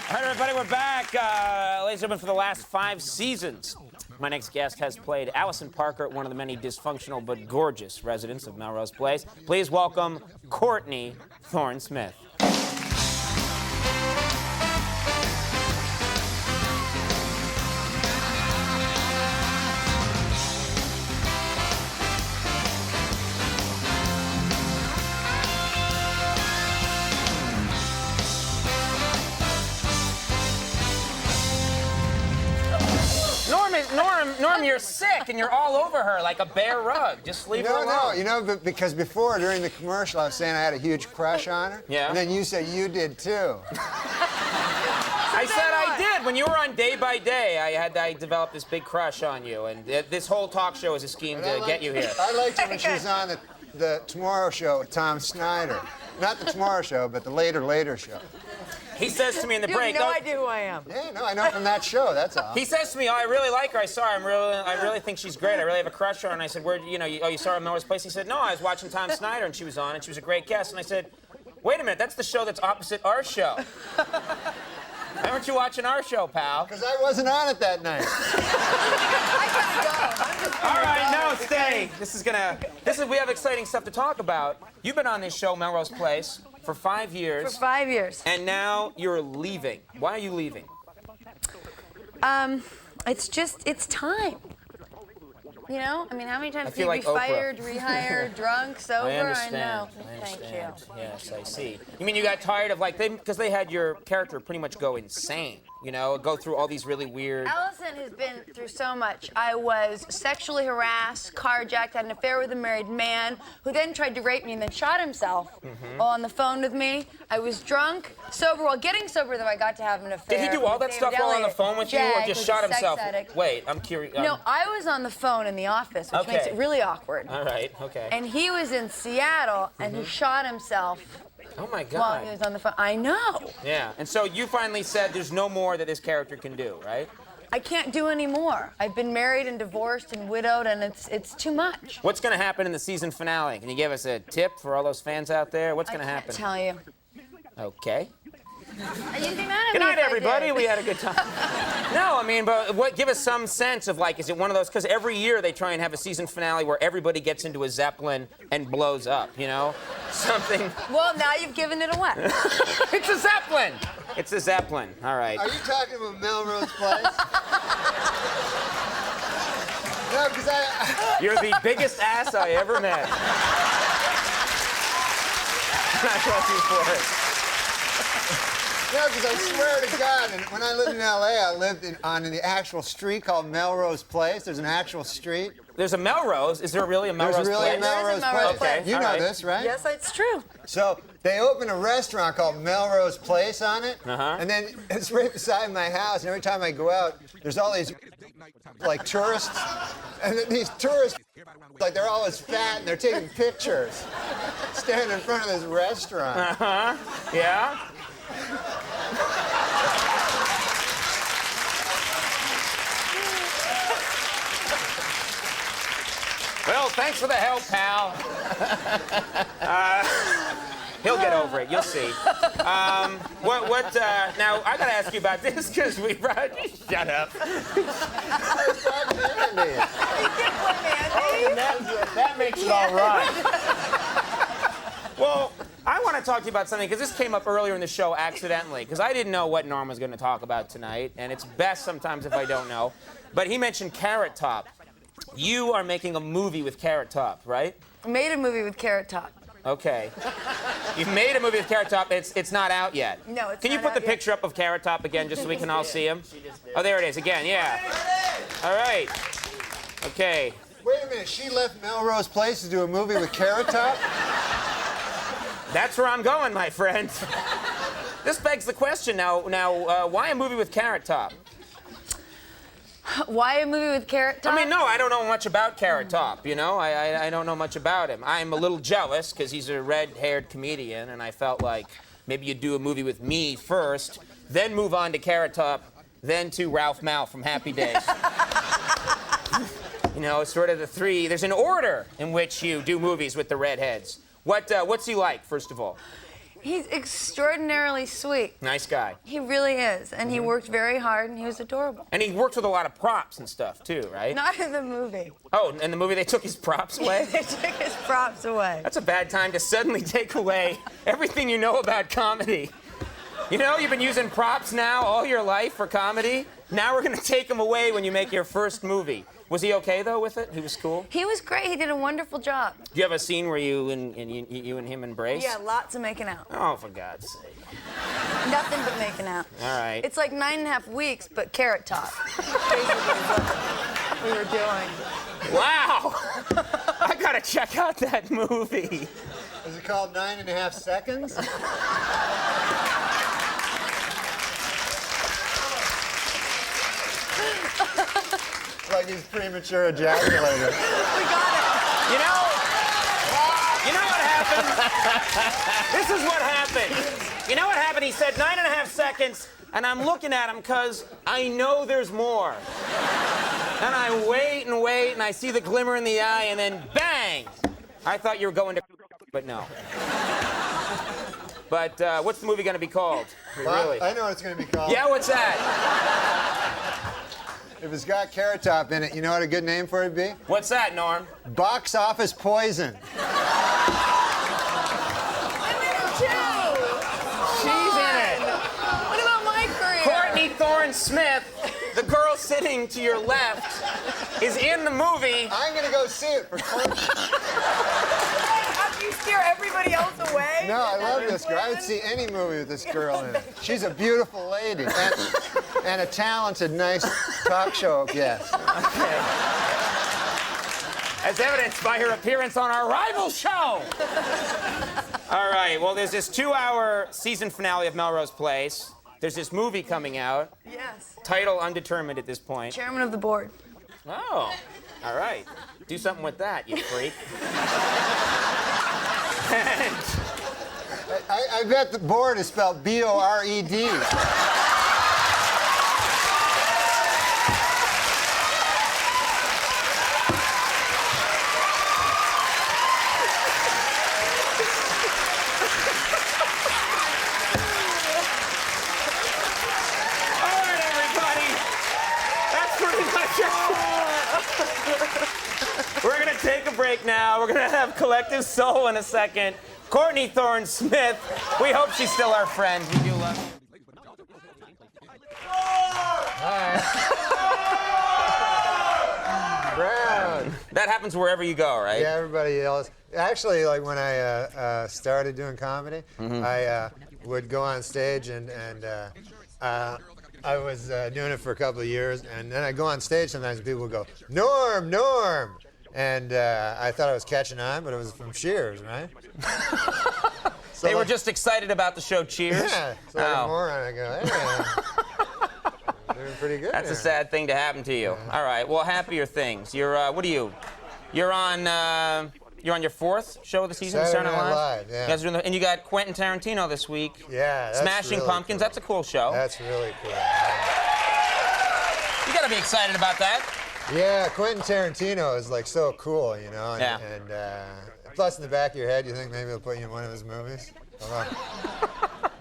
All right, everybody, we're back. Ladies and gentlemen, for the last 5 seasons, my next guest has played Allison Parker, one of the many dysfunctional but gorgeous residents of Melrose Place. Please welcome Courtney Thorne-Smith. Norm, you're sick, and you're all over her like a bear rug. Just leave her alone. No, you know, because before, during the commercial, I was saying I had a huge crush on her. Yeah. And then you said you did, too. I said I did. When you were on Day by Day, I developed this big crush on you, and this whole talk show is a scheme to get you here. I liked her when she was on the Tomorrow Show with Tom Snyder. Not the Tomorrow Show, but the Later Show. He says to me in the break. You have no idea who I am. Yeah, no, I know from that show. That's all. He says to me, "Oh, I really like her. I saw her. I really think she's great. I really have a crush on her." And I said, "Where? You saw her at Melrose Place?" He said, "No, I was watching Tom Snyder, and she was on, and she was a great guest." And I said, "Wait a minute, that's the show that's opposite our show. Why weren't you watching our show, pal?" Because I wasn't on it that night. All right, no, stay. We have exciting stuff to talk about. You've been on this show, Melrose Place, for 5 years. For 5 years. And now you're leaving. Why are you leaving? It's time. You know? I mean, how many times can you like be Oprah. fired, rehired, drunk, sober? I understand. know. I Thank understand. you. Yes, I see. You mean you got tired of, like, because they had your character pretty much go insane, you know, go through all these really weird... Allison has been through so much. I was sexually harassed, carjacked, had an affair with a married man who then tried to rape me and then shot himself while on the phone with me. I was drunk, sober. While getting sober, though, I got to have an affair. Did he do all that stuff while on the phone with you, or just shot himself? Wait, I'm curious. No, I was on the phone in the office, which makes it really awkward. All right, okay. And he was in Seattle, and he shot himself. Oh, my God. While he was on the phone. I know. Yeah, and so you finally said there's no more that this character can do, right? I can't do any more. I've been married and divorced and widowed, and it's too much. What's going to happen in the season finale? Can you give us a tip for all those fans out there? What's going to happen? I can't tell you. Okay. You'd be mad at Good me night, if I everybody. did. We had a good time. No, I mean, but give us some sense of, like, is it one of those? Because every year they try and have a season finale where everybody gets into a Zeppelin and blows up, you know? Something. Well, now you've given it away. It's a Zeppelin. It's a Zeppelin. All right. Are you talking about Melrose Place? No, because You're the biggest ass I ever met. I love you for it. No, because I swear to God, and when I lived in L.A., I lived on the actual street called Melrose Place. There's an actual street. There's a Melrose. Is there really a Melrose There's really Place? a Melrose There is a Melrose Place. Okay, You all know right. this, right? Yes, it's true. So they opened a restaurant called Melrose Place on it, and then it's right beside my house. And every time I go out, there's all these like tourists, and these tourists, like they're always fat and they're taking pictures, standing in front of this restaurant. Yeah. Well, thanks for the help, pal. He'll get over it. You'll see. Now, I got to ask you about this because we brought... Shut up. That makes it all right. Well, I want to talk to you about something, because this came up earlier in the show accidentally, because I didn't know what Norm was going to talk about tonight, and it's best sometimes if I don't know. But he mentioned Carrot Top. You are making a movie with Carrot Top, right? I made a movie with Carrot Top. Okay. You've made a movie with Carrot Top. It's not out yet. No, it's Can you not put out the yet. picture up of Carrot Top again, just so we can all see him? Oh, there it is again. Yeah. All right. Okay. Wait a minute, she left Melrose Place to do a movie with Carrot Top? That's where I'm going, my friend. This begs the question now. Why a movie with Carrot Top? Why a movie with Carrot Top? I mean, no, I don't know much about Carrot Top, you know? I don't know much about him. I'm a little jealous because he's a red-haired comedian, and I felt like maybe you'd do a movie with me first, then move on to Carrot Top, then to Ralph Malph from Happy Days. You know, sort of the three. There's an order in which you do movies with the redheads. What's he like, first of all? He's extraordinarily sweet. Nice guy. He really is, and he worked very hard, and he was adorable. And he works with a lot of props and stuff, too, right? Not in the movie. Oh, in the movie they took his props away? They took his props away. That's a bad time to suddenly take away everything you know about comedy. You know, you've been using props now all your life for comedy. Now we're going to take them away when you make your first movie. Was he okay, though, with it? He was cool? He was great. He did a wonderful job. Do you have a scene where you and him embrace? Yeah, lots of making out. Oh, for God's sake. Nothing but making out. All right. It's like 9.5 weeks, but Carrot Top. Basically what we were doing. Wow! I got to check out that movie. Is it called 9.5 Seconds? Like he's premature ejaculated. We got it. You know what happened? This is what happened. You know what happened? He said 9.5 seconds, and I'm looking at him because I know there's more. And I wait, and I see the glimmer in the eye, and then bang! I thought you were going to, but no. But what's the movie going to be called? Well, Really? I know what it's going to be called. Yeah, what's that? If it's got Carrot Top in it, you know what a good name for it would be? What's that, Norm? Box Office Poison. She's in it. What about my career? Courtney Thorne Smith, the girl sitting to your left, is in the movie. I'm going to go see it for Courtney. After you scare everybody else away? No, I love this girl. I would see any movie with this girl in it. She's a beautiful lady and a talented, nice talk show guest. Okay. As evidenced by her appearance on our rival show. All right, well, there's this 2-hour season finale of Melrose Place. There's this movie coming out. Yes. Title undetermined at this point. Chairman of the board. Oh, all right. Do something with that, you freak. I bet the board is spelled B-O-R-E-D. We're going to take a break now. We're going to have Collective Soul in a second. Courtney Thorne Smith, we hope she's still our friend. We do love her. Brown. That happens wherever you go, right? Yeah, everybody yells. Actually, like when I started doing comedy, I would go on stage and I was doing it for a couple of years, and then I'd go on stage sometimes and people would go, Norm, Norm! And I thought I was catching on, but it was from Cheers, right? So They were just excited about the show Cheers? Yeah. So like a moron, I go, hey, doing pretty good. That's a here. sad thing to happen to you. All right, well, happier things. You're, what are you? You're on your 4th show of the season, Saturday Night Night Live, yeah. You guys are doing and you got Quentin Tarantino this week. Yeah, that's Smashing really Pumpkins, cool. that's a cool show. That's really cool. You gotta be excited about that. Yeah, Quentin Tarantino is like so cool, you know. And, Yeah. and plus, in the back of your head, you think maybe they'll put you in one of his movies. Although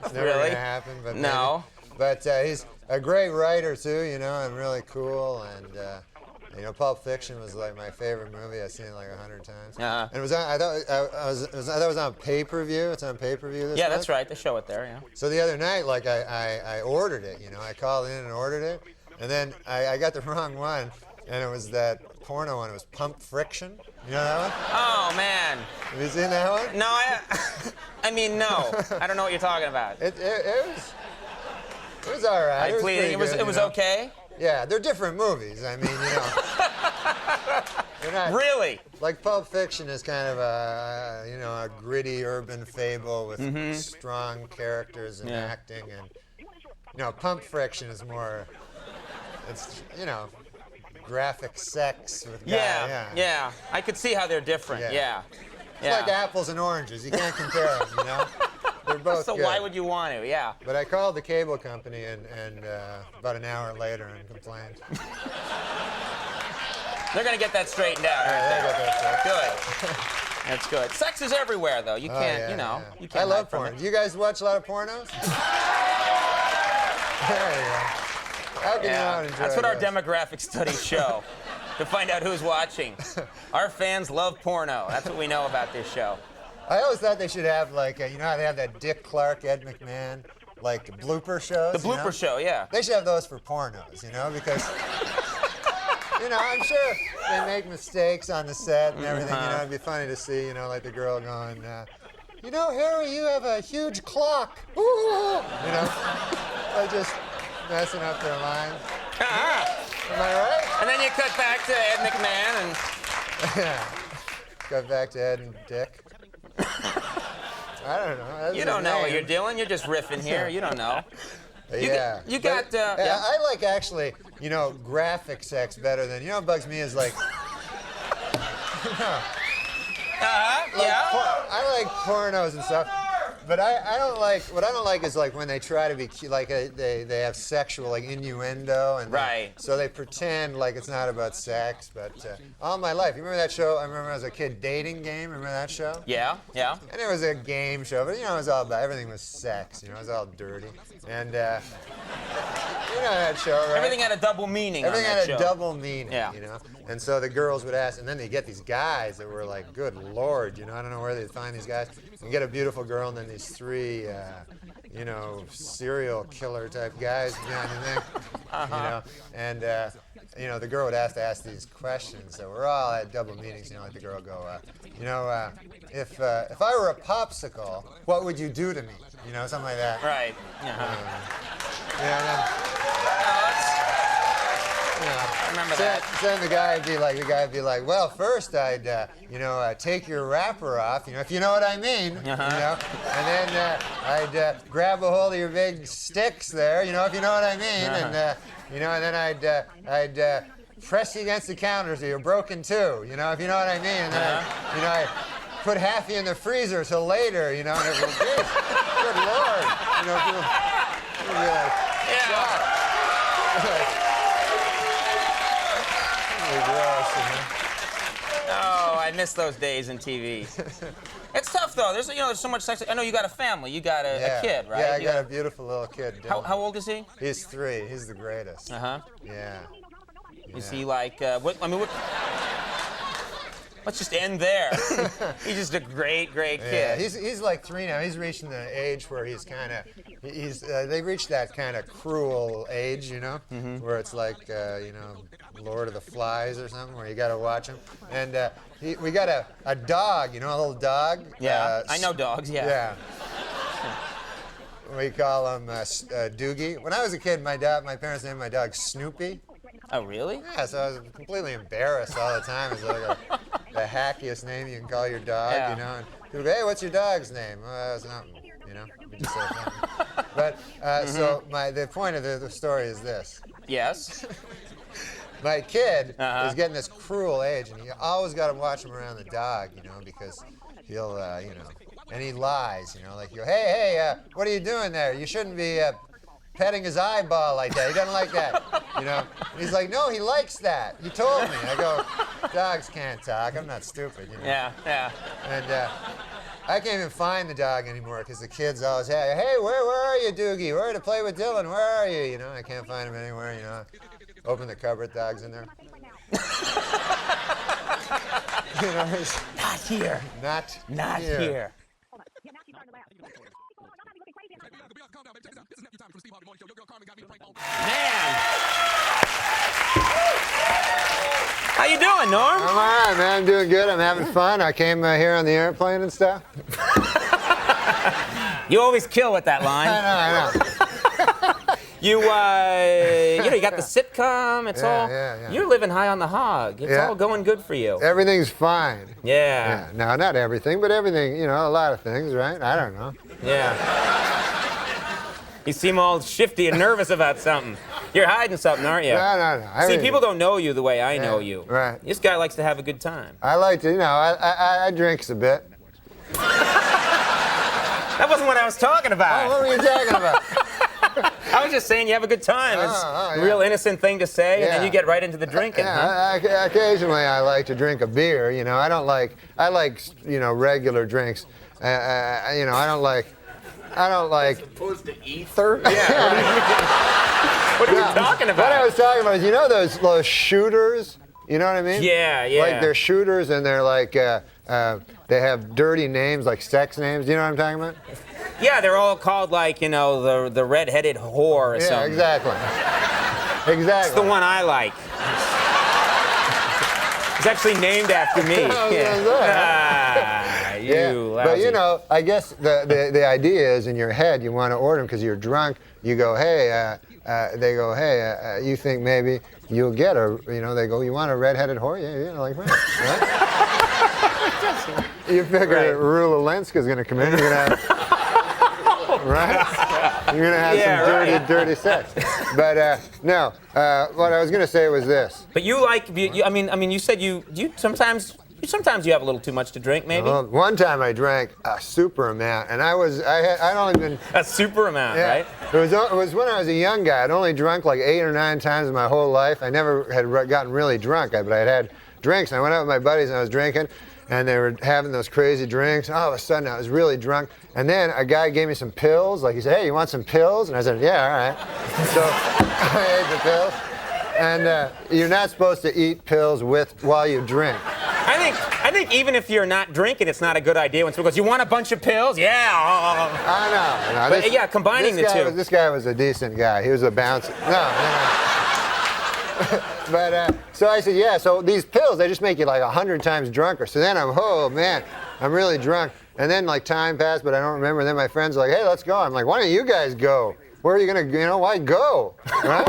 it's never Really? gonna happen, but No. maybe. But he's a great writer too, you know, and really cool. And you know, Pulp Fiction was like my favorite movie. I've seen it like 100 times. Uh-huh. And it was on, I thought it was on pay-per-view. It's on pay-per-view this Yeah, month. that's right. They show it there, yeah. So the other night, like I ordered it, you know, I called in and ordered it, and then I got the wrong one, and it was that porno one. It was Pump Friction. You know that one? Oh, man. Have you seen that one? No, I mean, no. I don't know what you're talking about. It was all right. I plead, it was you know? okay? Yeah, they're different movies. I mean, you know. They're not, Really? like Pulp Fiction is kind of a, you know, a gritty urban fable with strong characters and acting, and you know, Pump Friction is more, it's, you know, graphic sex with guy. Yeah. I could see how they're different. Yeah. It's like apples and oranges. You can't compare them, you know. They're both So good. why would you want to? Yeah. But I called the cable company and about an hour later and complained. They're gonna get that straightened out. Yeah, aren't they got that they? Good. That's good. Sex is everywhere, though. You can't, you know. Yeah. You can't I love hide from porn. it. Do you guys watch a lot of pornos? There you go. How can you not enjoy That's what our this? demographic studies show. To find out who's watching. Our fans love porno. That's what we know about this show. I always thought they should have, like, you know how they have that Dick Clark, Ed McMahon, like, blooper shows? The blooper show, yeah. They should have those for pornos, you know, because, you know, I'm sure they make mistakes on the set and everything, you know, it'd be funny to see, you know, like the girl going, you know, Harry, you have a huge clock. Ooh. You know, like just messing up their lines. Am I right? And then you cut back to Ed McMahon and... Yeah. Cut back to Ed and Dick. I don't know. That's You don't know what name. you're doing. You're just riffing here. You don't know. Yeah. You got... But, I like, actually, you know, graphic sex better than... You know what bugs me is, like... I like pornos and stuff, but I don't like. What I don't like is like when they try to be like they have sexual like innuendo and so they pretend like it's not about sex. But all my life, you remember that show? I remember as a kid, Dating Game. Remember that show? Yeah. And it was a game show, but you know it was all about everything was sex. You know it was all dirty and. You know that show, right? Everything had a double meaning. Everything on that had a show. double meaning, you know? And so the girls would ask, and then they get these guys that were like, good Lord, you know, I don't know where they'd find these guys. You get a beautiful girl, and then these three, you know, serial killer type guys behind the neck, you know? And, you know, the girl would have to ask these questions that were all at double meanings, you know, like the girl would go, you know, if I were a popsicle, what would you do to me? You know, something like that. Right. Yeah, I remember that. Then the guy would be like, well, first I'd, you know, take your wrapper off, you know, if you know what I mean, you know, and then I'd grab a hold of your big sticks there, you know, if you know what I mean, and, you know, and then I'd press you against the counter so you're broken too, you know, if you know what I mean, and then you know, I put half you in the freezer till later, you know, and it was, good Lord, you know, people would be like, shocked. Gross, you know? Oh, I miss those days in TV. It's tough though. There's there's so much sex. I know you got a family. You got a kid, right? Yeah, I got a beautiful little kid. How old is he? He's 3. He's the greatest. Yeah. Is he like what? I mean, what? Let's just end there. He's just a great kid. Yeah, he's like 3 now. He's reaching the age where he's kind of they reached that kind of cruel age, you know, where it's like you know, Lord of the Flies or something, where you got to watch him. And we got a dog, you know, a little dog. Yeah, I know dogs. Yeah. We call him Doogie. When I was a kid, my parents named my dog Snoopy. Oh, really? Yeah, so I was completely embarrassed all the time. It's like the hackiest name you can call your dog, you know. And people go, hey, what's your dog's name? Well, it's nothing, you know. We just say something. But so the point of the story is this. Yes. My kid is getting this cruel age, and you always got to watch him around the dog, you know, because he'll, you know, and he lies, you know, like you go, hey, what are you doing there? You shouldn't be petting his eyeball like that. He doesn't like that, you know. And he's like, no, he likes that. He told me. I go, dogs can't talk. I'm not stupid, you know. Yeah. And I can't even find the dog anymore because the kids always say, hey, where are you, Doogie? Where to play with Dylan? Where are you? You know, I can't find him anywhere, you know. Open the cupboard, dog's in there. You know, Not here. Not here. Man. How you doing, Norm? I'm all right, man. I'm doing good. I'm having fun. I came here on the airplane and stuff. You always kill with that line. I know. You you got the sitcom. It's all. Yeah. You're living high on the hog. It's all going good for you. Everything's fine. Yeah. No, not everything, but everything. You know, a lot of things, right? I don't know. Yeah. You seem all shifty and nervous about something. You're hiding something, aren't you? No. See, people don't know you the way I know you. Right. This guy likes to have a good time. I like to, you know, I drinks a bit. That wasn't what I was talking about. Oh, what were you talking about? I I was just saying you have a good time. It's a real innocent thing to say, and then you get right into the drinking. Yeah, occasionally I like to drink a beer. You know, I like regular drinks. I don't like. Opposed to ether? Yeah. What are you talking about? What I was talking about is, you know those shooters? You know what I mean? Yeah. Like they're shooters and they're like, they have dirty names, like sex names. Do you know what I'm talking about? Yeah, they're all called like, the red-headed whore or something. Exactly. It's the one I like. It's actually named after me. But I guess the idea is in your head you want to order them because you're drunk. You go, hey, they go, hey, you think maybe you'll get her? They go, you want a red-headed whore? Yeah, like right? You figure Rula Lenska's going to come in. You're going to have, right? You're going to have some dirty sex. But no, what I was going to say was this. But you like, you said you sometimes you have a little too much to drink, maybe? Well, one time I drank a super amount, and I don't even... A super amount, right? It was when I was a young guy. I'd only drunk like 8 or 9 times in my whole life. I never had gotten really drunk, but I had drinks. And I went out with my buddies and I was drinking, and they were having those crazy drinks. All of a sudden, I was really drunk. And then a guy gave me some pills. Like, he said, hey, you want some pills? And I said, yeah, all right. So I ate the pills. And you're not supposed to eat pills while you drink. I think even if you're not drinking, it's not a good idea when someone goes, you want a bunch of pills? Yeah. I know. But combining the two. This guy was a decent guy. He was a bouncer. No. But so I said, yeah, so these pills, they just make you like 100 times drunker. So then I'm really drunk. And then like time passed, but I don't remember. And then my friends are like, hey, let's go. I'm like, why don't you guys go? Where are you going to, why go? Right?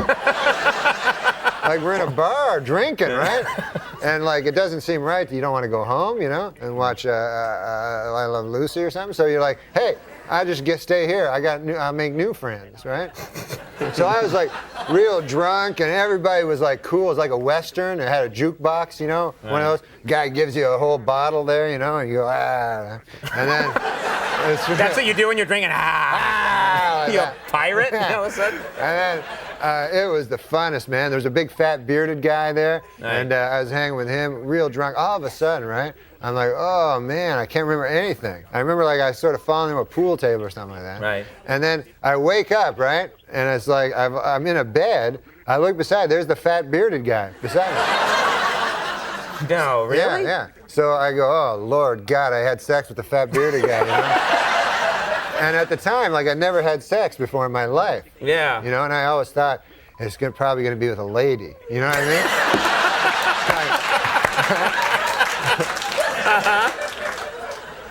Like we're in a bar drinking, right? And like it doesn't seem right. You don't want to go home, and watch I Love Lucy or something. So you're like, hey, I just stay here. I'll make new friends, right? So I was like real drunk, and everybody was like cool. It was like a Western. It had a jukebox, one of those. Guy gives you a whole bottle there, and you go, and then. That's what you do when you're drinking. You're a pirate, all of a sudden. And then it was the funnest, man. There was a big fat bearded guy there, and I was hanging with him, real drunk. All of a sudden, right? I'm like, oh man, I can't remember anything. I remember like I sort of falling into a pool table or something like that. Right. And then I wake up, right? And it's like I'm in a bed. I look beside. There's the fat bearded guy beside me. No, really? Yeah. So I go, oh Lord God, I had sex with the fat bearded guy. And at the time, like I never had sex before in my life. Yeah. And I always thought it's probably going to be with a lady. You know what I mean?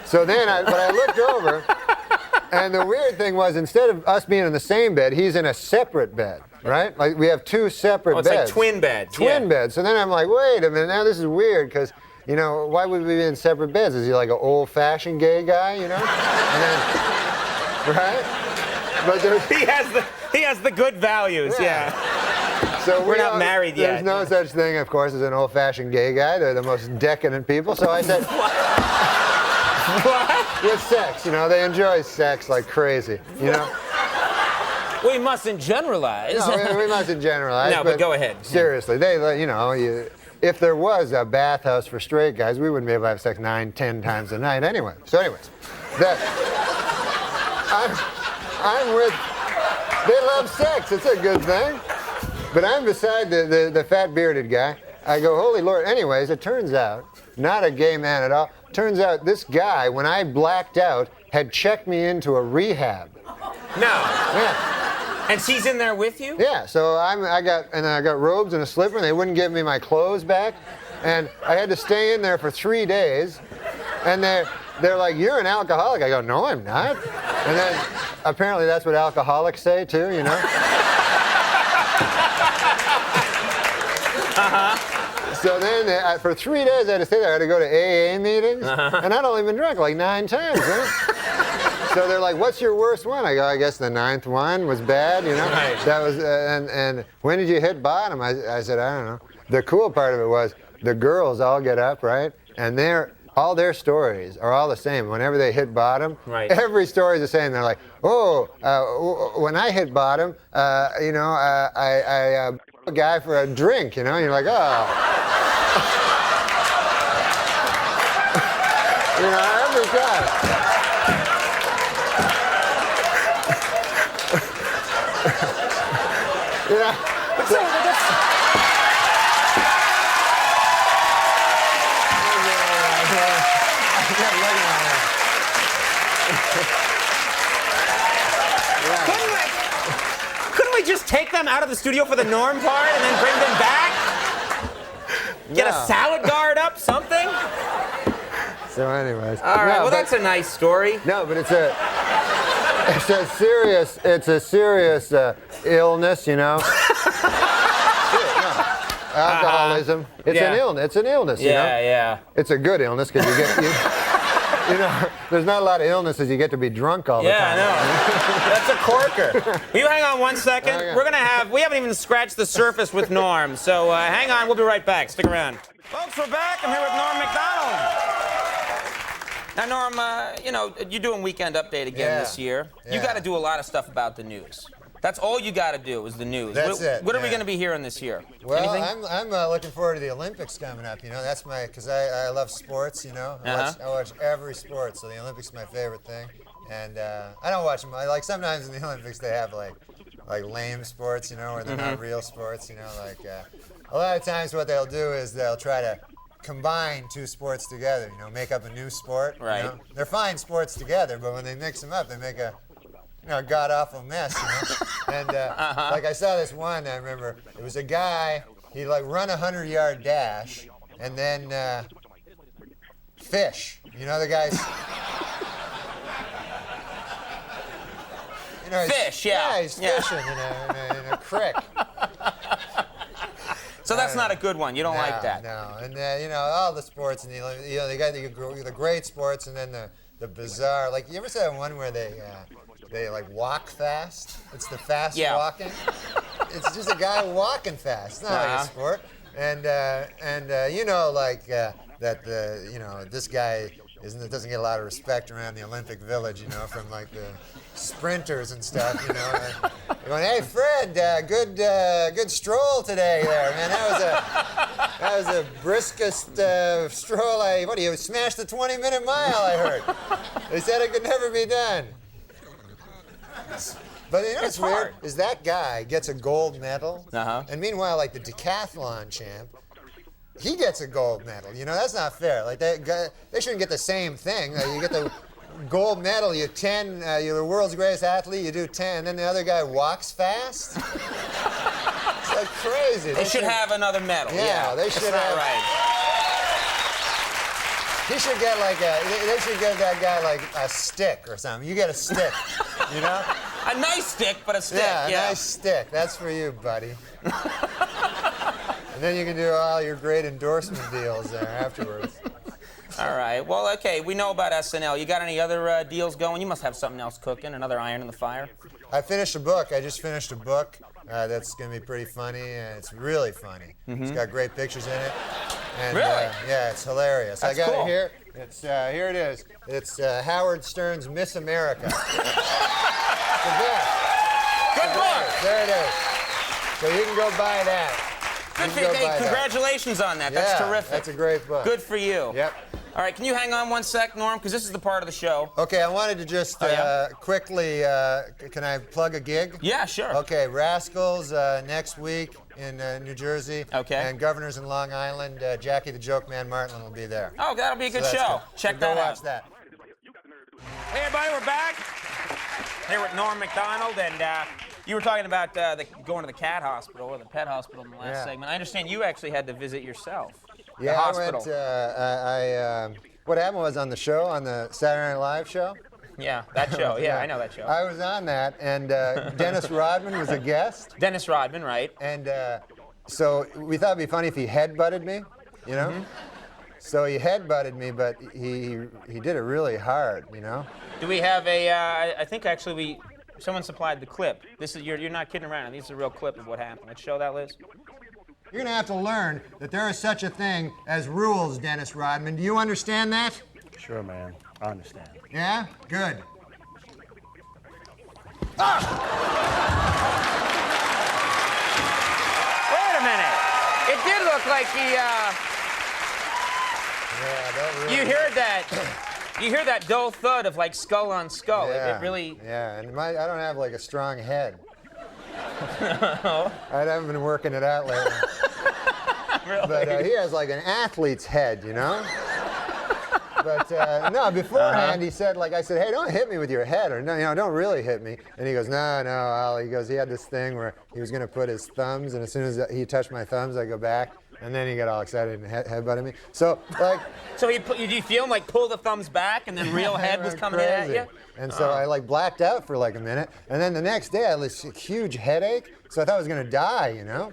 So then I looked over, and the weird thing was instead of us being in the same bed, he's in a separate bed, right? Like we have 2 separate beds. It's like twin beds. Twin beds. So then I'm like, wait a minute, now this is weird because. Why would we be in separate beds? Is he like an old-fashioned gay guy, And then, right? But he has the good values, yeah. So we're not married yet. There's no such thing, of course, as an old-fashioned gay guy. They're the most decadent people. So I said, what? With sex, they enjoy sex like crazy, We mustn't generalize. No, we mustn't generalize. No, but go ahead. Seriously, if there was a bathhouse for straight guys, we wouldn't be able to have sex 9, 10 times a night anyway. So anyways, I'm with, they love sex, it's a good thing. But I'm beside the fat bearded guy. I go, holy Lord. Anyways, it turns out, not a gay man at all. Turns out this guy, when I blacked out, had checked me into a rehab. No. Yeah. And she's in there with you? Yeah, so I got robes and a slipper, and they wouldn't give me my clothes back, and I had to stay in there for 3 days, and they're like, you're an alcoholic. I go, no, I'm not. And then apparently that's what alcoholics say too, So then for 3 days I had to stay there. I had to go to AA meetings, and I'd only been drunk like 9 times. Right? So they're like, what's your worst one? I go, I guess the 9th one was bad, Right. That was, and when did you hit bottom? I said, I don't know. The cool part of it was the girls all get up, right? And they're all their stories are all the same. Whenever they hit bottom, Right. every story is the same. They're like, when I hit bottom, I a guy for a drink, and you're like, oh. Every time. Couldn't we just take them out of the studio for the Norm part and then bring them back? Get a salad guard up, something? So anyways. All right, well, that's a nice story. No, but it's a serious illness, Alcoholism. It's an illness. It's an illness, Yeah. It's a good illness because there's not a lot of illnesses you get to be drunk all the time. Yeah, I know. That's a corker. Will you hang on 1 second? Okay. We haven't even scratched the surface with Norm, so hang on, we'll be right back. Stick around. Folks, we're back. I'm here with Norm MacDonald. Now, Norm, you're doing Weekend Update again this year. Yeah. You got to do a lot of stuff about the news. That's all you got to do is the news. That's it. What are we going to be hearing this year? Well, Anything? I'm looking forward to the Olympics coming up. That's because I love sports. I watch every sport, so the Olympics is my favorite thing. And I don't watch them. Sometimes in the Olympics they have like lame sports, where they're not real sports. A lot of times what they'll do is they'll try to combine two sports together. Make up a new sport. Right. They're fine sports together, but when they mix them up, they make a god-awful mess, And like I saw this one, I remember, it was a guy, he run a 100-yard dash, and then fish. The guys... Fish, yeah. Yeah, he's fishing in a creek. So that's not a good one. You don't like that. No, and all the sports, and they got the great sports, and then the bizarre. You ever see that one where they walk fast? It's the fast walking. It's just a guy walking fast. It's not like a sport. And this guy doesn't get a lot of respect around the Olympic Village, from the sprinters and stuff, going, hey Fred, good stroll today there, man. That was the briskest stroll. You smashed the 20-minute mile, I heard. They said it could never be done. But what's weird is that guy gets a gold medal, and meanwhile, the decathlon champ, he gets a gold medal. That's not fair. They shouldn't get the same thing. You get the gold medal, you're the world's greatest athlete, you do 10, and then the other guy walks fast. It's crazy. They should have another medal. Yeah, they should have. Right. He should get they should give that guy a stick or something. You get a stick, A nice stick, but a stick. Yeah, a nice stick. That's for you, buddy. And then you can do all your great endorsement deals there afterwards. All right. Well, okay. We know about SNL. You got any other deals going? You must have something else cooking, another iron in the fire. I finished a book. I just finished a book that's going to be pretty funny, and it's really funny. It's got great pictures in it. And, really? Yeah, it's hilarious. That's I got cool. it here. It's here it is. It's Howard Stern's Miss America. It's the best. Good book. There it is. So you can go buy that. Congratulations on that. That's terrific. That's a great book. Good for you. Yep. All right, can you hang on 1 sec, Norm? Because this is the part of the show. Okay, I wanted to just quickly, can I plug a gig? Yeah, sure. Okay, Rascals next week in New Jersey. Okay. And Governors in Long Island. Jackie the Joke Man Martin will be there. Oh, that'll be a good So that's show. good. Check So that go out. watch that. Hey, everybody, we're back. Here with Norm MacDonald, and you were talking about going to the cat hospital or the pet hospital in the last segment. I understand you actually had to visit yourself. Yeah, the hospital. I went. What happened was on the show, on the Saturday Night Live show. Yeah, that show. Yeah, I know that show. I was on that, and Dennis Rodman was a guest. Dennis Rodman, right? And so we thought it'd be funny if he headbutted me, So he headbutted me, but he did it really hard, Do we have a? I think actually someone supplied the clip. This is you're not kidding around. This is a real clip of what happened. Let's show that, Liz. You're gonna have to learn that there is such a thing as rules, Dennis Rodman. Do you understand that? Sure, man. I understand. Yeah? Good. Wait a minute. It did look like he, Yeah, that really... You hear that dull thud of like skull on skull. Yeah, It really... Yeah, and I don't have like a strong head. I haven't been working it out lately. Really? But he has like an athlete's head, you know? But no, beforehand he said, like, I said, hey, don't hit me with your head, or no, you know, don't really hit me. And he goes, no, Al. He goes, he had this thing where he was gonna put his thumbs, and as soon as he touched my thumbs, I go back, and then he got all excited and headbutted me. So, like, So did you feel him like pull the thumbs back, and then real head was coming in at you? And so I like blacked out for like a minute, and then the next day I had this huge headache, so I thought I was gonna die, you know?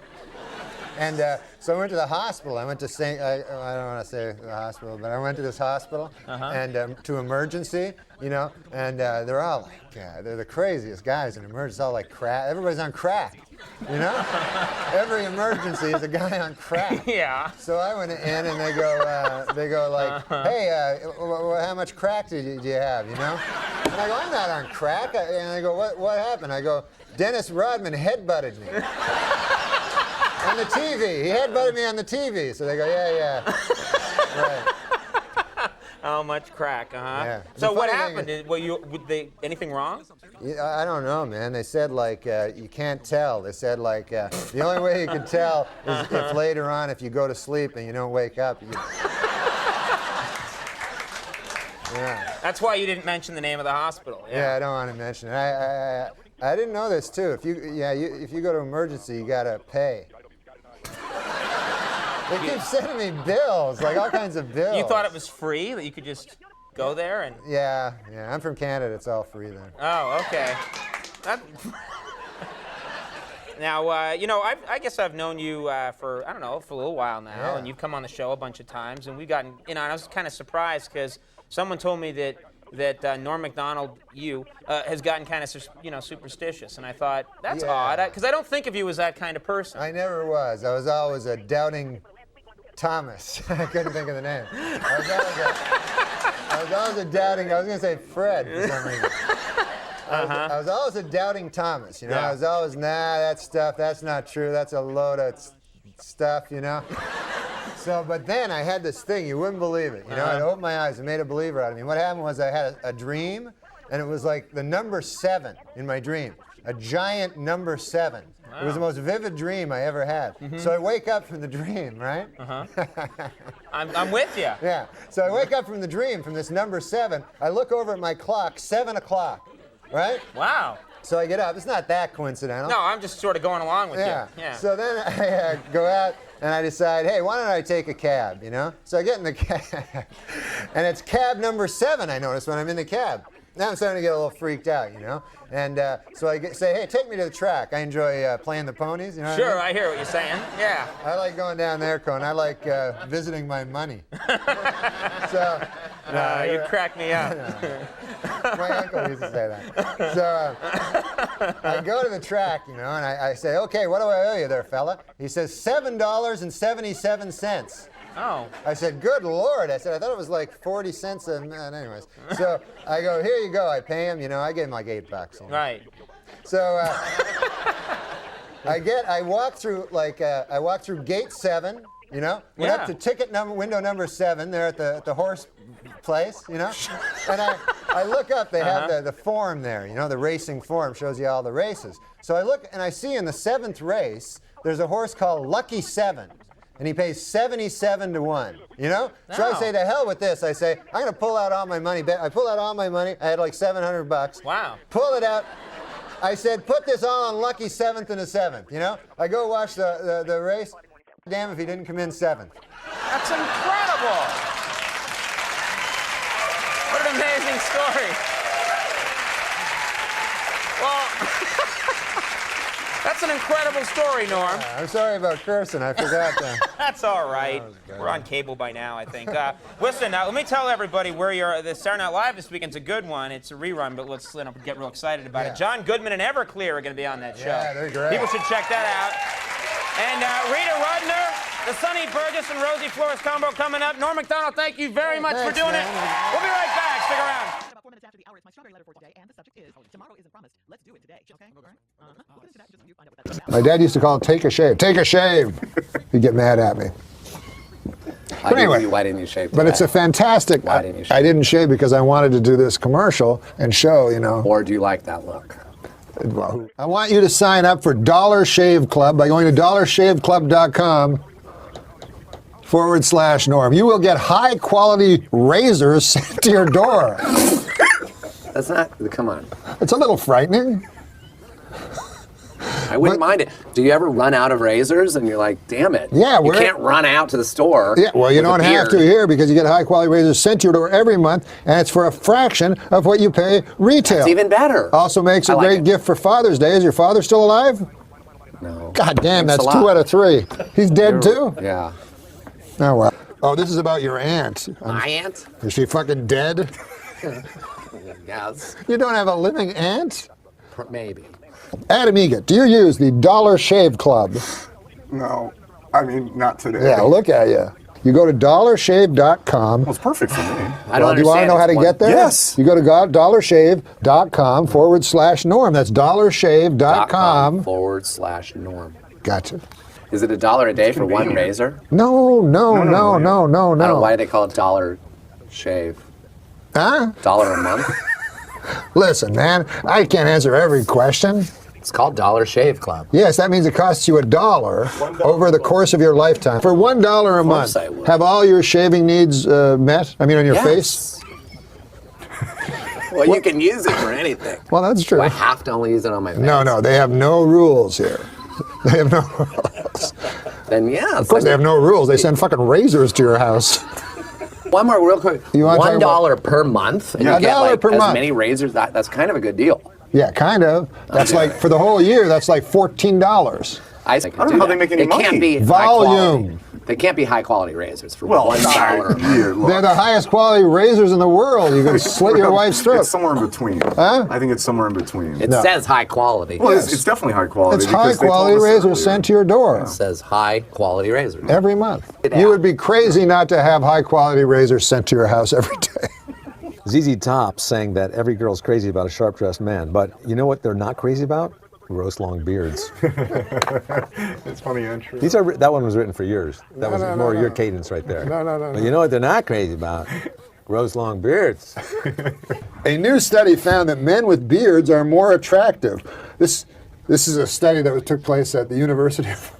And so I went to the hospital. I went to I don't want to say the hospital, but I went to this hospital and to emergency, you know, and they're all like, they're the craziest guys in emergency, all like crack. Everybody's on crack, you know? Every emergency is a guy on crack. Yeah. So I went in and they go like, hey, how much crack do you have, you know? And I go, I'm not on crack. And they go, what happened? I go, Dennis Rodman headbutted me. On the TV. He headbutted me on the TV. So they go, yeah. Right. How much crack, Yeah. So The what funny happened? thing Anything wrong? Yeah, I don't know, man. They said, like, you can't tell. They said, like, the only way you can tell is if later on, if you go to sleep and you don't wake up. Yeah. That's why you didn't mention the name of the hospital. Yeah, I don't want to mention it. I didn't know this, too. If you go to emergency, you got to pay. They keep sending me bills, like all kinds of bills. You thought it was free, that you could just go there and... Yeah. I'm from Canada. It's all free there. Oh, okay. Now, you know, I guess I've known you for a little while now, Yeah. and you've come on the show a bunch of times, and we've gotten, you know, and I was kind of surprised because someone told me that Norm MacDonald, has gotten kind of, superstitious, and I thought, that's odd, because I don't think of you as that kind of person. I never was. I was always a doubting Thomas. I couldn't think of the name. I was always a doubting. I was going to say Fred for some reason. I was always a doubting Thomas. You know, Yeah. I was always, that stuff. That's not true. That's a load of stuff. You know. So, but then I had this thing. You wouldn't believe it. You know, it opened my eyes. It made a believer out of me. What happened was I had a dream, and it was like the number 7 in my dream. A giant number 7. It was the most vivid dream I ever had. So I wake up from the dream, right? I'm with you. Yeah. So I wake up from the dream, from this number 7. I look over at my clock, 7 o'clock, right? Wow. So I get up. It's not that coincidental. No, I'm just sort of going along with Yeah. you. Yeah. So then I go out and I decide, hey, why don't I take a cab, you know? So I get in the cab, and it's cab number 7, I notice, when I'm in the cab. Now I'm starting to get a little freaked out, you know? And so I say, hey, take me to the track. I enjoy playing the ponies, you know what I Sure, mean? I hear what you're saying. Yeah. I like going down there, Cohen. I like visiting my money. So, You crack me up. my uncle used to say that. So I go to the track, you know, and I say, okay, what do I owe you there, fella? He says, $7.77. Oh. I said, good Lord. I said, I thought it was like 40 cents. Anyways. So I go, here you go. I pay him, you know, I gave him like $8. You know? Right. So I walk through gate 7, you know, went up to window number 7 there at the horse place, you know, and I look up, they have the form there, you know, the racing form shows you all the races. So I look and I see in the 7th race, there's a horse called Lucky 7. And he pays 77 to 1, you know? So I say, to hell with this. I say, I'm going to pull out all my money. I pull out all my money. I had like $700. Wow. Pull it out. I said, put this all on Lucky 7th and the 7th, you know? I go watch the race. Damn if he didn't come in 7th. That's incredible. What an amazing story. Well, that's an incredible story, Norm. I'm sorry about cursing. I forgot that. That's all right. We're on cable by now, I think. Listen, now let me tell everybody where you're. The Saturday Night Live this weekend's a good one. It's a rerun, but let's get real excited about it. John Goodman and Everclear are going to be on that show. Yeah, they're great. People should check that out. And Rita Rudner, the Sonny Burgess and Rosie Flores combo coming up. Norm MacDonald, thank you very much for doing it. We'll be right back. Stick around. About 4 minutes after the hour, it's my strawberry letter for today, and the subject is tomorrow isn't promised. Let's do it today. Okay? We'll get into that in just a few. Find out what that's about. My dad used to call it take a shave. Take a shave. He'd get mad at me. But anyway, why didn't you shave? But it's a fantastic. Why didn't you shave? I didn't shave because I wanted to do this commercial and show, you know. Or do you like that look? Well, I want you to sign up for Dollar Shave Club by going to dollarshaveclub.com/Norm. You will get high quality razors sent to your door. That's not, come on. It's a little frightening. I wouldn't mind it. Do you ever run out of razors and you're like, damn it? Yeah, you can't run out to the store. Yeah, well, you with a don't have to beard. here because you get high quality razors sent to your door every month, and it's for a fraction of what you pay retail. It's even better. Also makes a I like great it. gift for Father's Day. Is your father still alive? No. God damn, Thanks that's a lot. 2 out of 3. He's dead too? Yeah. Oh, well. Oh, this is about your aunt. My aunt? Is she fucking dead? Yes. You don't have a living aunt? Maybe. Adam Egan, do you use the Dollar Shave Club? No, I mean, not today. Yeah, look at you. You go to dollarshave.com. Well, it's perfect for me. I don't Do you want to understand. know how to It's get there? Yes. You go to dollarshave.com/Norm. That's dollarshave.com. /Norm. Gotcha. Is it $1 a day for one razor? No. I don't know why they call it Dollar Shave. Huh? $1 a month? Listen, man, I can't answer every question. It's called Dollar Shave Club. Yes, that means it costs you $1 over the course of your lifetime. For $1 a month, I would. have all your shaving needs met? I mean, on your face? Well, you can use it for anything. Well, that's true. Do I have to only use it on my face? No, they have no rules here. They have no rules. Then yeah. Of course, they have no rules. They send fucking razors to your house. One more real quick. You wanna talk $1 per month, and Yeah, you get $1 like per as month. many razors. That's kind of a good deal. Yeah, kind of. That's like, for the whole year, that's like $14. I don't know how they make any It money. can't be Volume. high quality. They can't be high quality razors for Well, $1 a month. They're the highest quality razors in the world. You can slit your wife's throat. It's somewhere in between. Huh? I think it's somewhere in between. It says high quality. Well, it's definitely high quality. It's high because they told quality us razors earlier. sent to your door It says high quality razors. every month. It You out. would be crazy not to have high quality razors sent to your house every day. ZZ Top saying that every girl's crazy about a sharp-dressed man, but you know what they're not crazy about? Gross long beards. It's funny and true. That one was written for yours. That was more your cadence right there. No. But you know what they're not crazy about? Gross long beards. A new study found that men with beards are more attractive. This is a study that took place at the University of...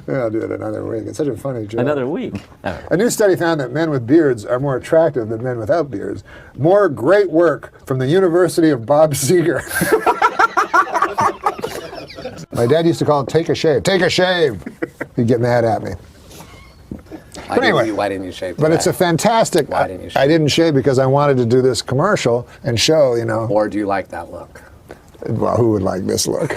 Yeah, I'll do it another week. It's such a funny joke. Another week. A new study found that men with beards are more attractive than men without beards. More great work from the University of Bob Seger. My dad used to call it take a shave. Take a shave. He'd get mad at me. But anyway, Why didn't you shave? but it's a fantastic. Why didn't you shave? I didn't shave because I wanted to do this commercial and show, you know. Or do you like that look? Well, who would like this look?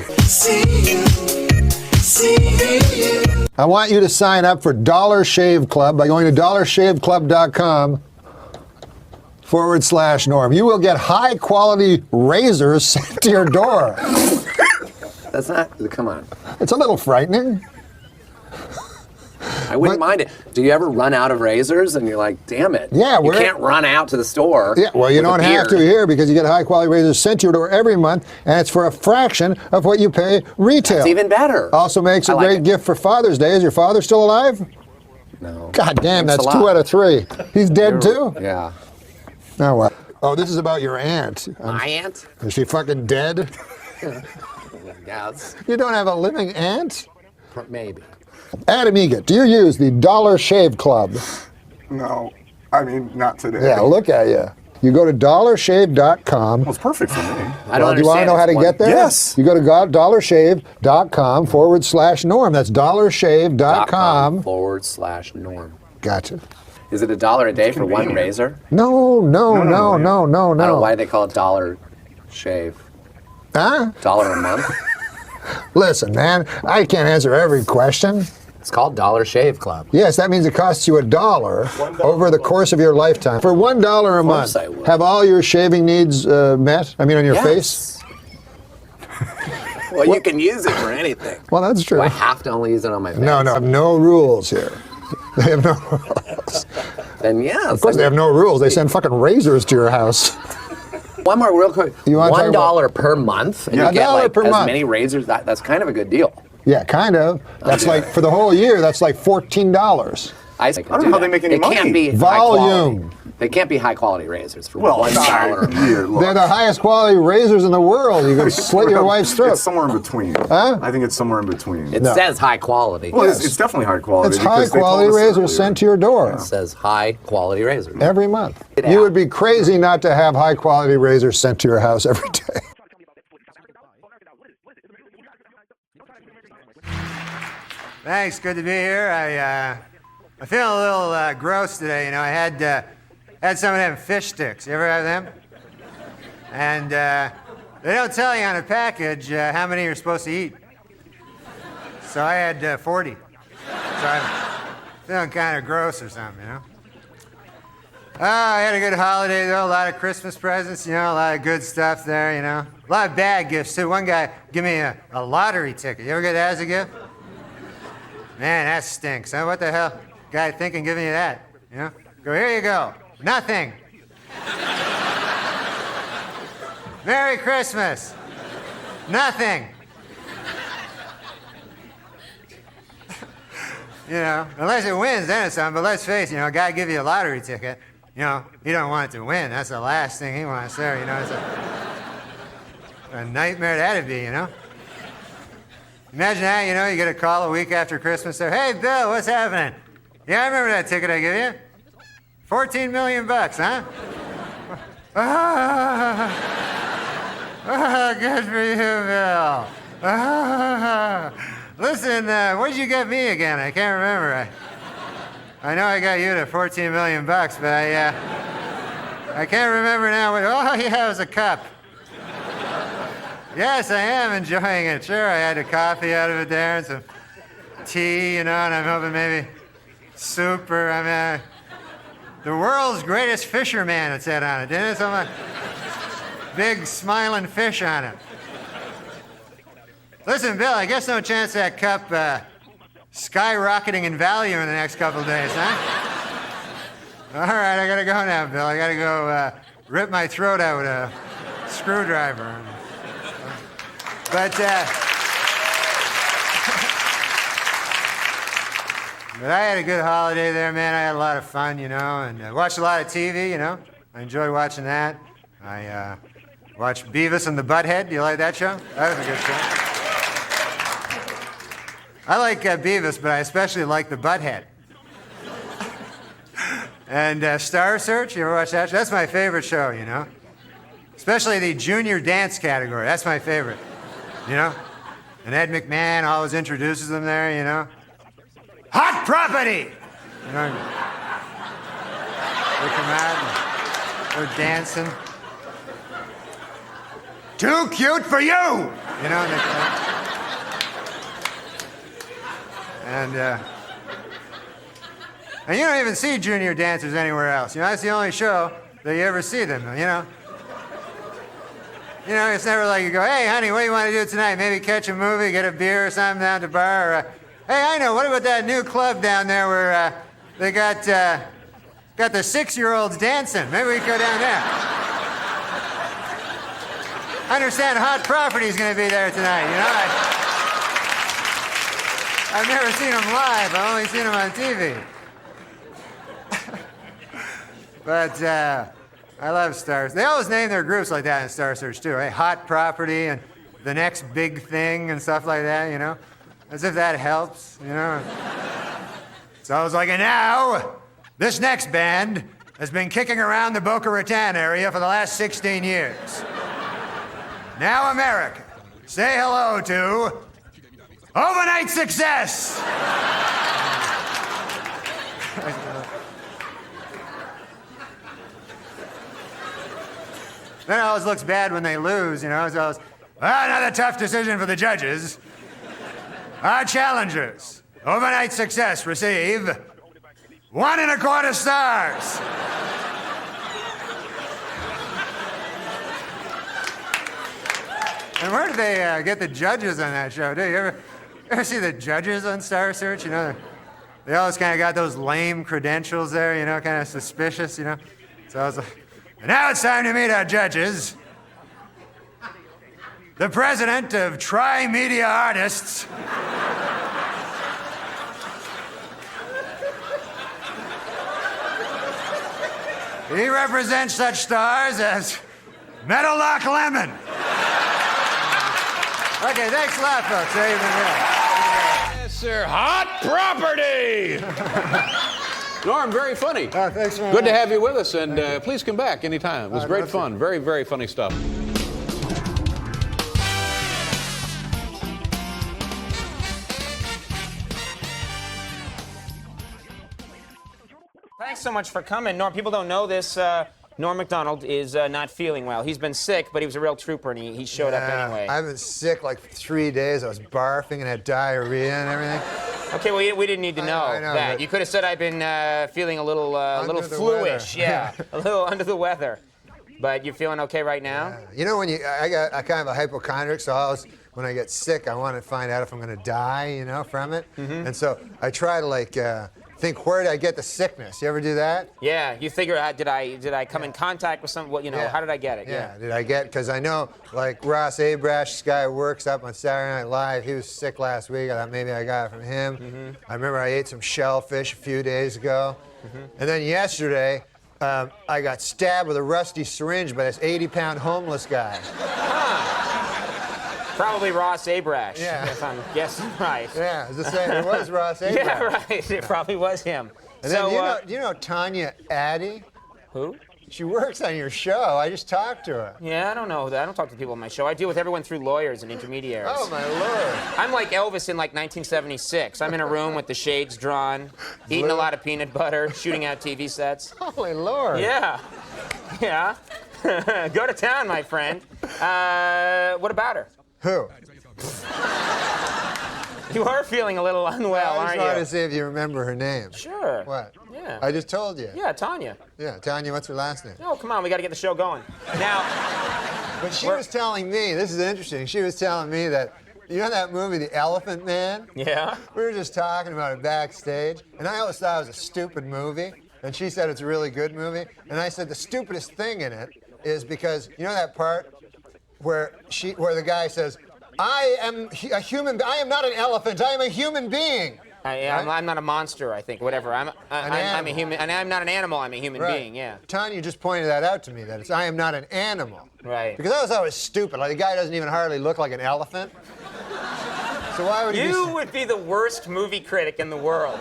I want you to sign up for Dollar Shave Club by going to dollarshaveclub.com/Norm. You will get high quality razors sent to your door. That's not, come on. It's a little frightening. I wouldn't mind it. Do you ever run out of razors and you're like, damn it? Yeah, You can't run out to the store. Yeah, well, you with a don't have to beard. here because you get high quality razors sent to your door every month, and it's for a fraction of what you pay retail. It's even better. Also makes a I like great it. gift for Father's Day. Is your father still alive? No. God damn, Thanks that's a 2 lot. out of 3. He's dead too? Yeah. Oh, well. Oh, this is about your aunt. My aunt? Is she fucking dead? Yes. You don't have a living aunt? Maybe. Adam Egan, do you use the Dollar Shave Club? No, I mean, not today. Yeah, look at you. You go to dollarshave.com. Well, it's perfect for me. I don't Do you want to know how to get there? Yes. You go to dollarshave.com/Norm. That's dollarshave.com. /Norm. Gotcha. Is it $1 a day for one razor? No. I don't know why they call it Dollar Shave. Huh? $1 a month? Listen, man, I can't answer every question. It's called Dollar Shave Club. Yes, that means it costs you $1 over the course of your lifetime. For $1 a month, I would. have all your shaving needs met? I mean, on your Yes. face? Well, you can use it for anything. Well, that's true. Do I have to only use it on my face? No rules here. They have no rules. Then yeah. Of course, they have no rules. They send fucking razors to your house. One more real quick. You want $1 per month, and you get $1 like per as month. many razors. That's kind of a good deal. Yeah, kind of. That's like for the whole year. That's like $14. I don't know how they make any money. It can't be Volume. They can't be high quality razors for Well, $1 a month. yeah, look. They're the highest quality razors in the world. You can slit your wife's throat. It's somewhere in between. Huh? I think it's somewhere in between. It says high quality. Well, Yes. it's definitely high quality. It's high quality razors sent to your door It says high quality razors. every month. Get You out. would be crazy not to have high quality razors sent to your house every day. Thanks, good to be here. I feel a little gross today. You know, I had some of them fish sticks. You ever have them? And they don't tell you on a package how many you're supposed to eat. So I had 40. So I'm feeling kind of gross or something, you know. I had a good holiday though. A lot of Christmas presents, you know, a lot of good stuff there, you know. A lot of bad gifts too. One guy gave me a lottery ticket. You ever get that as a gift? Man, that stinks. Huh? What the hell? Guy thinking giving you that? You know? Go, here you go. Nothing. Merry Christmas. Nothing. You know, unless it wins, then it's something. But let's face it, you know, a guy give you a lottery ticket, you know, you don't want it to win. That's the last thing he wants there, you know. It's a nightmare that'd be, you know. Imagine that, you know, you get a call a week after Christmas there. Hey, Bill, what's happening? Yeah, I remember that ticket I gave you. 14 million bucks, huh? Good for you, Bill. Listen, what did you get me again? I can't remember. I know I got you to 14 million bucks, but I can't remember now. Oh, yeah, it was a cup. Yes, I am enjoying it. Sure, I had a coffee out of it there and some tea, you know, and I'm hoping maybe soup or, the world's greatest fisherman, it said on it, didn't it? Some big smiling fish on it. Listen, Bill, I guess no chance that cup skyrocketing in value in the next couple of days, huh? All right, I gotta go now, Bill. I gotta go rip my throat out with a screwdriver. But I had a good holiday there, man. I had a lot of fun, you know, and I watched a lot of TV, you know. I enjoy watching that. I watched Beavis and the Butthead. Do you like that show? That was a good show. I like Beavis, but I especially like the Butthead. And Star Search, you ever watch that show? That's my favorite show, you know. Especially the junior dance category. That's my favorite, you know. And Ed McMahon always introduces them there, you know. Hot property! You know, they come out and they're dancing. Too cute for you! You know, and they come out. And you don't even see junior dancers anywhere else. You know, that's the only show that you ever see them, you know. You know, it's never like you go, hey, honey, what do you want to do tonight? Maybe catch a movie, get a beer or something down at the bar, or, hey, I know, what about that new club down there where they got the 6-year-olds dancing? Maybe we could go down there. I understand Hot Property's going to be there tonight, you know. I've never seen them live. I've only seen them on TV. But I love Stars. They always name their groups like that in Star Search, too. Hey, Hot Property and The Next Big Thing and stuff like that, you know. As if that helps, you know. It's always like, and now, this next band has been kicking around the Boca Raton area for the last 16 years. Now, America, say hello to Overnight Success! Then it always looks bad when they lose, you know. It's always, another tough decision for the judges. Our challengers, Overnight Success, receive 1.25 stars. And where did they get the judges on that show? Do you ever see the judges on Star Search? You know, they always kind of got those lame credentials there, you know, kind of suspicious, you know. So I was like, and now it's time to meet our judges. The president of Tri-Media Artists. He represents such stars as Metal Lock Lemon. Okay, thanks a lot, folks. There you've been here. Yes, sir. Hot property. Norm, very funny. Oh, thanks very Good much. to have you with us, and please come back anytime. It was great fun. Very, very funny stuff. Thanks so much for coming. Norm, people don't know this. Norm MacDonald is not feeling well. He's been sick, but he was a real trooper, and he showed up anyway. I've been sick like 3 days. I was barfing and had diarrhea and everything. Okay, well, we didn't need to know, I know, that. but- You could have said I've been feeling a little the flu-ish. weather. Yeah, a little under the weather. But you're feeling okay right now? You know, when I kind of a hypochondriac, so when I get sick, I want to find out if I'm going to die, you know, from it. Mm-hmm. And so I try to think, where did I get the sickness? You ever do that? Yeah, you figure out, did I come in contact with some, you know, Yeah. how did I get it? Yeah, did I get, because I know, like Ross Abrash, this guy who works up on Saturday Night Live, he was sick last week. I thought maybe I got it from him. Mm-hmm. I remember I ate some shellfish a few days ago. Mm-hmm. And then yesterday, I got stabbed with a rusty syringe by this 80-pound homeless guy. Probably Ross Abrash, Yeah. if I'm guessing right. Yeah, it was Ross Abrash. Yeah, right. It probably was him. And So, then, do you know Tanya Addy? who? She works on your show. I just talked to her. Yeah, I don't know that. I don't talk to people on my show. I deal with everyone through lawyers and intermediaries. Oh, my Lord. I'm like Elvis in like 1976. I'm in a room with the shades drawn, eating a lot of peanut butter, shooting out TV sets. Holy Lord. Yeah. Yeah. Go to town, my friend. What about her? Who? You are feeling a little unwell, I just aren't wanted to you? see if you remember her name. Sure. What? Yeah. I just told you. Yeah, Tanya. Yeah, Tanya, what's her last name? Oh, come on, we got to get the show going. Now, But she was telling me, this is interesting, she was telling me that, you know that movie, The Elephant Man? yeah. We were just talking about it backstage, and I always thought it was a stupid movie, and she said it's a really good movie, and I said the stupidest thing in it is because, you know that part where the guy says, I am a human, I am not an elephant, I am a human being. I'm not a monster, I think. Whatever. I'm a human, and I'm not an animal. I'm a human Right. being. Yeah. Tanya just pointed that out to me, that I am not an animal. Right. Because I always thought it was stupid. Like, the guy doesn't even hardly look like an elephant. So why would he You be... would be the worst movie critic in the world.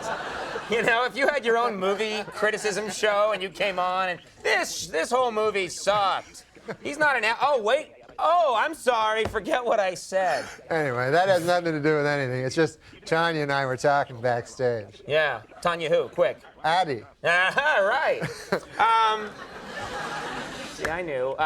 You know, if you had your own movie criticism show and you came on and this whole movie sucked. He's not an. Oh wait. Oh, I'm sorry. Forget what I said. Anyway, that has nothing to do with anything. It's just Tanya and I were talking backstage. Yeah. Tanya, who? Quick. Addie. Aha, right. See, I knew.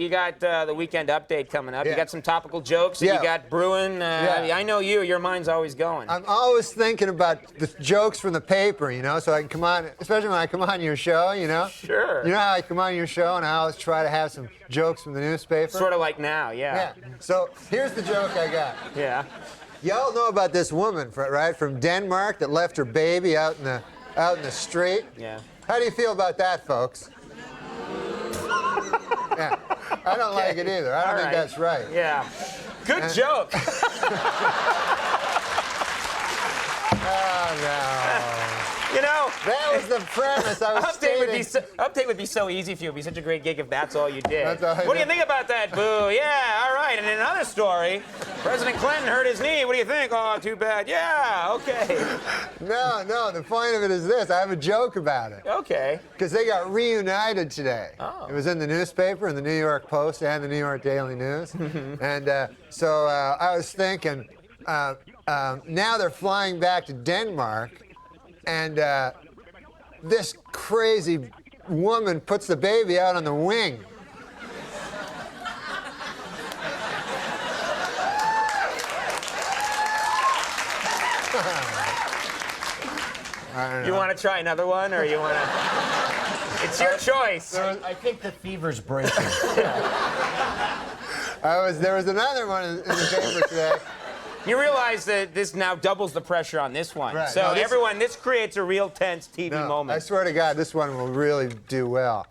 You got the weekend update coming up. Yeah. You got some topical jokes that Yeah. you got brewing. Yeah. I know you. Your mind's always going. I'm always thinking about the jokes from the paper, you know, so I can come on, especially when I come on your show, you know. Sure. You know how I come on your show and I always try to have some jokes from the newspaper? Sort of like now, yeah. Yeah. So here's the joke I got. Yeah. Y'all know about this woman, right, from Denmark that left her baby out in the street? Yeah. How do you feel about that, folks? Yeah. I don't like it either. I don't think that's right. Yeah. Good joke. Oh, no. You know, That was the premise I was update would be so easy for you. It'd be such a great gig if that's all you did. That's all I What do did. you think about that, Boo? Yeah, all right. And in another story, President Clinton hurt his knee. What do you think? Oh, too bad. Yeah, okay. No, the point of it is this. I have a joke about it. Okay. Because they got reunited today. Oh. It was in the newspaper, in the New York Post and the New York Daily News. And so I was thinking, now they're flying back to Denmark, and this crazy woman puts the baby out on the wing. You want to try another one, or you want to? It's your choice. I think the fever's breaking. There was another one in the paper today. You realize that this now doubles the pressure on this one. Right. So No, everyone, this creates a real tense TV moment. I swear to God, this one will really do well.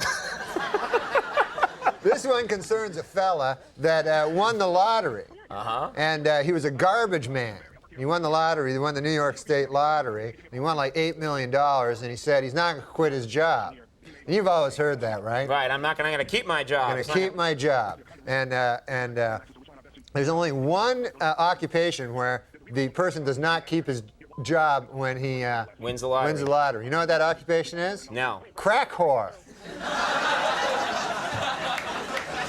This one concerns a fella that won the lottery. And he was a garbage man. He won the lottery. He won the New York State lottery. And he won like $8 million. And he said he's not going to quit his job. And you've always heard that, right? Right. I'm going to keep my job. I'm going to keep my job. And there's only one occupation where the person does not keep his job when he wins the lottery. Wins the lottery. You know what that occupation is? No. Crack whore.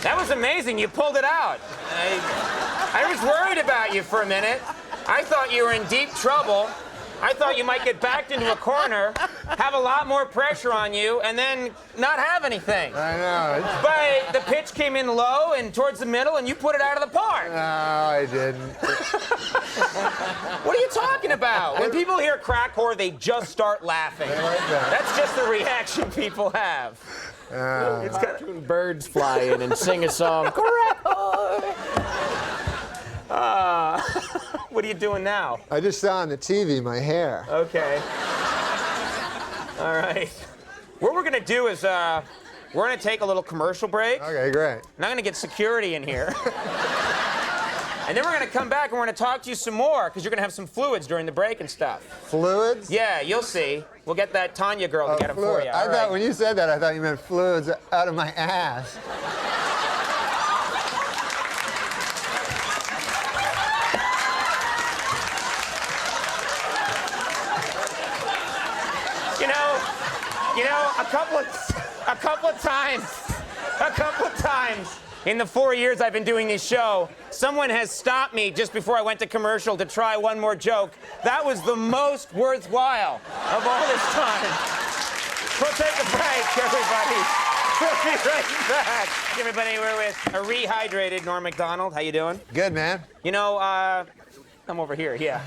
That was amazing. You pulled it out. I was worried about you for a minute. I thought you were in deep trouble. I thought you might get backed into a corner, have a lot more pressure on you, and then not have anything. I know. But the pitch came in low and towards the middle, and you put it out of the park. No, I didn't. What are you talking about? When people hear crack whore, they just start laughing. They like that. That's just the reaction people have. It's cartoon birds fly in and sing a song. Crack whore. What are you doing now? I just saw on the TV my hair. Okay. All right. What we're going to do is we're going to take a little commercial break. Okay, great. And I'm going to get security in here. And then we're going to come back and we're going to talk to you some more because you're going to have some fluids during the break and stuff. Fluids? Yeah, you'll see. We'll get that Tanya girl to get them for you. I thought when you said that, I thought you meant fluids out of my ass. You know, a couple of times in the 4 years I've been doing this show, someone has stopped me just before I went to commercial to try one more joke. That was the most worthwhile of all this time. We'll take a break, everybody. We'll be right back. Everybody, we're with a rehydrated Norm MacDonald. How you doing? Good, man. You know, I'm over here, yeah.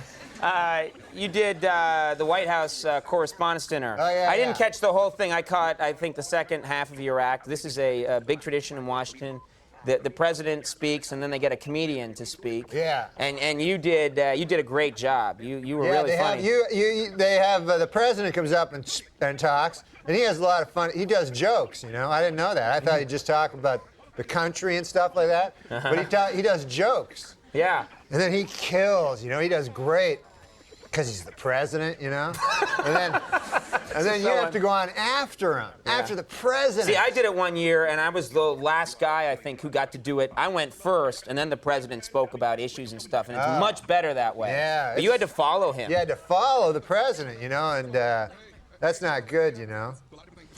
You did the White House Correspondents' Dinner. Oh, yeah, I didn't catch the whole thing. I caught, I think, the second half of your act. This is a big tradition in Washington. The president speaks, and then they get a comedian to speak. Yeah. And you did a great job. You were really funny. They have the president comes up and talks, and he has a lot of fun. He does jokes, you know. I didn't know that. I thought he'd just talk about the country and stuff like that. But he does jokes. Yeah. And then he kills, you know. He does great. Because he's the president, you know? And then you have to go on after him, after the president. See, I did it one year, and I was the last guy, I think, who got to do it. I went first, and then the president spoke about issues and stuff, and it's much better that way. Yeah. But you had to follow him. You had to follow the president, you know, and that's not good, you know?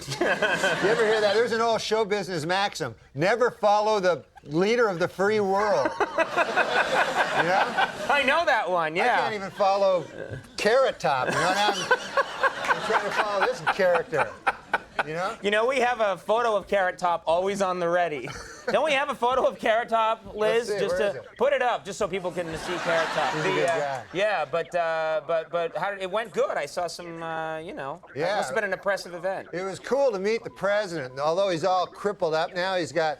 You ever hear that? There's an old show business maxim. Never follow the leader of the free world. You know? I know that one, yeah. I can't even follow Carrot Top, you know? I'm trying to follow this character, you know? You know, we have a photo of Carrot Top always on the ready. Don't we have a photo of Carrot Top, Liz? Let's see, just where to is it? put it up, just so people can see Carrot Top. He's a good guy. Yeah, but how did it went good? I saw some, you know. Yeah. It must have been an impressive event. It was cool to meet the president. Although he's all crippled up now, he's got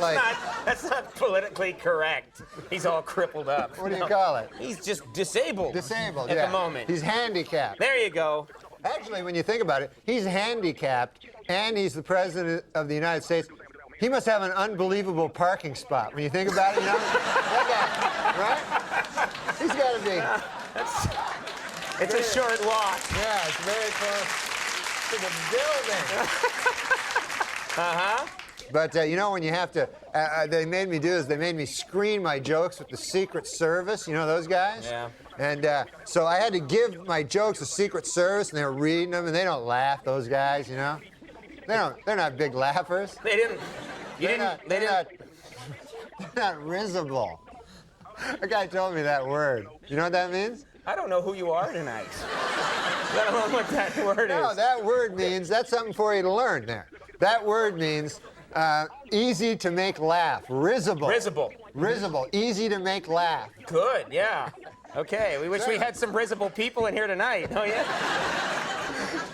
like... That's not politically correct. He's all crippled up. What do you call it? He's just disabled. Disabled, at yeah. the moment. He's handicapped. There you go. Actually, when you think about it, he's handicapped, and he's the president of the United States. He must have an unbelievable parking spot. When you think about it, you know? That guy, right? He's got to be... It's a short walk. Yeah, it's very close to the building. Uh-huh. But, you know, when you have to... they made me screen my jokes with the Secret Service. You know those guys? Yeah. And so I had to give my jokes to Secret Service, and they were reading them, and they don't laugh, those guys, you know? They're not big laughers. They didn't. They're not risible. A guy told me that word. You know what that means? I don't know who you are tonight. Let alone what that word is. No, that word means, that's something for you to learn there. That word means easy to make laugh. Risible. Risible. Risible. Easy to make laugh. Good, yeah. Okay, we wish we had some risible people in here tonight. Oh, yeah?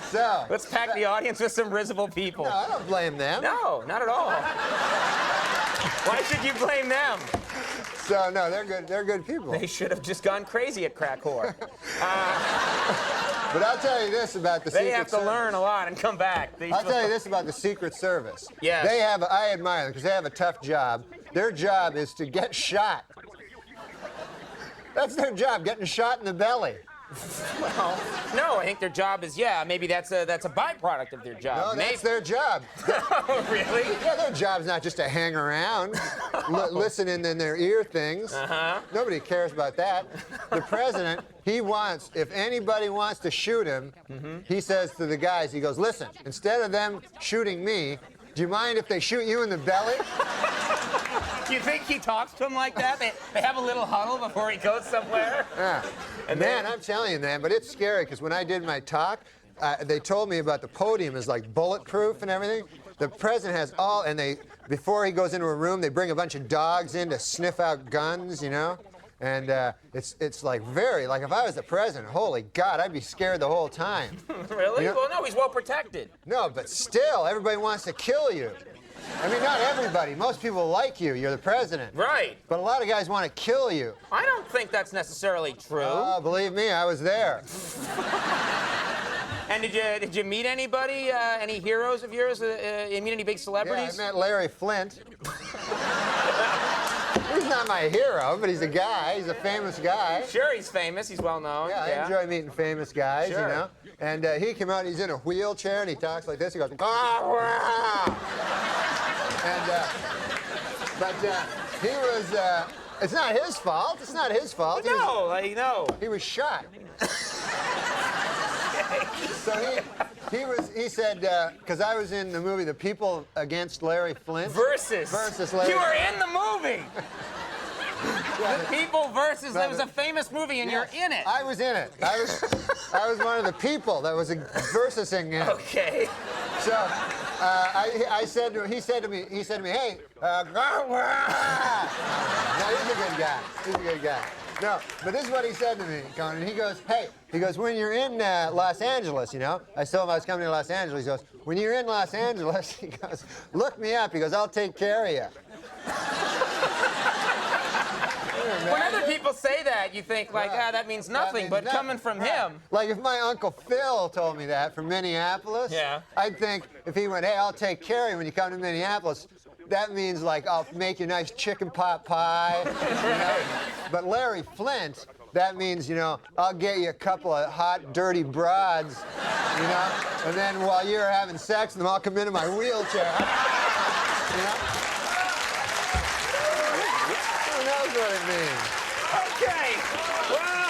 So. Let's pack the audience with some risible people. No, I don't blame them. No, not at all. Why should you blame them? So no, they're good. They're good people. They should have just gone crazy at crack whore. But I'll tell you this about the Secret Service. They have to learn a lot and come back. I'll tell you this about the Secret Service. Yes. I admire them because they have a tough job. Their job is to get shot. That's their job, getting shot in the belly. Well, no, I think their job is, maybe that's a byproduct of their job. No, that's their job. Oh, really? Yeah, their job's not just to hang around, listening in their ear things. Nobody cares about that. The president, if anybody wants to shoot him, he says to the guys, he goes, listen, instead of them shooting me, do you mind if they shoot you in the belly? Do you think he talks to him like that? They have a little huddle before he goes somewhere? Yeah. And man, I'm telling you, man, but it's scary because when I did my talk, they told me about the podium is like bulletproof and everything. The president has before he goes into a room, they bring a bunch of dogs in to sniff out guns, you know? And it's like like if I was the president, holy God, I'd be scared the whole time. Really? You know? Well, no, he's well protected. No, but still, everybody wants to kill you. I mean, not everybody. Most people like you. You're the president. Right. But a lot of guys want to kill you. I don't think that's necessarily true. Oh, believe me, I was there. And did you meet anybody, any heroes of yours? You meet any big celebrities? Yeah, I met Larry Flint. He's not my hero, but he's a guy. He's a famous guy. Sure, he's famous. He's well known. Yeah, I enjoy meeting famous guys, sure. You know. And he came out, he's in a wheelchair, and he talks like this. He goes, "Ah!" But he was, it's not his fault. It's not his fault. No. He was shot. So he said, because I was in the movie The People Against Larry Flint. Versus Larry. You were in the movie. The People versus. It was a famous movie, and you're in it. I was in it. I was one of the people that was versusing it. Okay. So he said to me, hey, no, he's a good guy. He's a good guy. No, but this is what he said to me, Conan. He goes, when you're in Los Angeles, you know, I told him I was coming to Los Angeles. He goes, when you're in Los Angeles, he goes, look me up. He goes, I'll take care of you. When other people say that, you think like, that means nothing, but coming from him. Like if my Uncle Phil told me that from Minneapolis, I'd think if he went, hey, I'll take care of you when you come to Minneapolis, that means like I'll make you a nice chicken pot pie, you know? But Larry Flint, that means, you know, I'll get you a couple of hot, dirty broads, you know? And then while you're having sex with them, I'll come into my wheelchair. You know? Who knows what it means? Okay. Well,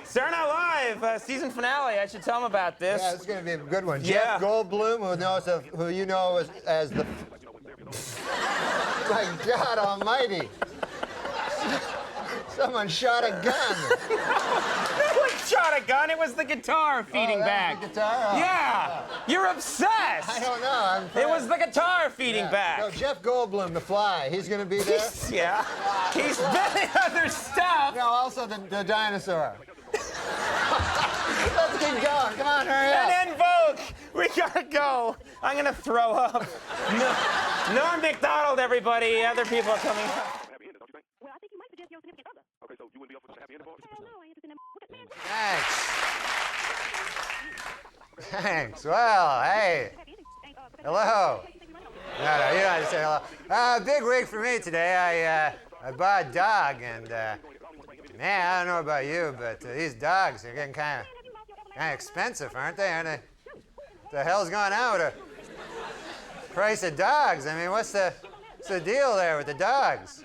Saturday Night Live, season finale. I should tell them about this. Yeah, this is going to be a good one. Yeah. Jeff Goldblum, who you know as the... My God almighty. Someone shot a gun. No one shot a gun. It was the guitar feeding back. Was the guitar? Oh. Yeah. You're obsessed. I don't know. It was the guitar feeding back. So Jeff Goldblum, the Fly, he's going to be there? Yeah. He's been in other stuff. No, also the dinosaur. Let's keep going. Come on, hurry up. And then Vogue. We gotta go. I'm gonna throw up. Norm MacDonald, everybody. Other people are coming up. Well, I think you might suggest your significant other. Okay, so you wouldn't be up for the happy ending part? Hell no, I ain't interested in that. Thanks. Well, hey. Hello. No, you don't have to say hello. Big week for me today. I bought a dog, and man, I don't know about you, but these dogs are getting kind of expensive, aren't they? What the hell's going on with the price of dogs? I mean, what's the deal there with the dogs?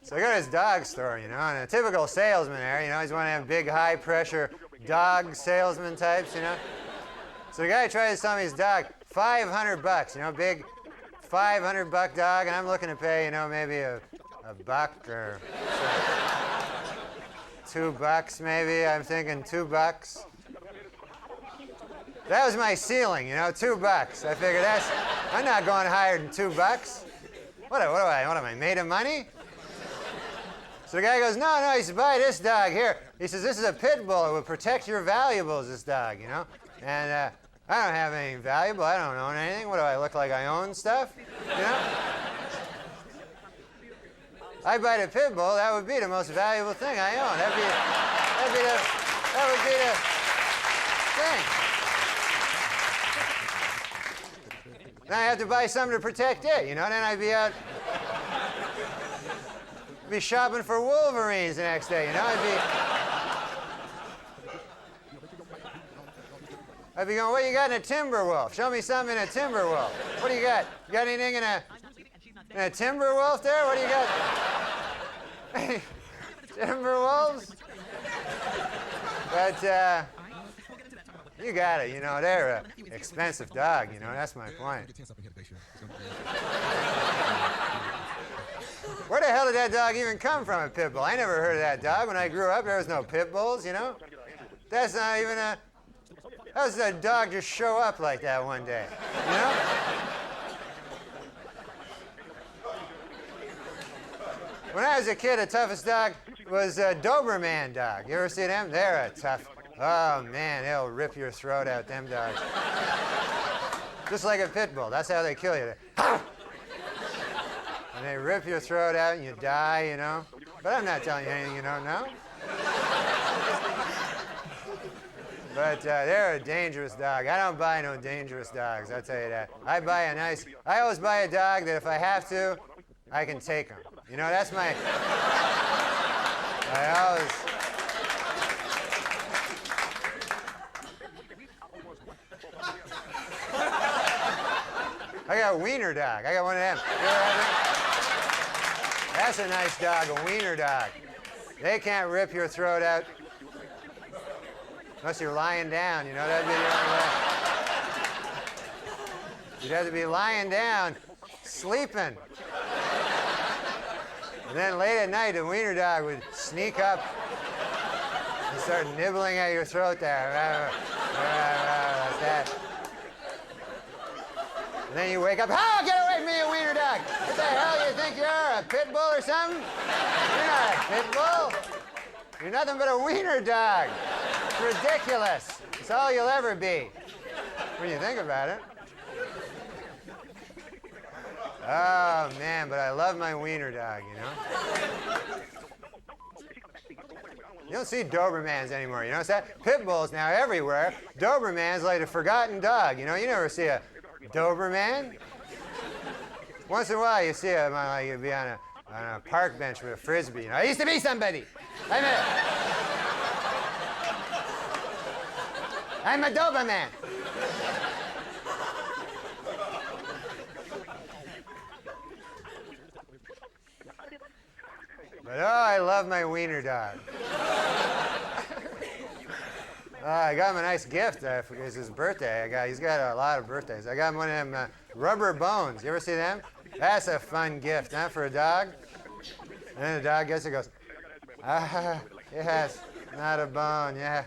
So I go to this dog store, you know, and a typical salesman there, you know, he's one of them big, high-pressure dog salesman types, you know. So the guy tries to sell me his dog, $500, you know, big $500 dog, and I'm looking to pay, you know, maybe a buck or $2 maybe. I'm thinking $2. That was my ceiling, you know, $2. I figured I'm not going higher than $2. What am I, made of money? So the guy goes, no, he says, buy this dog here. He says, this is a pit bull. It would protect your valuables, this dog, you know. And I don't have anything valuable. I don't own anything. What do I look like? I own stuff? You know? I bite a pit bull, that would be the most valuable thing I own. That would be the thing. Then I have to buy something to protect it, you know? Then I'd be shopping for Wolverines the next day, you know? I'd be going, what do you got in a timber wolf? Show me something in a timber wolf. What do you got? You got anything in a timber wolf there? What do you got? Timber wolves? But you got it, you know, they're an expensive dog, you know, that's my point. Where the hell did that dog even come from, a pit bull? I never heard of that dog. When I grew up, there was no pit bulls, you know? That's not even a... How does that dog just show up like that one day, you know? When I was a kid, the toughest dog was a Doberman dog. You ever see them? They're a tough... Oh, man, they'll rip your throat out, them dogs. Just like a pit bull. That's how they kill you. And they rip your throat out and you die, you know? But I'm not telling you anything you don't know. But they're a dangerous dog. I don't buy no dangerous dogs, I'll tell you that. I always buy a dog that if I have to, I can take him. You know, that's my... I got a wiener dog. I got one of them. You ever have them? That's a nice dog, a wiener dog. They can't rip your throat out unless you're lying down, you know, that'd be the only way. You'd have to be lying down, sleeping. And then late at night, the wiener dog would sneak up and start nibbling at your throat there. Like that. And then you wake up, oh, get away from me, you wiener dog! What the hell, you think you are, a pit bull or something? You're not a pit bull. You're nothing but a wiener dog. It's ridiculous. It's all you'll ever be, when you think about it. Oh, man, but I love my wiener dog, you know? You don't see Dobermans anymore, you know? It's that pit bulls now everywhere. Doberman's like a forgotten dog, you know? You never see a Doberman. Once in a while, you see him, like you'd be on a park bench with a frisbee. You know, I used to be somebody. I'm a Doberman. But oh, I love my wiener dog. I got him a nice gift for his birthday. He's got a lot of birthdays. I got him one of them rubber bones. You ever see them? That's a fun gift, huh, for a dog? And then the dog gets it, goes, yes, not a bone, yeah.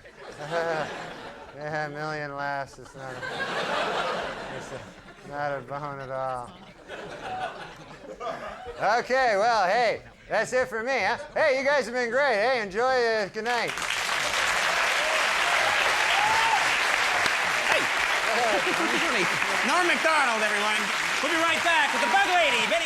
Yeah, a million laughs. It's not a bone at all. Okay, well, hey, that's it for me, huh? Hey, you guys have been great. Hey, enjoy. Good night. Norm MacDonald, everyone. We'll be right back with the Bug Lady, Betty.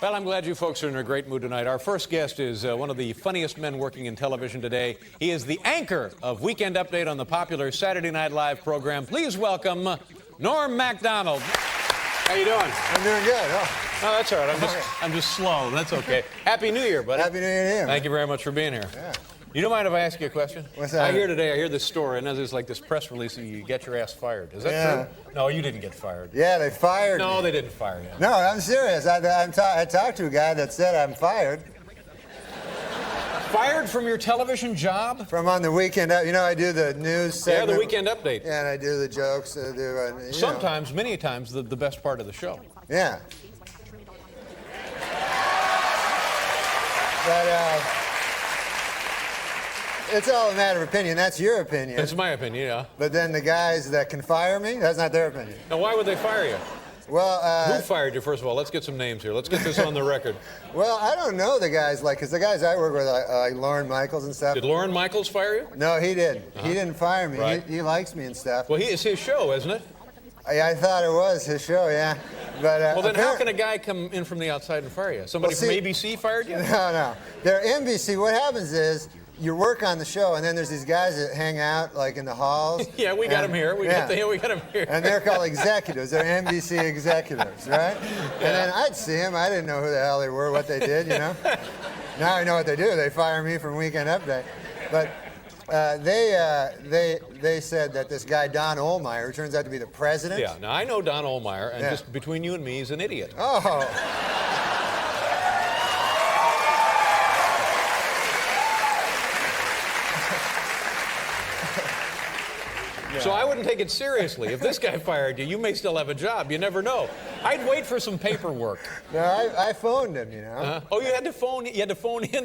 Well, I'm glad you folks are in a great mood tonight. Our first guest is one of the funniest men working in television today. He is the anchor of Weekend Update on the popular Saturday Night Live program. Please welcome Norm MacDonald. How you doing? I'm doing good. Oh, that's all right. I'm just slow. That's okay. Happy New Year, buddy. Happy New Year to you. Thank you very much for being here. Yeah. You don't mind if I ask you a question? What's that? I hear this story, and there's like this press release that you get your ass fired. Is that true? No, you didn't get fired. Yeah, they fired me. No, they didn't fire you. No, I'm serious. I talked to a guy that said I'm fired. Fired from your television job? From on the Weekend, you know, I do the news segment. Yeah, the Weekend Update. Yeah, and I do the jokes. Sometimes, many times, the best part of the show. Yeah. But it's all a matter of opinion. That's your opinion. It's my opinion, yeah. But then the guys that can fire me, that's not their opinion. Now, why would they fire you? Well, Who fired you, first of all? Let's get some names here. Let's get this on the record. well, I don't know the guys, like, because the guys I work with, like Lorne Michaels and stuff. Did Lorne Michaels fire you? No, he didn't. He didn't fire me. Right. He likes me and stuff. Well, it's his show, isn't it? I thought it was his show, yeah. But Well, then how can a guy come in from the outside and fire you? Somebody from ABC fired you? No. They're NBC. What happens is you work on the show, and then there's these guys that hang out like in the halls. Yeah, we got them here. We got them here. And they're called executives. They're NBC executives, right? And then I'd see them. I didn't know who the hell they were, what they did, you know. Now I know what they do. They fire me from Weekend Update. But they said that this guy Don Ohlmeyer, who turns out to be the president. Yeah. Now I know Don Ohlmeyer, and just between you and me, he's an idiot. Oh. So I wouldn't take it seriously. If this guy fired you, you may still have a job. You never know. I'd wait for some paperwork. No, I phoned him, you know. Oh, you had to phone in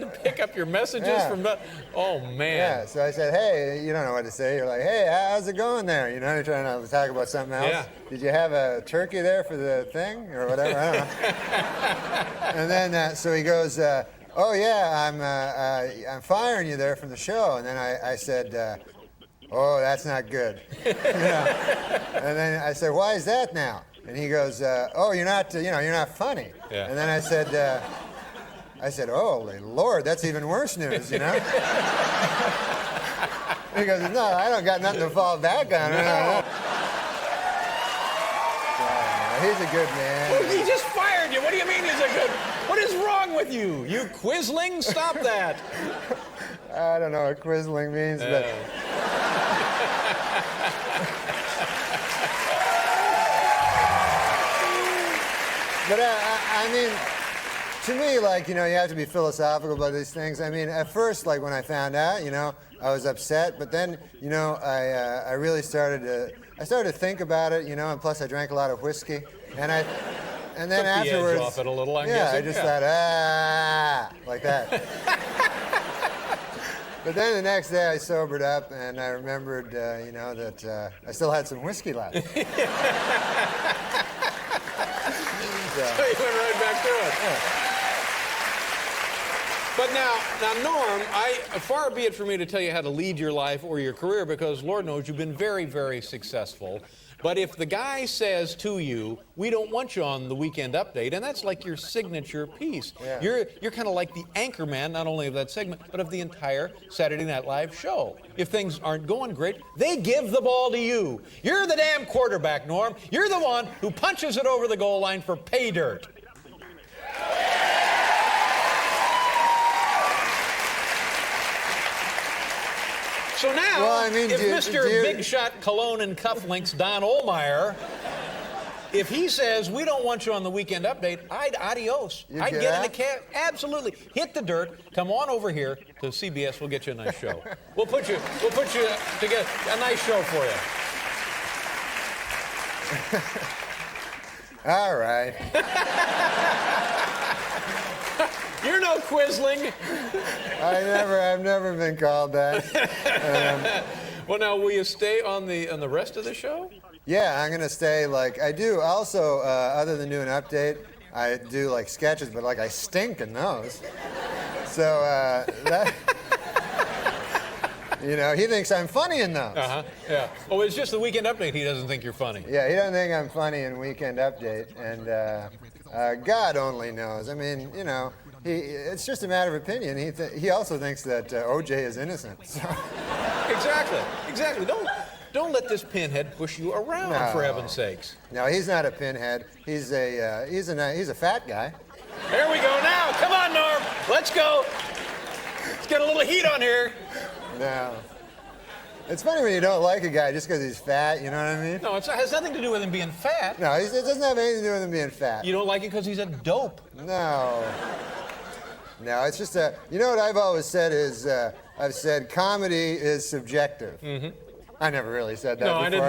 to pick up your messages from the. Oh man. Yeah. So I said, hey, you don't know what to say. You're like, hey, how's it going there? You know, you're trying to talk about something else. Yeah. Did you have a turkey there for the thing or whatever? I don't know. And then so he goes, oh yeah, I'm firing you there from the show. And then I said. Oh, that's not good. You know? And then I said, why is that now? And he goes, oh, you're not funny. Yeah. And then I said, oh, Lord, that's even worse news, you know? He goes, no, I don't got nothing to fall back on. No. He's a good man. Well, he just fired you. What do you mean he's a good? What is wrong with you? You quisling? Stop that. I don't know what quisling means, but. But I mean, to me, like, you know, you have to be philosophical about these things. I mean, at first, like, when I found out, you know, I was upset. But then, you know, I really started to think about it, you know, and plus I drank a lot of whiskey. And then Took afterwards, the edge off it a little, I'm yeah, guessing. I just thought, like that. But then the next day I sobered up and I remembered, you know, that I still had some whiskey left. So you went right back to it. Yeah. But now, Norm, far be it for me to tell you how to lead your life or your career, because Lord knows you've been very, very successful. But if the guy says to you, we don't want you on the Weekend Update, and that's like your signature piece. Yeah. You're kind of like the anchor man, not only of that segment, but of the entire Saturday Night Live show. If things aren't going great, they give the ball to you. You're the damn quarterback, Norm. You're the one who punches it over the goal line for pay dirt. So now, well, I mean, if Mr. Big Shot Cologne and Cufflinks, Don Ohlmeyer, if he says, we don't want you on the Weekend Update, adios. I'd get in a cab. Absolutely. Hit the dirt. Come on over here to CBS. We'll get you a nice show. We'll put you together a nice show for you. All right. You're no quisling. I've never been called that. Well, now, will you stay on the rest of the show? Yeah, I'm going to stay. Like, I do also, other than doing an update, I do, like, sketches, but, like, I stink in those. So, that... You know, he thinks I'm funny in those. Yeah. Oh, it's just the Weekend Update he doesn't think you're funny. Yeah, he doesn't think I'm funny in Weekend Update. And God only knows. I mean, you know, it's just a matter of opinion. He also thinks that O.J. is innocent. So. Exactly. Don't let this pinhead push you around, for heaven's sakes. No, he's not a pinhead. He's a fat guy. There we go now. Come on, Norm. Let's go. Let's get a little heat on here. No. It's funny when you don't like a guy just because he's fat, you know what I mean? No, it has nothing to do with him being fat. No, it doesn't have anything to do with him being fat. You don't like it because he's a dope. No, it's just you know what I've always said is, I've said comedy is subjective. Mm-hmm. I never really said that before. I didn't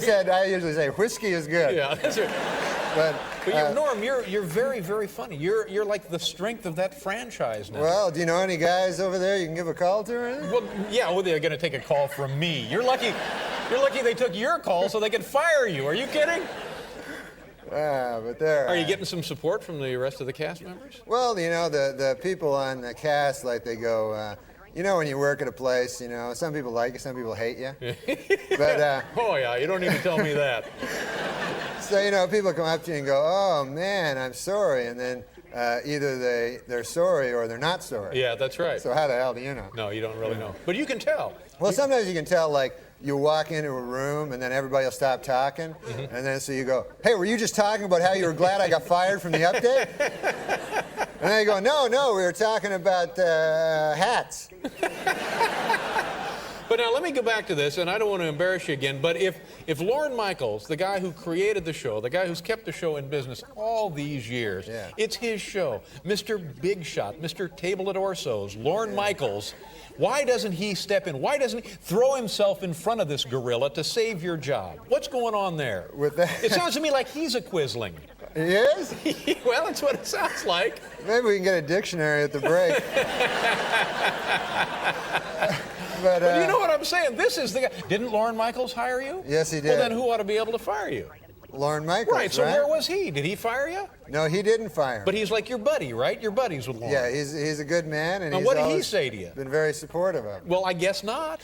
think I usually say whiskey is good. Yeah, that's right. But Norm, you're very, very funny. You're like the strength of that franchise now. Well, do you know any guys over there you can give a call to or anything? Well, yeah, they're going to take a call from me. You're lucky. You're lucky they took your call so they could fire you. Are you kidding? But there. Are you getting some support from the rest of the cast members? Well, you know, the people on the cast, like, they go, you know, when you work at a place, you know, some people like you, some people hate you. But oh yeah, you don't need to tell me that. so, you know, people come up to you and go, "Oh man, I'm sorry," and then either they're sorry or they're not sorry. Yeah, that's right. So how the hell do you know? No, you don't really know. But you can tell. Well, sometimes you can tell, like, you walk into a room and then everybody will stop talking, and then so you go, "Hey, were you just talking about how you were glad I got fired from the update?" And then you go, "No, we were talking about hats." But now let me go back to this, and I don't want to embarrass you again, but if Lorne Michaels, the guy who created the show, the guy who's kept the show in business all these years, it's his show, Mr. Big Shot, Mr. Table at Orso's, Lorne Michaels, why doesn't he step in? Why doesn't he throw himself in front of this gorilla to save your job? What's going on there? With that? It sounds to me like he's a quizling. He is? Well, that's what it sounds like. Maybe we can get a dictionary at the break. But you know what I'm saying? This is the guy. Didn't Lorne Michaels hire you? Yes, he did. Well, then who ought to be able to fire you? Lorne Michaels, right? So where was he? Did he fire you? No, he didn't fire me. But he's like your buddy, right? You're buddies with Lorne. Yeah, he's a good man, and now, he's what did he always say to you? Been very supportive of me. Well, I guess not.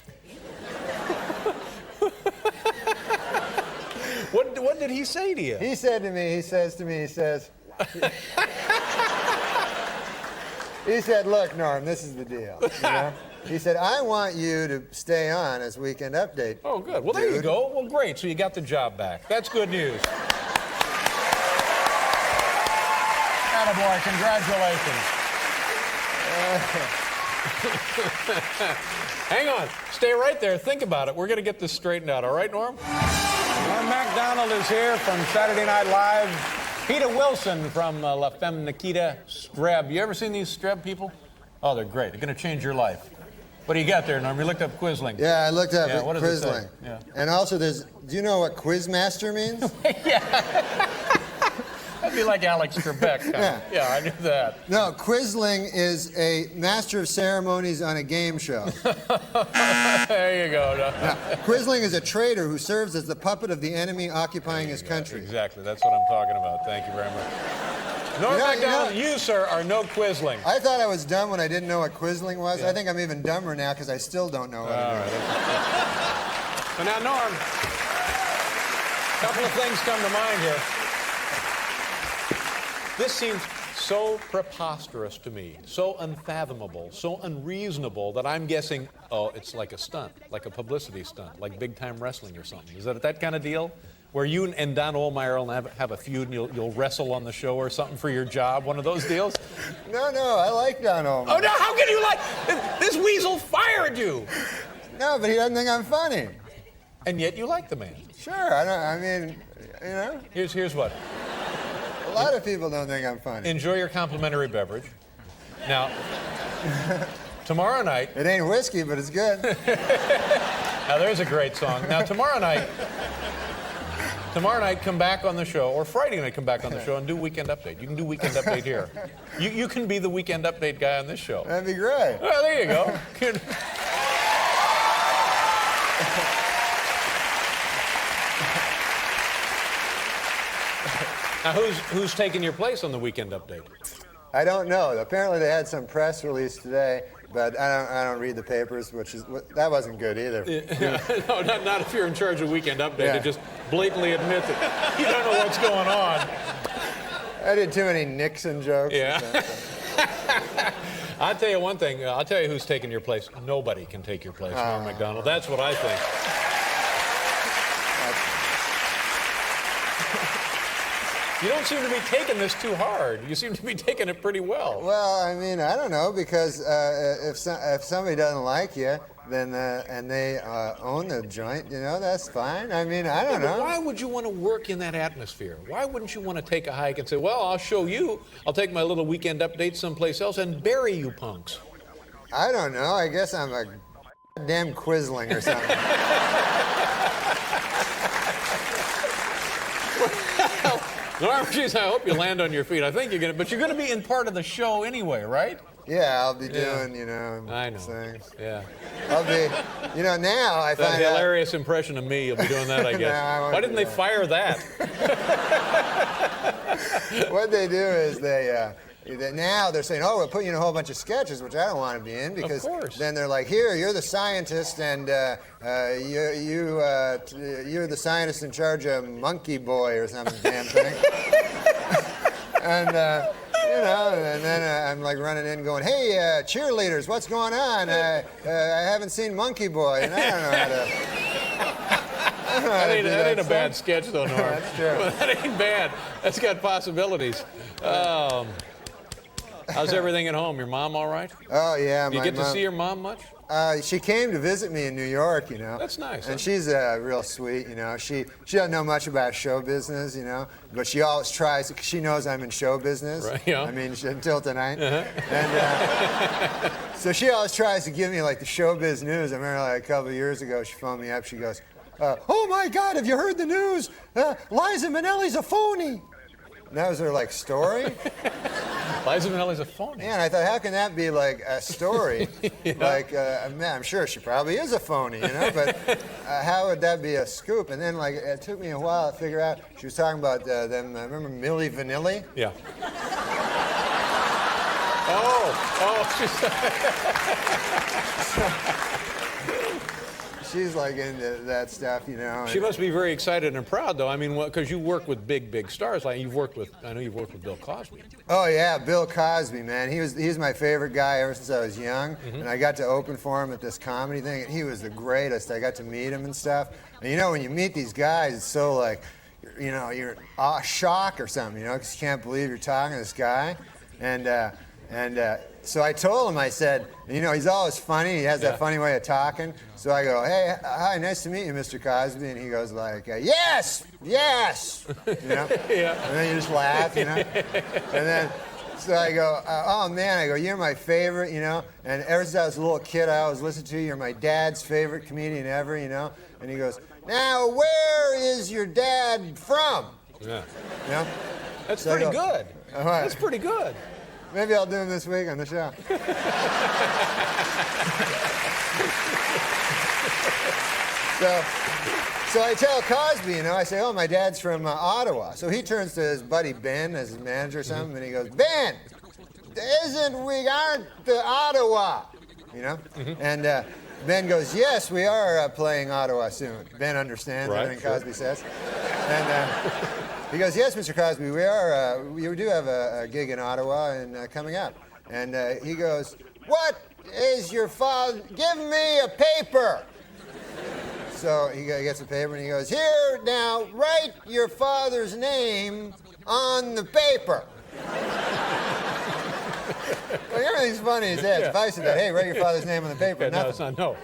What did he say to you? He said to me, he says, he said, "Look, Norm, this is the deal. You know? He said, I want you to stay on as Weekend Update." Oh, good. Well, there you go. Well, great. So you got the job back. That's good news. Attaboy, congratulations. Hang on. Stay right there. Think about it. We're going to get this straightened out. All right, Norm? Norm MacDonald is here from Saturday Night Live. Peter Wilson from La Femme Nikita Streb. You ever seen these Streb people? Oh, they're great. They're going to change your life. What do you got there, Norm? You looked up Quisling. Yeah, I looked up what does it say? Quisling. Yeah. And also, do you know what Quizmaster means? Yeah. That'd be like Alex Trebek. Yeah, I knew that. No, Quisling is a master of ceremonies on a game show. There you go. Now, Quisling is a traitor who serves as the puppet of the enemy occupying his country. Exactly. That's what I'm talking about. Thank you very much. Norm MacDonald, you, sir, are no Quisling. I thought I was dumb when I didn't know what Quisling was. Yeah. I think I'm even dumber now because I still don't know what it is. So now, Norm, a couple of things come to mind here. This seems so preposterous to me, so unfathomable, so unreasonable that I'm guessing, oh, it's like a stunt, like a publicity stunt, like big-time wrestling or something. Is that kind of deal? Where you and Don Ohlmeyer will have a feud and you'll wrestle on the show or something for your job, one of those deals? No, I like Don Ohlmeyer. Oh, no, how can you like... This weasel fired you! No, but he doesn't think I'm funny. And yet you like the man. Sure, I mean, you know. Here's what. A lot of people don't think I'm funny. Enjoy your complimentary beverage. Now, tomorrow night... It ain't whiskey, but it's good. Now, there's a great song. Now, tomorrow night, come back on the show, or Friday night, come back on the show and do Weekend Update. You can do Weekend Update here. You can be the Weekend Update guy on this show. That'd be great. Well, there you go. Now, who's taking your place on the Weekend Update? I don't know. Apparently, they had some press release today, but I don't read the papers, that wasn't good either. No, not if you're in charge of Weekend Update. Yeah. It just blatantly admits it. You don't know what's going on. I did too many Nixon jokes. Yeah. I'll tell you one thing. I'll tell you who's taking your place. Nobody can take your place, Norm MacDonald. That's what I think. You don't seem to be taking this too hard. You seem to be taking it pretty well. Well, I mean, I don't know, because if somebody doesn't like you, then and they own the joint, you know, that's fine. I mean, I don't know. Why would you want to work in that atmosphere? Why wouldn't you want to take a hike and say, well, I'll show you. I'll take my little Weekend Update someplace else and bury you punks? I don't know. I guess I'm a damn Quisling or something. Norm, geez, I hope you land on your feet. I think you're going to, but you're going to be in part of the show anyway, right? Yeah, I'll be doing, I know. things. Yeah. I'll be, now I That find out. hilarious impression of me, you'll be doing that, I guess. No, I won't Why didn't do they that. fire that? What they do is now they're saying, oh, we'll put you in a whole bunch of sketches, which I don't want to be in, because course. then they're like, here, you're the scientist, and you're the scientist in charge of Monkey Boy or some damn thing. And and then I'm like running in going, hey, cheerleaders, what's going on? I haven't seen Monkey Boy, and I don't know how to. That ain't a bad sketch, though, Norm. That's true. That ain't bad. That's got possibilities. How's everything at home? Your mom all right? Oh, yeah. Do you get to see your mom much? She came to visit me in New York, That's nice. And she's real sweet, She doesn't know much about show business, but she always tries, because she knows I'm in show business. Right, yeah. I mean, until tonight. And so she always tries to give me, like, the showbiz news. I remember, like, a couple of years ago, she phoned me up. She goes, oh, my God, have you heard the news? Liza Minnelli's a phony. And that was her, like, story. Liza Minnelli's a phony. Yeah, and I thought, how can that be like a story? Like, I'm sure she probably is a phony, but how would that be a scoop? And then, like, it took me a while to figure out. She was talking about them, remember Milli Vanilli? Yeah. She's like into that stuff, She must be very excited and proud, though. I mean, because you work with big stars. Like I know you've worked with Bill Cosby. Oh yeah, Bill Cosby, man. He's my favorite guy ever since I was young, and I got to open for him at this comedy thing, and he was the greatest. I got to meet him and stuff. And when you meet these guys, it's so like, you're shock or something, because you can't believe you're talking to this guy, and so I told him, I said, he's always funny. He has that funny way of talking. So I go, hey, hi, nice to meet you, Mr. Cosby. And he goes like, yes. Yeah. And then you just laugh, And then, so I go, oh, man, I go, you're my favorite, And ever since I was a little kid, I always listened to you. You're my dad's favorite comedian ever, And he goes, now, where is your dad from? Yeah. That's pretty good. That's pretty good. Maybe I'll do him this week on the show. So I tell Cosby, I say, oh, my dad's from Ottawa. So he turns to his buddy Ben as his manager or something, and he goes, Ben, we aren't the Ottawa, And Ben goes, yes, we are playing Ottawa soon. Ben understands everything Cosby says. And he goes, yes, Mr. Cosby, we are. We do have a gig in Ottawa and coming up. And he goes, what is your father? Give me a paper. So he gets a paper and he goes, here, now, write your father's name on the paper. Well, everything's funny in his head. If I said that, hey, write your father's name on the paper, nothing. No, it's not, no.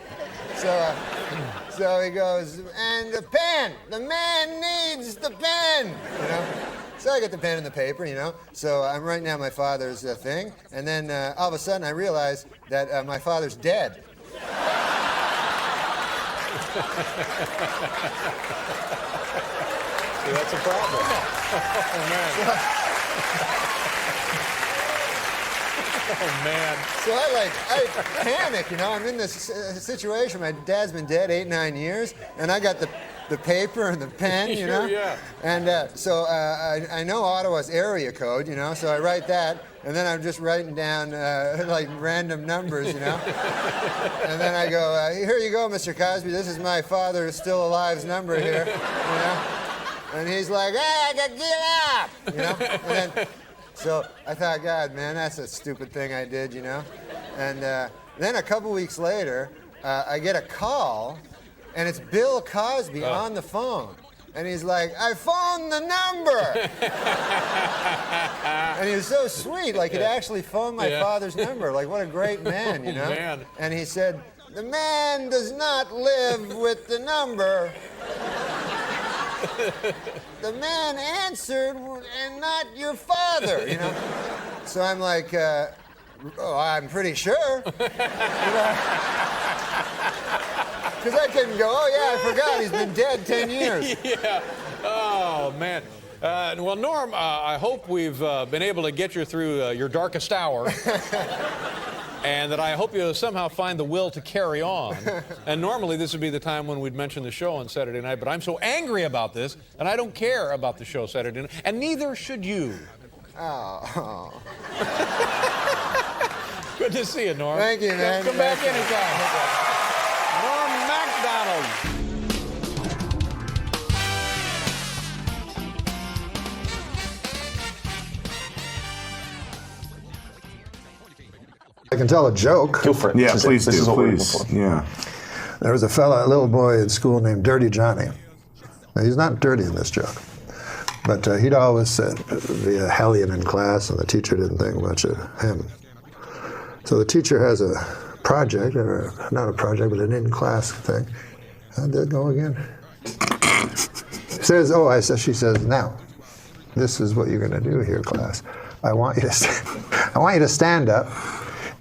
So he goes, and the pen. The man needs the pen. So I get the pen and the paper, So I'm writing down my father's thing, and then all of a sudden I realize that my father's dead. See, that's a problem. Oh, man. Oh, man. So I panic, I'm in this situation. My dad's been dead 8-9 years, and I got the paper and the pen, Sure, yeah. And so I know Ottawa's area code, so I write that, and then I'm just writing down like random numbers, And then I go, here you go, Mr. Cosby. This is my father still alive's number here, And he's like, hey, I got to get up, And then, so I thought, God, man, that's a stupid thing I did, And then a couple weeks later, I get a call, and it's Bill Cosby on the phone. And he's like, I phoned the number. And he was so sweet, like he'd actually phoned my father's number. Like, what a great man, Man. And he said, the man does not live with the number. The man answered, and not your father, So I'm like, I'm pretty sure. Because I couldn't go, oh, yeah, I forgot. He's been dead 10 years. Yeah. Oh, man. Well, Norm, I hope we've been able to get you through your darkest hour. And that I hope you somehow find the will to carry on. And normally this would be the time when we'd mention the show on Saturday night, but I'm so angry about this, and I don't care about the show Saturday night, and neither should you. Oh. Good to see you, Norm. Thank you, man. Come back anytime. Norm MacDonald. I can tell a joke. Go for it. Yeah, This please is do, what we're please. looking for. Yeah. There was a little boy in school named Dirty Johnny. Now, he's not dirty in this joke, but he'd always be a hellion in class, and the teacher didn't think much of him. So the teacher has a project, or not a project, but an in-class thing. How'd that go again? She says, now, this is what you're going to do here, class. I want you to stand up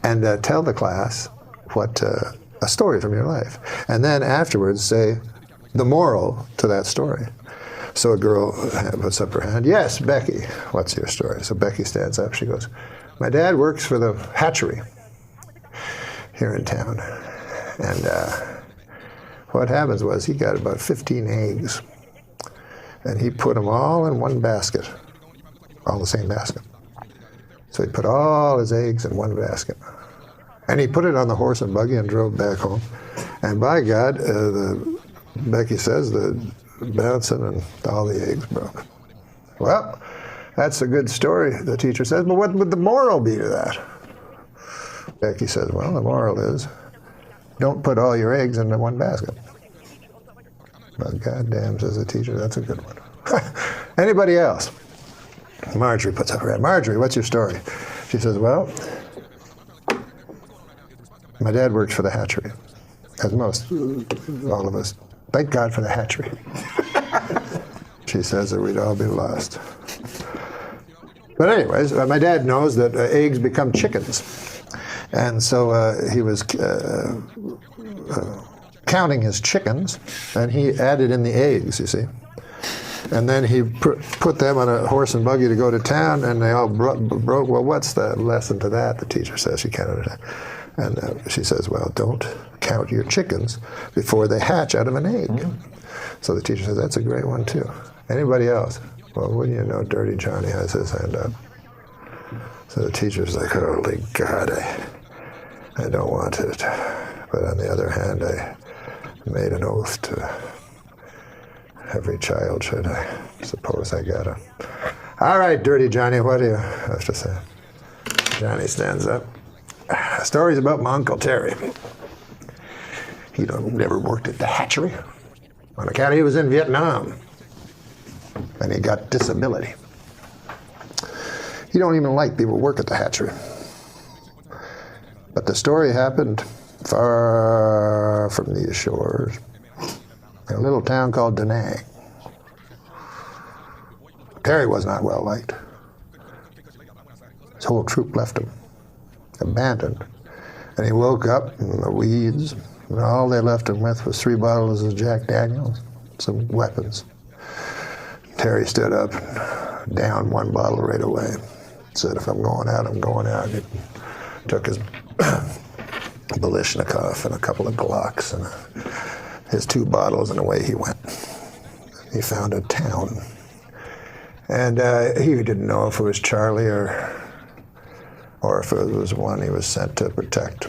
and tell the class what a story from your life, and then afterwards say the moral to that story. So a girl puts up her hand. Yes, Becky, what's your story? So Becky stands up. She goes, my dad works for the hatchery here in town, and what happens was he got about 15 eggs, and he put them all in one basket, all the same basket. So he put all his eggs in one basket. And he put it on the horse and buggy and drove back home. And by God, Becky says, the bouncing and all the eggs broke. Well, that's a good story, the teacher says, but what would the moral be to that? Becky says, well, the moral is, don't put all your eggs into one basket. But goddamn, says the teacher, that's a good one. Anybody else? Marjorie puts up her hand. Marjorie, what's your story? She says, well, my dad works for the hatchery, as all of us. Thank God for the hatchery. She says that we'd all be lost. But anyways, my dad knows that eggs become chickens. And so he was counting his chickens, and he added in the eggs, you see. And then he put them on a horse and buggy to go to town, and they all broke. Well, what's the lesson to that? The teacher says. She counted it. And she says, well, don't count your chickens before they hatch out of an egg. So the teacher says, that's a great one, too. Anybody else? Well, wouldn't you know, Dirty Johnny has his hand up. So the teacher's like, holy God, I don't want it. But on the other hand, I made an oath to every child, should I suppose I gotta. All right, Dirty Johnny, what do you have to say? Johnny stands up. Stories about my Uncle Terry. He never worked at the hatchery on account he was in Vietnam, and he got disability. He don't even like people who work at the hatchery. But the story happened far from these shores, in a little town called Da Nang. Terry was not well liked. His whole troop left him, abandoned. And he woke up in the weeds, and all they left him with was 3 bottles of Jack Daniels, some weapons. Terry stood up and downed 1 bottle right away. Said, if I'm going out, I'm going out. He took his Balishnikov and a couple of Glocks and his 2 bottles, and away he went. He found a town. And he didn't know if it was Charlie or if it was one he was sent to protect.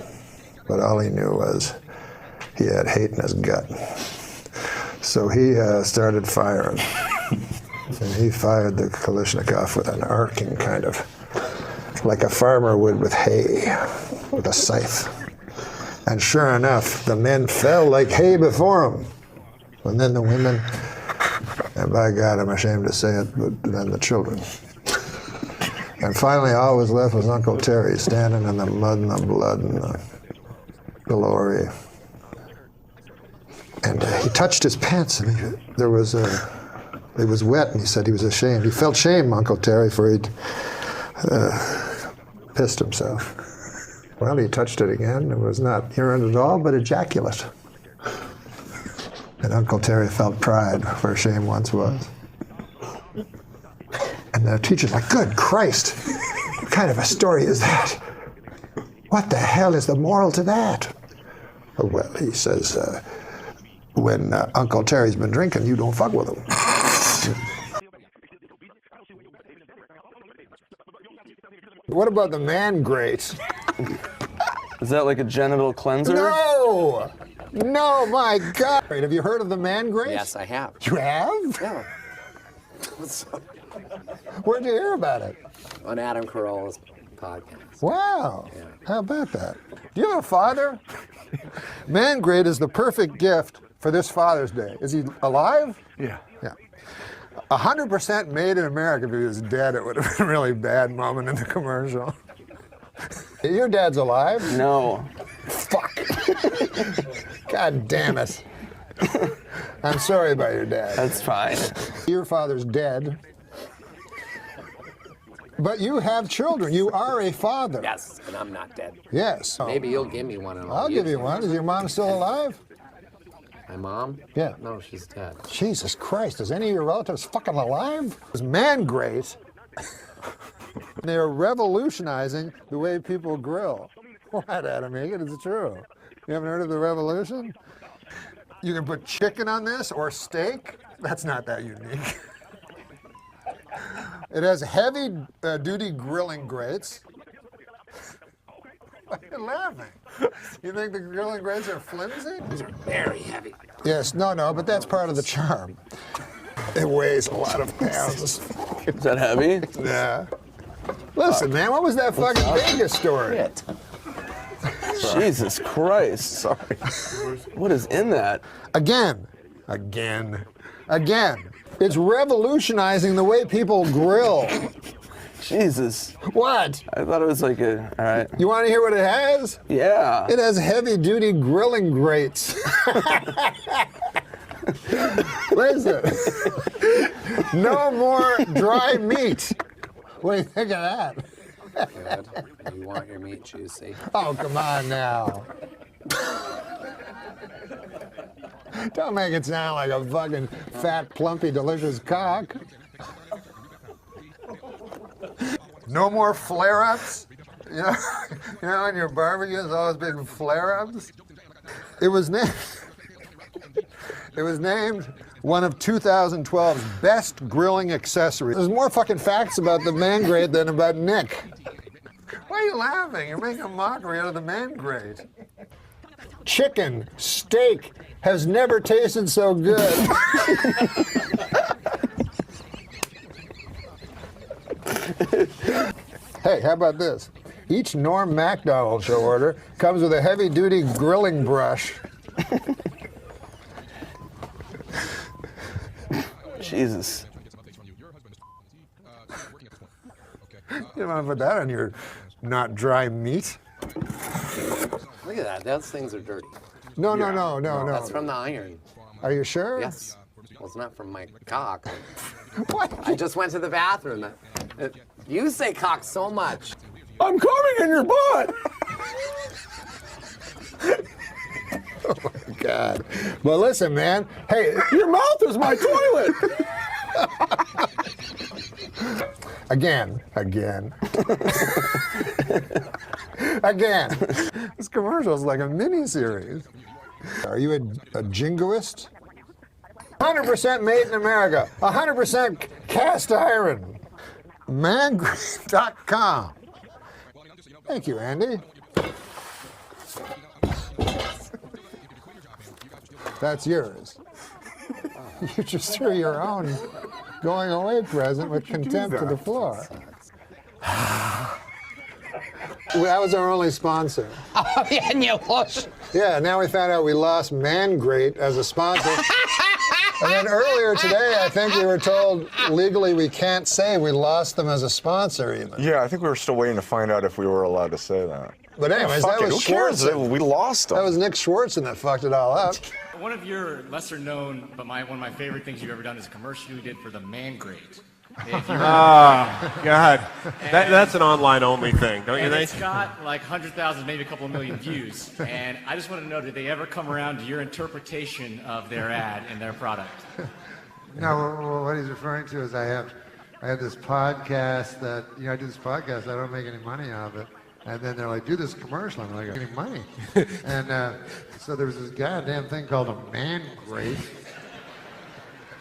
But all he knew was he had hate in his gut. So he started firing. And he fired the Kalashnikov with an arcing kind of, like a farmer would with hay, with a scythe. And sure enough, the men fell like hay before him. And then the women, and by God, I'm ashamed to say it, but then the children. And finally, all was left was Uncle Terry, standing in the mud and the blood and the glory. And he touched his pants, and it was wet, and he said he was ashamed. He felt shame, Uncle Terry, for he'd pissed himself. Well, he touched it again. It was not urine at all, but ejaculate. And Uncle Terry felt pride where shame once was. the teacher's like, good Christ, what kind of a story is that? What the hell is the moral to that? Well, he says, when Uncle Terry's been drinking, you don't fuck with him. What about the man grate? Is that like a genital cleanser? No! No, my God. Have you heard of the man grate? Yes, I have. You have? Yeah. Where'd you hear about it? On Adam Carolla's podcast. Wow. Yeah. How about that? Do you have a father? Man grate is the perfect gift for this Father's Day. Is he alive? Yeah. Yeah. 100% made in America. If he was dead, it would have been a really bad moment in the commercial. Your dad's alive? No. Fuck. God damn it. I'm sorry about your dad. That's fine. Your father's dead. But you have children. You are a father. Yes, and I'm not dead. Yes. Maybe you'll give me one. And I'll give you one. Is your mom still alive? My mom? Yeah. No, she's dead. Jesus Christ, is any of your relatives fucking alive? It's man grate. They're revolutionizing the way people grill. What, Adam Egan? It's true. You haven't heard of the revolution? You can put chicken on this or steak. That's not that unique. It has heavy duty grilling grates. Why are you laughing? You think the grilling grates are flimsy? These are very heavy. Yes, no, but that's part of the charm. It weighs a lot of pounds. Is that heavy? Yeah. Listen, man, what was that fucking Vegas story? Jesus Christ. Sorry. What is in that? Again. It's revolutionizing the way people grill. Jesus. What? I thought it was like a, all right. You want to hear what it has? Yeah. It has heavy-duty grilling grates. Listen. No more dry meat. What do you think of that? Good. You want your meat juicy. Oh, come on now. Don't make it sound like a fucking fat, plumpy, delicious cock. No more flare-ups? You know, in your barbecues, all those big flare-ups? It was named one of 2012's best grilling accessories. There's more fucking facts about the man grate than about Nick. Why are you laughing? You're making a mockery out of the man grate. Chicken, steak, has never tasted so good. Hey, how about this? Each NORM MACDONALD show order comes with a heavy-duty grilling brush. Jesus. You want to put that on your not dry meat? Look at that. Those things are dirty. No. That's from the iron. Are you sure? Yes. Well, it's not from my cock. What? I just went to the bathroom. You say cock so much. I'm coming in your butt. Oh my God. Well, listen, man. Hey, your mouth is my toilet. Again. This commercial is like a mini-series. Are you a jingoist? 100% made in America. 100% cast iron. Mangrave.com. Thank you, Andy. That's yours. You just threw your own going away present with contempt to the floor. That was our only sponsor. Oh, yeah, and you lost. Yeah, now we found out we lost Man Grate as a sponsor. And then earlier today, I think we were told legally we can't say we lost them as a sponsor even. Yeah, I think we were still waiting to find out if we were allowed to say that. But anyways, that was Who cares? Schwartzen. We lost them. That was Nick Schwartzen that fucked it all up. One of your lesser known, but one of my favorite things you've ever done is a commercial you did for the Man Grate. God. That's an online only thing, don't you think? It's got like 100,000, maybe a couple of million views. And I just want to know, did they ever come around to your interpretation of their ad and their product? No, what he's referring to is I have I have this podcast that, I do this podcast, I don't make any money off it. And then they're like, do this commercial. I'm like, I'm getting money. And so there was this goddamn thing called a man grate.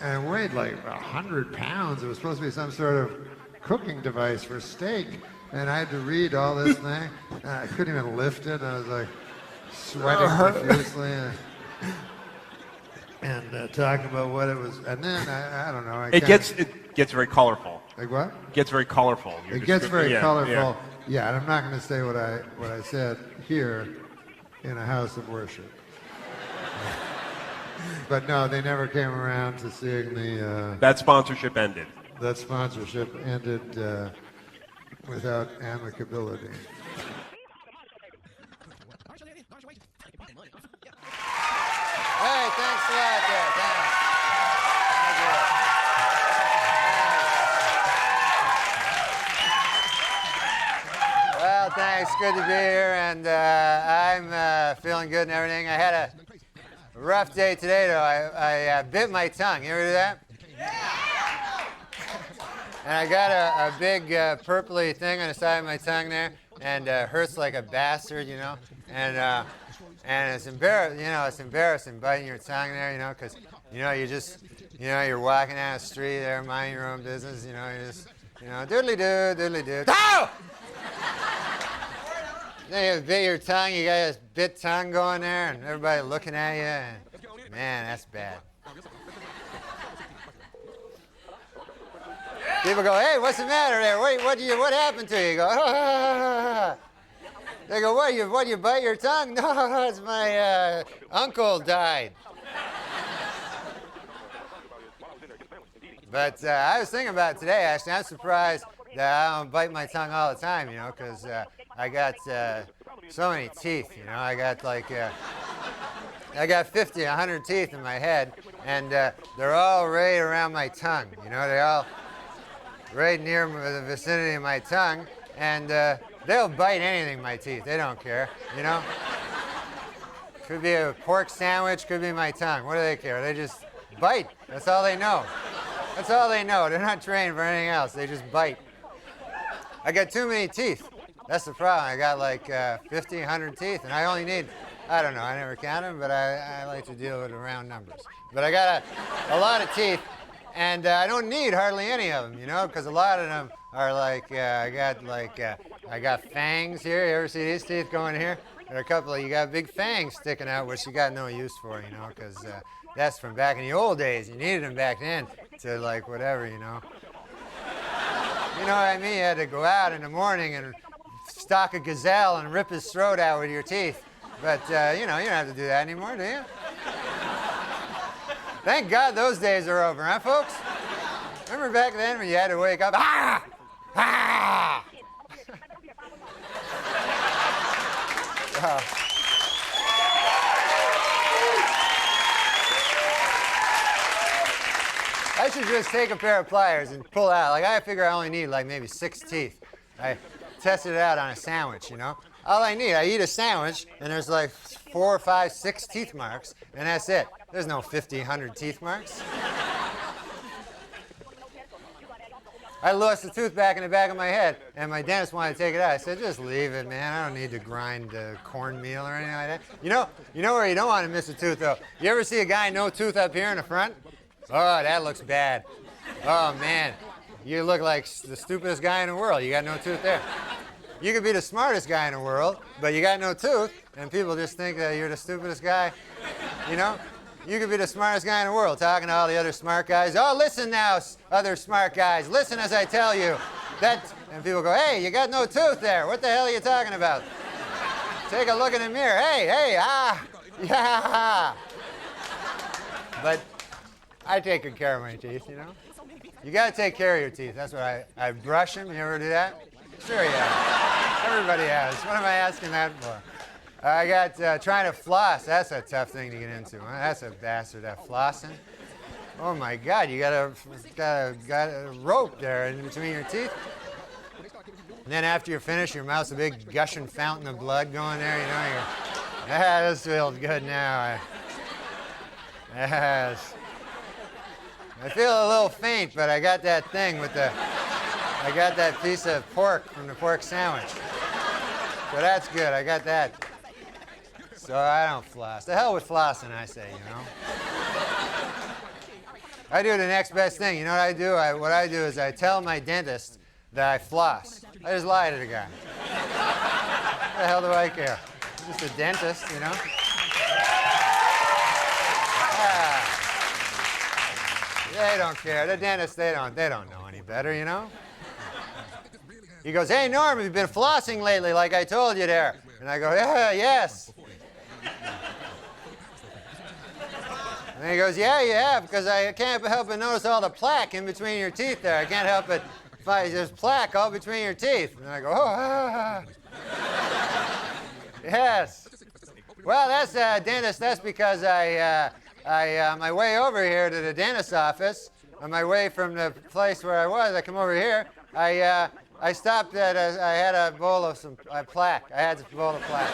And it weighed like 100 pounds. It was supposed to be some sort of cooking device for steak. And I had to read all this thing. And I couldn't even lift it. I was like sweating profusely. And talking about what it was. And then, I don't know. It gets very colorful. Like what? It gets very colorful. It gets very colorful. Yeah, and I'm not going to say what I said here in a house of worship. But no, they never came around to seeing the... that sponsorship ended. That sponsorship ended without amicability. Hey, thanks a lot there. Thanks. Well, thanks. Good to be here, and I'm feeling good and everything. I had a rough day today, though. I bit my tongue. You ever do that? And I got a big purpley thing on the side of my tongue there, and hurts like a bastard, And it's embarrassing biting your tongue there, because you're walking down the street there, minding your own business, you just, doodly-doo. Oh! Then you bit your tongue, you got this bit tongue going there, and everybody looking at you, and man, that's bad. People go, hey, what's the matter there? What happened to you? You go, ah. They go, what, you bite your tongue? No, it's my uncle died. But I was thinking about it today, actually. I'm surprised that I don't bite my tongue all the time, because I got so many teeth, I got I got 50, 100 teeth in my head, and they're all right around my tongue, they're all right near the vicinity of my tongue, and they'll bite anything, my teeth. They don't care, Could be a pork sandwich, could be my tongue. What do they care? They just bite. That's all they know. That's all they know. They're not trained for anything else. They just bite. I got too many teeth. That's the problem. I got like 50, 100 teeth, and I only need, I don't know, I never count them, but I like to deal with round numbers. But I got a lot of teeth, and I don't need hardly any of them, because a lot of them are like, I got fangs here. You ever see these teeth going here? There are a couple of, you got big fangs sticking out, which you got no use for, because that's from back in the old days. You needed them back then to like whatever, You know what I mean? You had to go out in the morning and stalk a gazelle and rip his throat out with your teeth. But, you don't have to do that anymore, do you? Thank God those days are over, huh, folks? Remember back then when you had to wake up, ah! Ah! I should just take a pair of pliers and pull out. I figure I only need maybe 6 teeth. I tested it out on a sandwich, All I need, I eat a sandwich, and there's 4, 5, 6 teeth marks, and that's it. There's no 50, 100 teeth marks. I lost a tooth back in the back of my head, and my dentist wanted to take it out. I said, just leave it, man. I don't need to grind cornmeal or anything like that. You know where you don't want to miss a tooth, though? You ever see a guy no tooth up here in the front? Oh, that looks bad. Oh, man. You look like the stupidest guy in the world. You got no tooth there. You could be the smartest guy in the world, but you got no tooth, and people just think that you're the stupidest guy. You could be the smartest guy in the world, talking to all the other smart guys. Oh, listen now, other smart guys. Listen as I tell you. And people go, hey, you got no tooth there. What the hell are you talking about? Take a look in the mirror. Hey, yeah. But I take good care of my teeth, You got to take care of your teeth. That's what I brush them. You ever do that? Sure you have. Everybody has. What am I asking that for? I got trying to floss. That's a tough thing to get into. Huh? That's a bastard, that flossing. Oh my God, you got a rope there in between your teeth. And then after you're finished, your mouth's a big gushing fountain of blood going there. This feels good now. Yes. I feel a little faint, but I got that thing with the, I got that piece of pork from the pork sandwich. So that's good, I got that. So I don't floss. The hell with flossing, I say, you know. I do the next best thing. You know what I do? What I do is I tell my dentist that I floss. I just lie to the guy. What the hell do I care? I'm just a dentist, you know. They don't care. The dentists, they don't know any better, you know. He goes, "Hey, Norm, you've been flossing lately, like I told you there." And I go, "Yeah, yes." And he goes, "Yeah, you have, because I can't help but notice all the plaque in between your teeth there. I can't help but find there's plaque all between your teeth." And I go, "Oh, yes. Well, that's dentist. That's because on my way over here to the dentist's office, on my way from the place where I was, I come over here. I stopped at I had a bowl of some plaque. I had a bowl of plaque.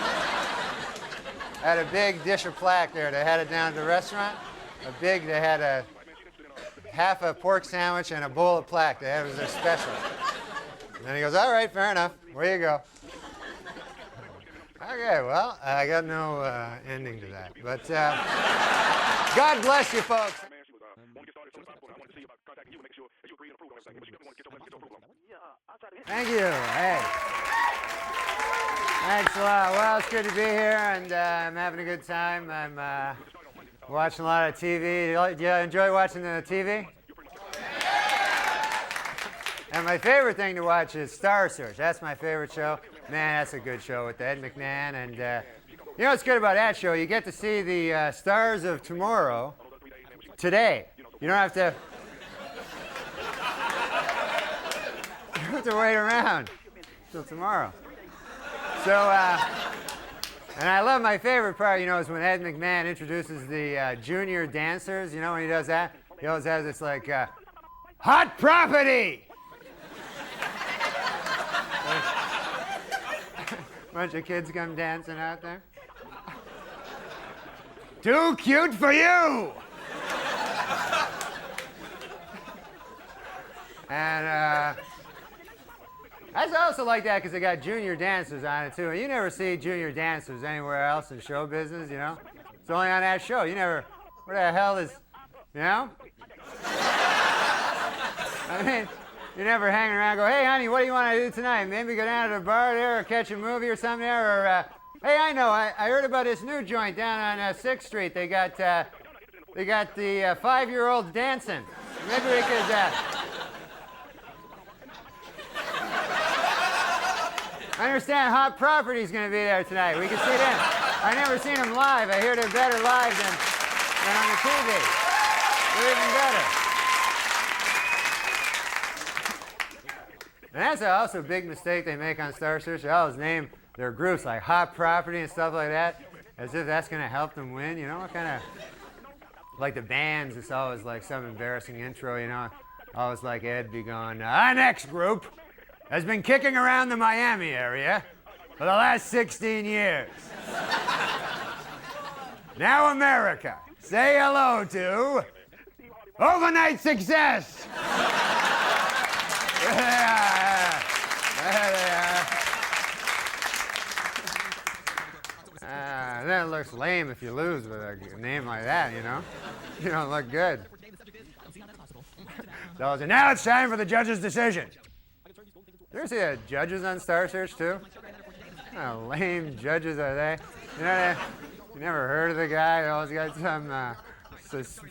I had a big dish of plaque there. They had it down at the restaurant. They had a half a pork sandwich and a bowl of plaque. It was their special." And then he goes, "All right, fair enough. Where you go?" Okay, well, I got no ending to that. But God bless you, folks. Thank you. Hey. Thanks a lot. Well, it's good to be here, and I'm having a good time. I'm watching a lot of TV. Do you enjoy watching the TV? And my favorite thing to watch is Star Search. That's my favorite show. Man, that's a good show with Ed McMahon. And you know what's good about that show? You get to see the stars of tomorrow today. You don't have to... you don't have to wait around till tomorrow. So, and I love my favorite part, you know, is when Ed McMahon introduces the junior dancers. You know, when he does that, he always has this like, hot property! Bunch of kids come dancing out there. Too cute for you! And I also like that because they got junior dancers on it too. And you never see junior dancers anywhere else in show business, you know? It's only on that show. You never, what the hell is, you know? I mean, you never hang around and go, "Hey, honey, what do you want to do tonight? Maybe go down to the bar there or catch a movie or something there? Or, hey, I know, I heard about this new joint down on 6th Street. They got the 5-year-olds dancing. Maybe we could, I understand Hot Property's going to be there tonight. We can see them. I never seen them live. I hear they're better live than on the TV. They're even better. And that's also a big mistake they make on Star Search. They always name their groups like Hot Property and stuff like that, as if that's going to help them win. You know, what kind of, like the bands, it's always like some embarrassing intro, you know. Always like Ed be going, "Our next group has been kicking around the Miami area for the last 16 years. Now America, say hello to Overnight Success." There they are. There they are. That looks lame if you lose with a name like that, you know? You don't look good. So now it's time for the judge's decision. You ever see the judges on Star Search, too? What kind of lame judges are they? You know, you never heard of the guy? He always got some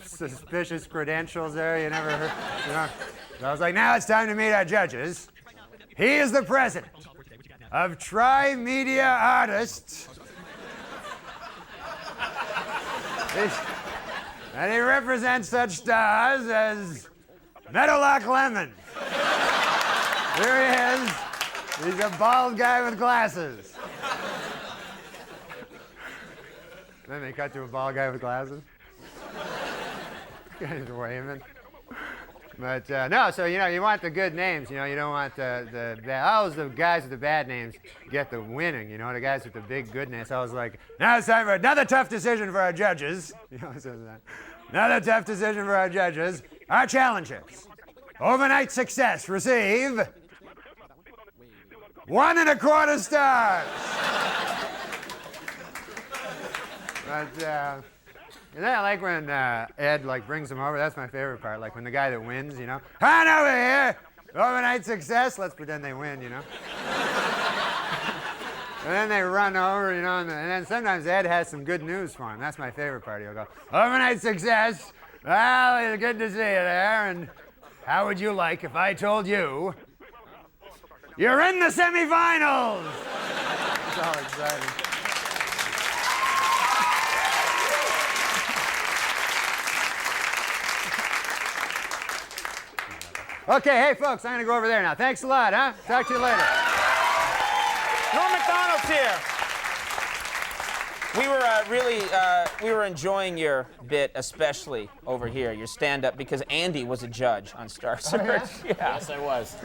suspicious credentials there. You never heard, you know? So I was like, now it's time to meet our judges. He is the president of Tri-Media Artists. And he represents such stars as Meadowlark Lemon. There he is. He's a bald guy with glasses. Then they cut to a bald guy with glasses. Guy's waving. But no, so you know, you want the good names. You know, you don't want the bad. Always the guys with the bad names get the winning. You know, the guys with the big good names. I was like, now it's time for another tough decision for our judges. You know, so another tough decision for our judges. Our challengers. Overnight success receive 1 1/4 stars. But and then I like when Ed brings them over. That's my favorite part. Like when the guy that wins, you know, on over here. Overnight success. Let's pretend they win, you know. And then they run over, you know, and then sometimes Ed has some good news for him. That's my favorite part. He'll go, overnight success. Well, it's good to see you there. And how would you like if I told you you're in the semifinals? It's all exciting. Okay, hey folks, I'm gonna go over there now. Thanks a lot, huh? Talk to you later. Norm MacDonald's here. We were enjoying your bit, especially over here, your stand-up, because Andy was a judge on Star Search. Oh, yeah? Yeah. Yes, I was.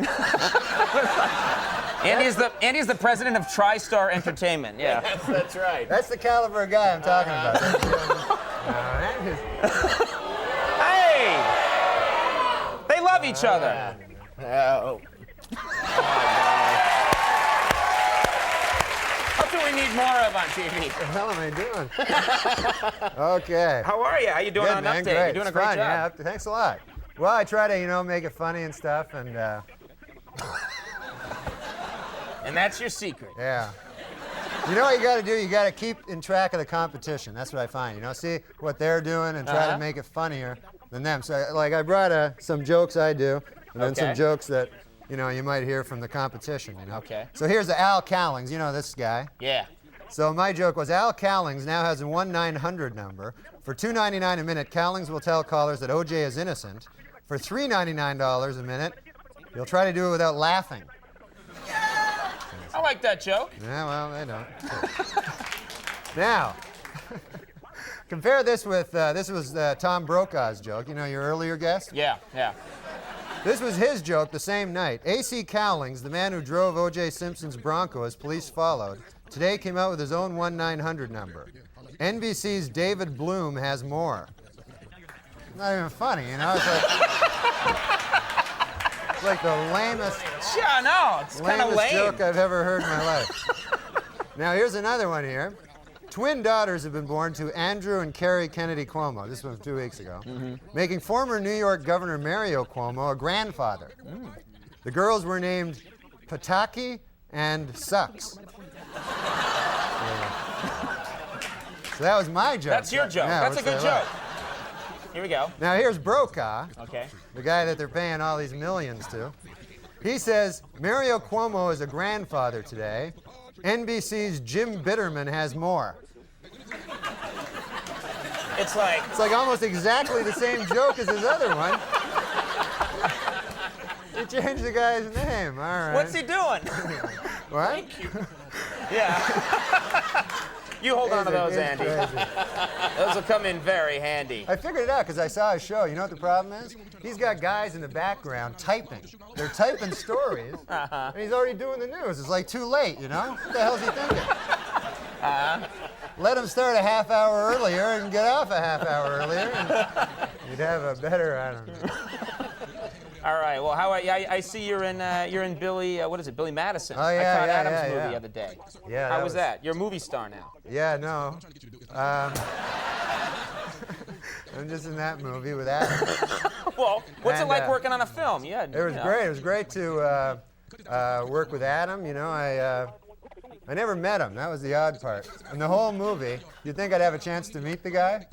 Andy's the president of TriStar Entertainment. Yeah. Yes, that's right. That's the caliber of guy I'm talking about. Hey! They love each other. Oh. That's what we need more of on TV. What the hell am I doing? Okay. How are you? How you doing Good, on man, Update? great. You're doing It's a great fun, job. Yeah, thanks a lot. Well, I try to, you know, make it funny and stuff, and And that's your secret. yeah. You know what you got to do? You got to keep in track of the competition. That's what I find. You know, see what they're doing and try to make it funnier than them. So, like, I brought some jokes I do, and then some jokes that, you know, you might hear from the competition. You know. Okay. So here's the Al Cowlings. You know this guy. Yeah. So my joke was Al Cowlings now has a 1-900 number. For $2.99 a minute, Cowlings will tell callers that OJ is innocent. For $3.99 a minute, he'll try to do it without laughing. I like that joke. Yeah, well, they don't. Now, compare this with, this was Tom Brokaw's joke. You know, your earlier guest? Yeah, yeah. This was his joke the same night. A.C. Cowlings, the man who drove O.J. Simpson's Bronco as police followed, today came out with his own 1-900 number. NBC's David Bloom has more. Not even funny, you know? It's like the lamest, Yeah, no, it's kind of lame. joke I've ever heard in my life. Now, here's another one here. Twin daughters have been born to Andrew and Carrie Kennedy Cuomo. This was 2 weeks ago. Making former New York Governor Mario Cuomo a grandfather. The girls were named Pataki and Sucks. So that was my joke. That's your joke. Yeah, That's a which good they joke. like. Here we go. Now here's Brokaw, Okay. the guy that they're paying all these millions to. He says, Mario Cuomo is a grandfather today. NBC's Jim Bitterman has more. It's like almost exactly the same joke as his other one. He changed the guy's name. All right. what's he doing? What? Yeah. You hold on to those, It's Andy. crazy. Those will come in very handy. I figured it out because I saw his show. You know what the problem is? He's got guys in the background typing. They're typing stories, and he's already doing the news. It's like too late, you know? What the hell's he thinking? Let him start a half hour earlier and get off a half hour earlier, and you'd have a better, I don't know. All right. Well, how I see you're in Billy. What is it? Billy Madison. Oh, yeah, I caught yeah, Adam's yeah, movie yeah. the other day. Yeah, How that was that? You're a movie star now. Yeah, no. I'm just in that movie with Adam. Well, what's And, it like working on a film? Yeah. It was great. It was great to work with Adam. You know, I never met him. That was the odd part. In the whole movie, you'd think I'd have a chance to meet the guy.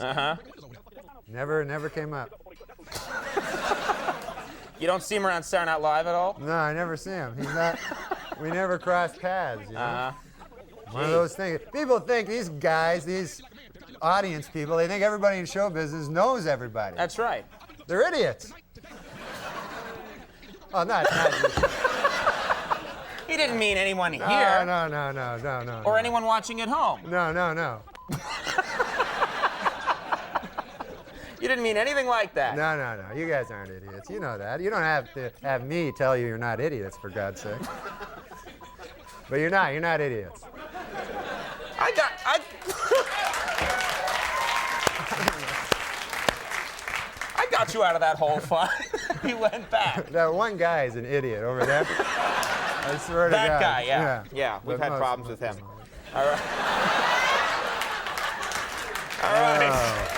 Never came up. You don't see him around Saturday Night Live at all? No, I never see him. He's not. We never crossed paths. You know? One of those things. People think these guys, these audience people, they think everybody in show business knows everybody. That's right. They're idiots. Oh, not He didn't mean anyone here. No. Or anyone watching at home. No. You didn't mean anything like that. No. You guys aren't idiots. You know that. You don't have to have me tell you you're not idiots, for God's sake. But you're not. You're not idiots. I got got you out of that hole fine. You went back. That one guy is an idiot over there. I swear to God. That guy, yeah. We've But had most- problems with him. All right. All right.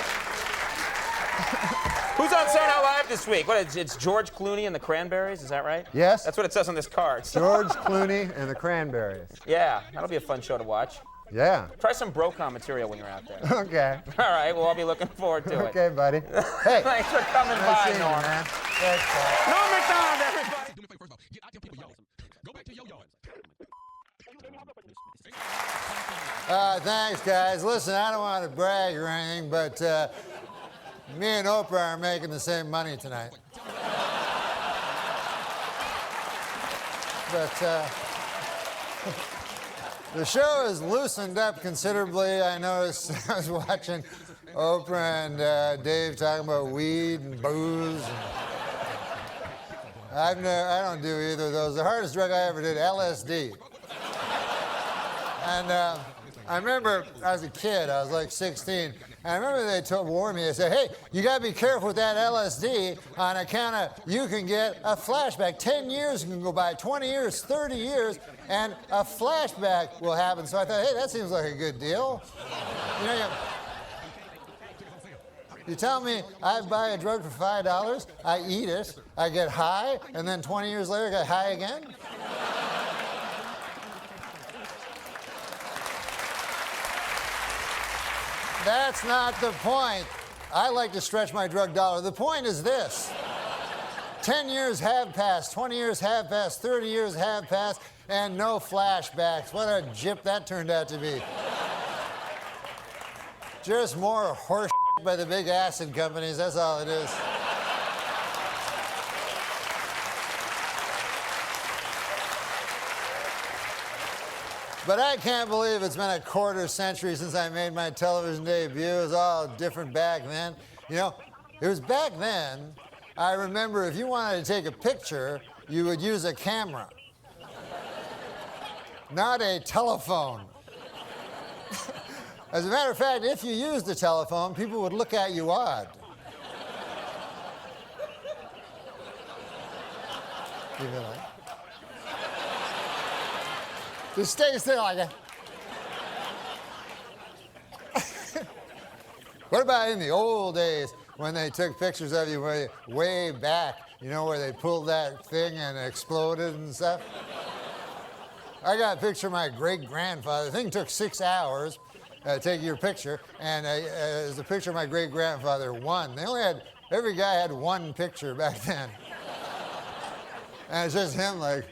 Who's on Saturday Night Live this week? It's George Clooney and the Cranberries, is that right? Yes. That's what it says on this card. George Clooney and the Cranberries. Yeah, that'll be a fun show to watch. Yeah. Try some Brocom material when you're out there. Okay. All right, well, I'll be looking forward to it. Okay, buddy. Hey. Thanks for coming Nice by, seeing you, Norm. man. Norm MacDonald, everybody. Thanks, guys. Listen, I don't want to brag or anything, but me and Oprah are making the same money tonight. But the show has loosened up considerably. I noticed I was watching Oprah and Dave talking about weed and booze. I don't do either of those. The hardest drug I ever did, LSD. And I remember I was a kid, I was like 16, and I remember they warned me, they said, hey, you gotta be careful with that LSD on account of you can get a flashback. 10 years can go by, 20 years, 30 years, and a flashback will happen. So I thought, hey, that seems like a good deal. You know, you tell me I buy a drug for $5, I eat it, I get high, and then 20 years later I get high again? That's not the point. I like to stretch my drug dollar. The point is this. 10 years have passed, 20 years have passed, 30 years have passed, and no flashbacks. What a gyp that turned out to be. Just more horse by the big acid companies, that's all it is. But I can't believe it's been a quarter century since I made my television debut. It was all different back then. You know, it was back then, I remember if you wanted to take a picture, you would use a camera, not a telephone. As a matter of fact, if you used a telephone, people would look at you odd. You'd be like, just stay still like that. What about in the old days when they took pictures of you way back, you know, where they pulled that thing and exploded and stuff? I got a picture of my great-grandfather. The thing took 6 hours taking your picture, and it was a picture of my great-grandfather, one. They only had, every guy had one picture back then. And it's just him like,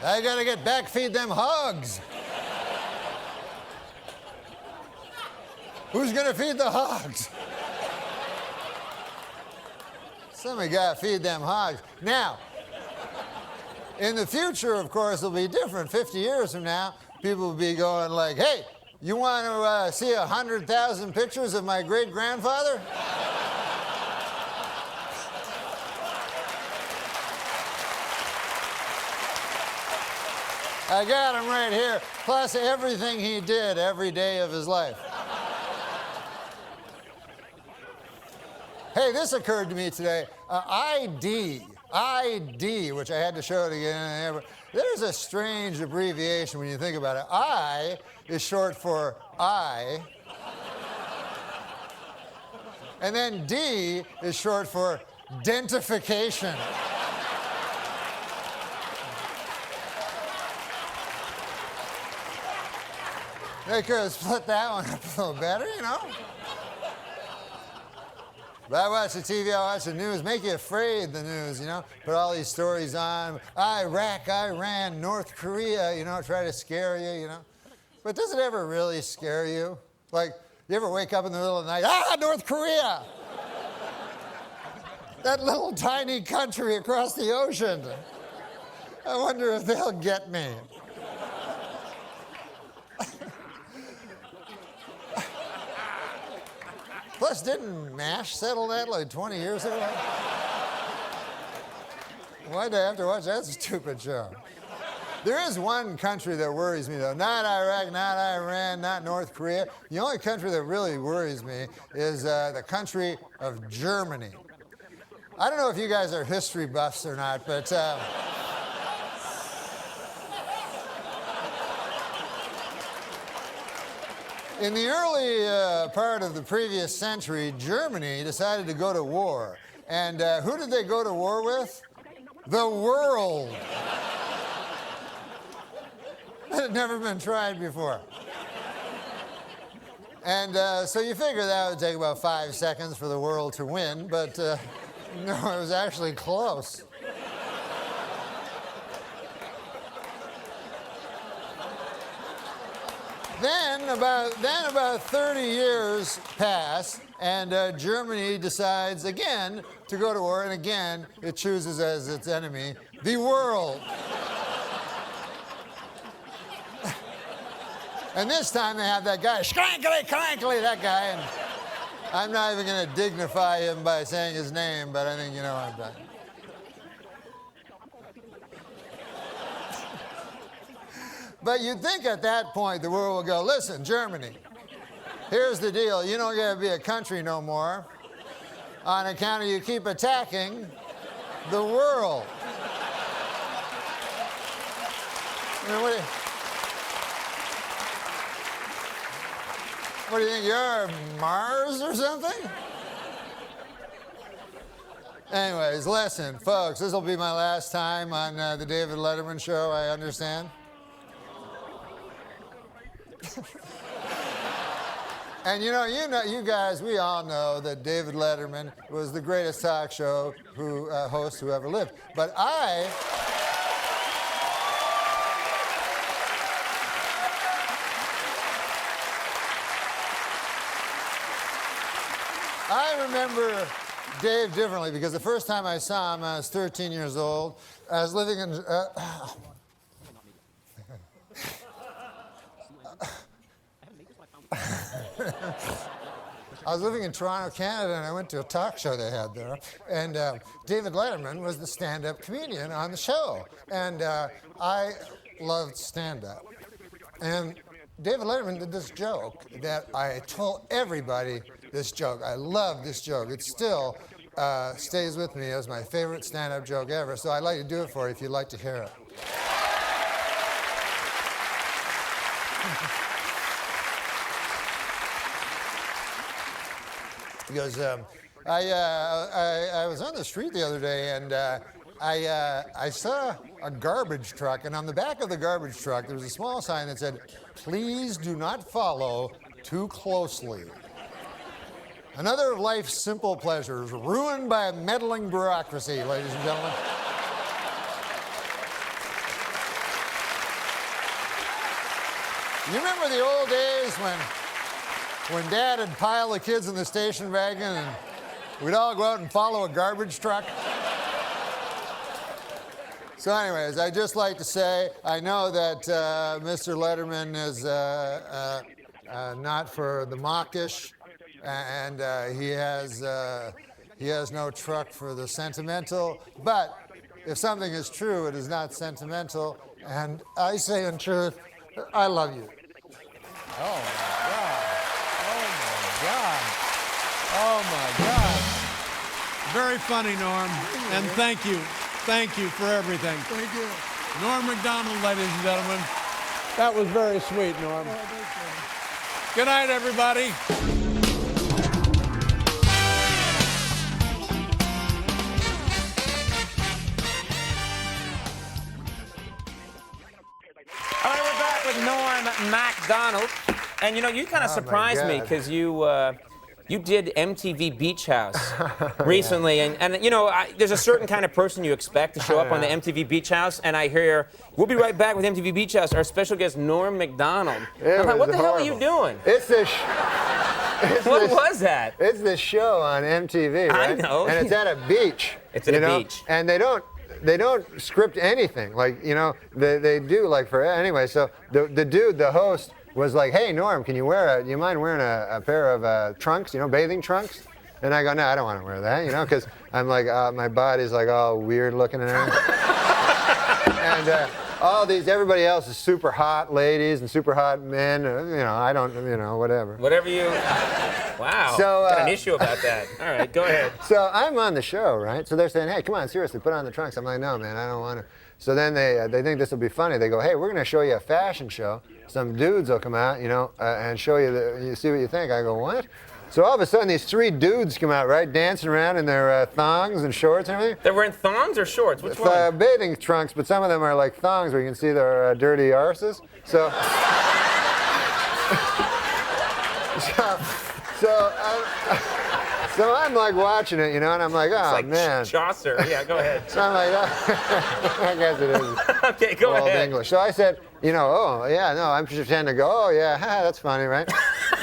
I gotta get back, feed them hogs. Who's gonna feed the hogs? Somebody gotta feed them hogs. Now, in the future, of course, it'll be different. 50 years from now, people will be going like, hey, you want to see 100,000 pictures of my great-grandfather? I got him right here, plus everything he did every day of his life. Hey, this occurred to me today. ID, which I had to show it again. There's a strange abbreviation when you think about it. I is short for I. And then D is short for dentification. They could have split that one up a little better, you know? But I watch the TV, I watch the news, make you afraid, the news, you know? Put all these stories on, Iraq, Iran, North Korea, you know, try to scare you, you know? But does it ever really scare you? Like, you ever wake up in the middle of the night, North Korea! That little tiny country across the ocean. I wonder if they'll get me. Plus, didn't MASH settle that like 20 years ago? Why'd I have to watch that stupid show? There is one country that worries me, though. Not Iraq, not Iran, not North Korea. The only country that really worries me is the country of Germany. I don't know if you guys are history buffs or not, but in the early part of the previous century, Germany decided to go to war. And who did they go to war with? The world. That had never been tried before. And so you figure that would take about 5 seconds for the world to win, but no, it was actually close. Then about 30 years pass, and Germany decides again to go to war, and again it chooses as its enemy the world. And this time they have that guy, Schrankly, Crankly, that guy, and I'm not even going to dignify him by saying his name, but I think you know what I'm talking. But you'd think at that point the world would go, listen, Germany, here's the deal. You don't get to be a country no more on account of you keep attacking the world. I mean, what do you think, you're Mars or something? Anyways, listen, folks, this will be my last time on the David Letterman show, I understand. And you guys, we all know that David Letterman was the greatest talk show host who ever lived. But I remember Dave differently because the first time I saw him, I was 13 years old. I was living in... I was living in Toronto, Canada, and I went to a talk show they had there. And David Letterman was the stand-up comedian on the show. And I loved stand-up. And David Letterman did this joke that I told everybody this joke. I love this joke. It still stays with me as my favorite stand-up joke ever. So I'd like to do it for you if you'd like to hear it. He goes, I was on the street the other day, and I saw a garbage truck, and on the back of the garbage truck, there was a small sign that said, "Please do not follow too closely. Another of life's simple pleasures, ruined by a meddling bureaucracy," ladies and gentlemen. You remember the old days when Dad would pile the kids in the station wagon and we'd all go out and follow a garbage truck? So anyways, I'd just like to say, I know that Mr. Letterman is not for the mawkish, and he has no truck for the sentimental, but if something is true, it is not sentimental, and I say in truth, I love you. Oh my God. Oh, my God. Very funny, Norm. And thank you. Thank you for everything. Thank you. Norm MacDonald, ladies and gentlemen. That was very sweet, Norm. Good night, everybody. All right, we're back with Norm MacDonald. And you kind of surprised me because you did MTV Beach House recently, and there's a certain kind of person you expect to show up on the MTV Beach House, and I hear, we'll be right back with MTV Beach House, our special guest, Norm MacDonald. I'm like, what the hell are you doing? It's this. What was that? It's this show on MTV, right? I know. And it's at a beach. It's at a beach. And they don't script anything. Like, they do like for, anyway, so the dude, the host, was like, "Hey, Norm, do you mind wearing a pair of trunks, bathing trunks?" And I go, "No, I don't want to wear that, because I'm like, my body's like all weird looking and everything." And everybody else is super hot ladies and super hot men. I don't, whatever. Whatever you. Wow. So, got an issue about that. All right, go ahead. So I'm on the show, right? So they're saying, hey, come on, seriously, put on the trunks. I'm like, no, man, I don't want to. So then they think this will be funny. They go, hey, we're going to show you a fashion show. Some dudes will come out, and show you, you see what you think. I go, what? So all of a sudden, these 3 dudes come out, right, dancing around in their thongs and shorts and everything. They're wearing thongs or shorts? Which one? Bathing trunks, but some of them are like thongs where you can see their dirty arses. So, so I'm like watching it, and I'm like, oh, it's like man. Chaucer. Yeah, go ahead. So I'm like, oh, I guess it is. Okay, go Old ahead. English. So I said, oh, yeah, no, I'm pretending to go, oh, yeah, that's funny, right?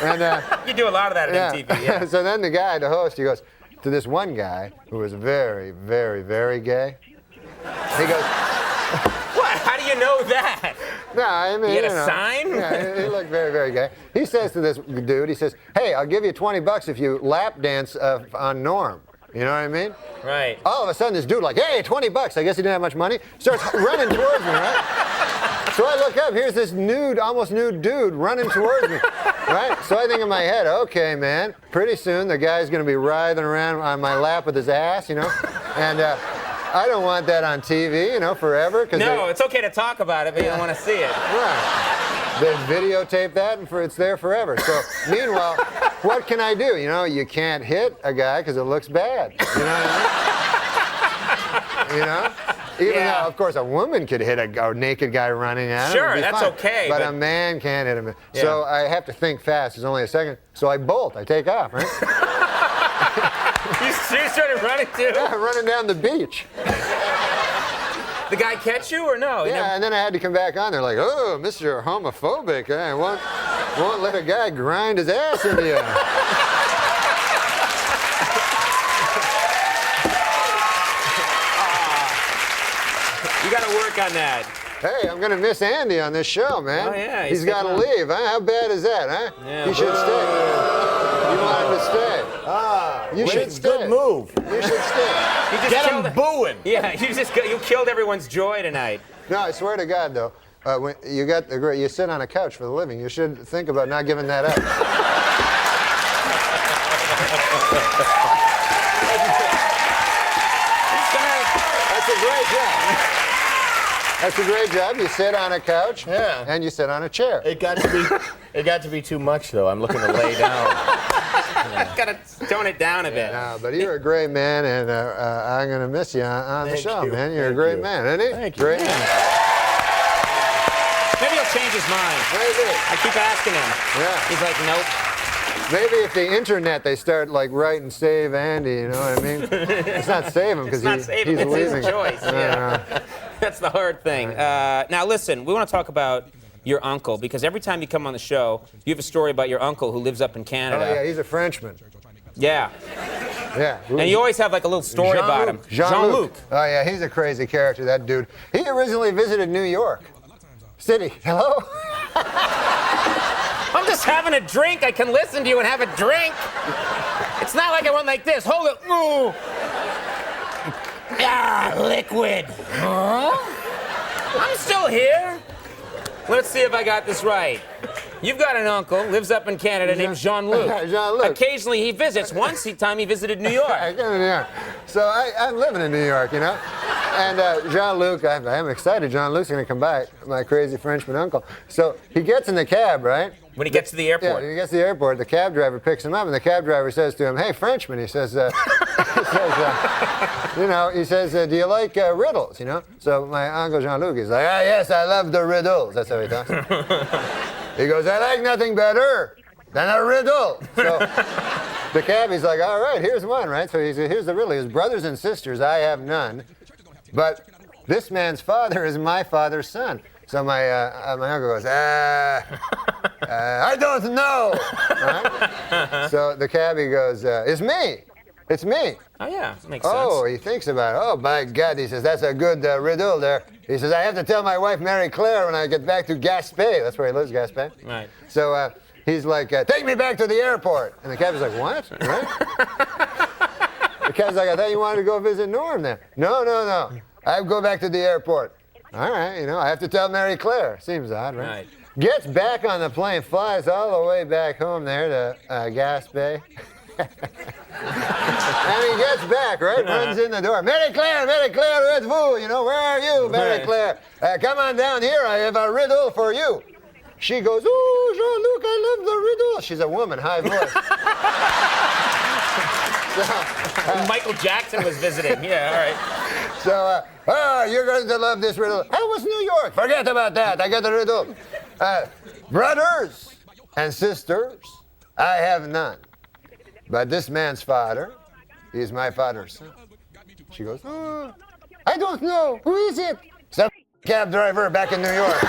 And you do a lot of that at MTV, yeah. So then the host, he goes to this one guy who was very, very, very gay. He goes, what? How do you know that? No, I mean, you had a sign? Yeah, he looked very, very gay. He says to this dude, he says, hey, I'll give you $20 if you lap dance on Norm. You know what I mean? Right. All of a sudden, this dude like, hey, $20. I guess he didn't have much money. Starts running towards me, right? So I look up. Here's this nude, almost nude dude running towards me, right? So I think in my head, okay, man, pretty soon the guy's going to be writhing around on my lap with his ass, and I don't want that on TV, forever. No, it's okay to talk about it, but you don't want to see it. Right. They videotape that, and it's there forever. So, meanwhile, what can I do? You can't hit a guy because it looks bad. You know what I mean? Even though, of course, a woman could hit a naked guy running at him. Sure, that's fine. okay. But a man can't hit him. Yeah. So I have to think fast. There's only a second. So I bolt. I take off, right? You started running too? Yeah, running down the beach. The guy catch you or no? Yeah, and then I had to come back on. They're like, oh, Mr. Homophobic. I won't let a guy grind his ass into you. You got to work on that. Hey, I'm going to miss Andy on this show, man. Oh, yeah. He's got to leave, huh? How bad is that, huh? Yeah, he should stay. You want him to stay. You should stay. Good move. You should stay. You just Get him booing. Yeah, you killed everyone's joy tonight. No, I swear to God, though, when you sit on a couch for the living, you should think about not giving that up. That's a great job. That's a great job. You sit on a couch, and you sit on a chair. It got to be too much, though. I'm looking to lay down. Gotta tone it down a bit. No, but you're a great man, and I'm gonna miss you on the show, man. You're a great man, isn't he? Thank you. Great man. Maybe he'll change his mind. Maybe. I keep asking him. Yeah. He's like, nope. Maybe if the internet they start writing save Andy, you know what I mean? It's not save him because he's it's leaving. his choice. Yeah. That's the hard thing. Now listen, we want to talk about your uncle, because every time you come on the show, you have a story about your uncle who lives up in Canada. Oh, yeah, he's a Frenchman. Yeah. Yeah. And you always have a little story about him. Jean-Luc. Oh, yeah, he's a crazy character, that dude. He originally visited New York City. Hello? I'm just having a drink. I can listen to you and have a drink. It's not like I went like this. Hold it. Ooh. Ah, liquid. Huh? I'm still here. Let's see if I got this right. You've got an uncle, lives up in Canada, named Jean-Luc. Jean-Luc. Occasionally he visits. Once time he visited New York. I came to New York. So I'm living in New York, And Jean-Luc, I'm excited. Jean-Luc's going to come back, my crazy Frenchman uncle. So he gets in the cab, right? When he gets to the airport. Yeah, when he gets to the airport, the cab driver picks him up, and the cab driver says to him, hey, Frenchman, he says, do you like riddles, So my uncle Jean-Luc is like, yes, I love the riddles. That's how he talks. He goes, I like nothing better than a riddle. So the cabbie's like, all right, here's one, right? So he says, here's the riddle. His brothers and sisters, I have none, but this man's father is my father's son. So my uncle goes, I don't know. Right? So the cabbie goes, it's me. It's me. Oh, yeah, makes sense. Oh, he thinks about it. Oh, by God, he says, that's a good riddle there. He says, I have to tell my wife, Mary Claire, when I get back to Gaspé. That's where he lives, Gaspé. Right. So he's like, take me back to the airport. And the cabbie's like, what? Right? The cabbie's like, I thought you wanted to go visit Norm there. No. I go back to the airport. All right, you know, I have to tell Mary Claire. Seems odd, right? Right. Gets back on the plane, flies all the way back home there to Gas Bay. And he gets back, right? Runs in the door. Mary Claire, it's vous. You know, where are you, Mary Claire? Come on down here. I have a riddle for you. She goes, ooh, Jean-Luc, I love the riddle. She's a woman, high voice. Michael Jackson was visiting. Yeah, all right. So, you're going to love this riddle. How was New York? Forget about that. I got the riddle. Brothers and sisters, I have none. But this man's father, he's my father's son. She goes, oh, I don't know. Who is it? Some cab driver back in New York.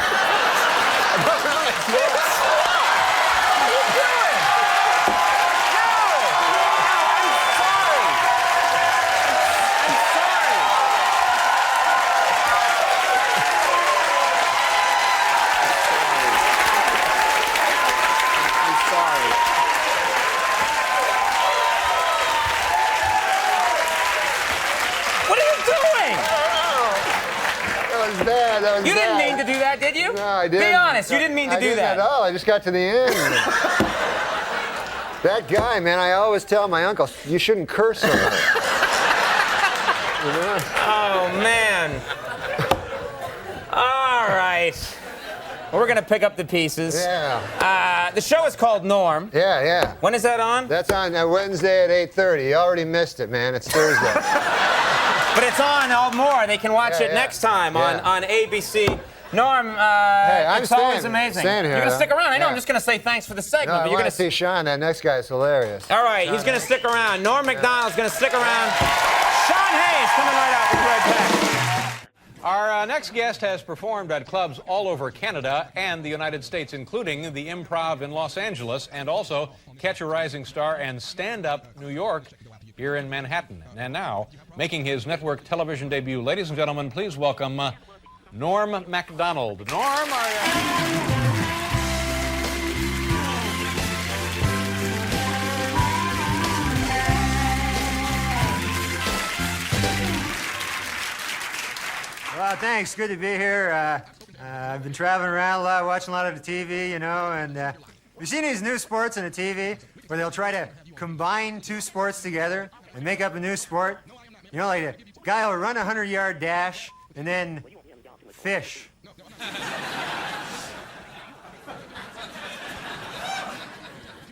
I don't know. You didn't mean to do that, did you? No, I didn't. Be honest, you didn't mean to do that. At all. I just got to the end. That guy, man, I always tell my uncle, you shouldn't curse so much. You know? Oh, man. All right. Well, we're going to pick up the pieces. Yeah. The show is called Norm. Yeah. When is that on? That's on Wednesday at 8:30. You already missed it, man. It's Thursday. But it's on all more. They can watch it next time on ABC. Norm, it's always amazing. Staying here, you're going to stick around. I know. I'm just going to say thanks for the segment. No, but you're going to see Sean. That next guy is hilarious. All right, he's going to stick around. Norm MacDonald's going to stick around. Sean Hayes coming right out with Red Pack. Our next guest has performed at clubs all over Canada and the United States, including the Improv in Los Angeles and also Catch a Rising Star and Stand Up New York here in Manhattan. And now, making his network television debut, ladies and gentlemen, please welcome Norm MacDonald. Norm, are you? Well, thanks. Good to be here. I've been traveling around a lot, watching a lot of the TV, you know, and you've seen these new sports on the TV where they'll try to combine two sports together and make up a new sport. You know, like a guy will run a 100-yard dash and then fish.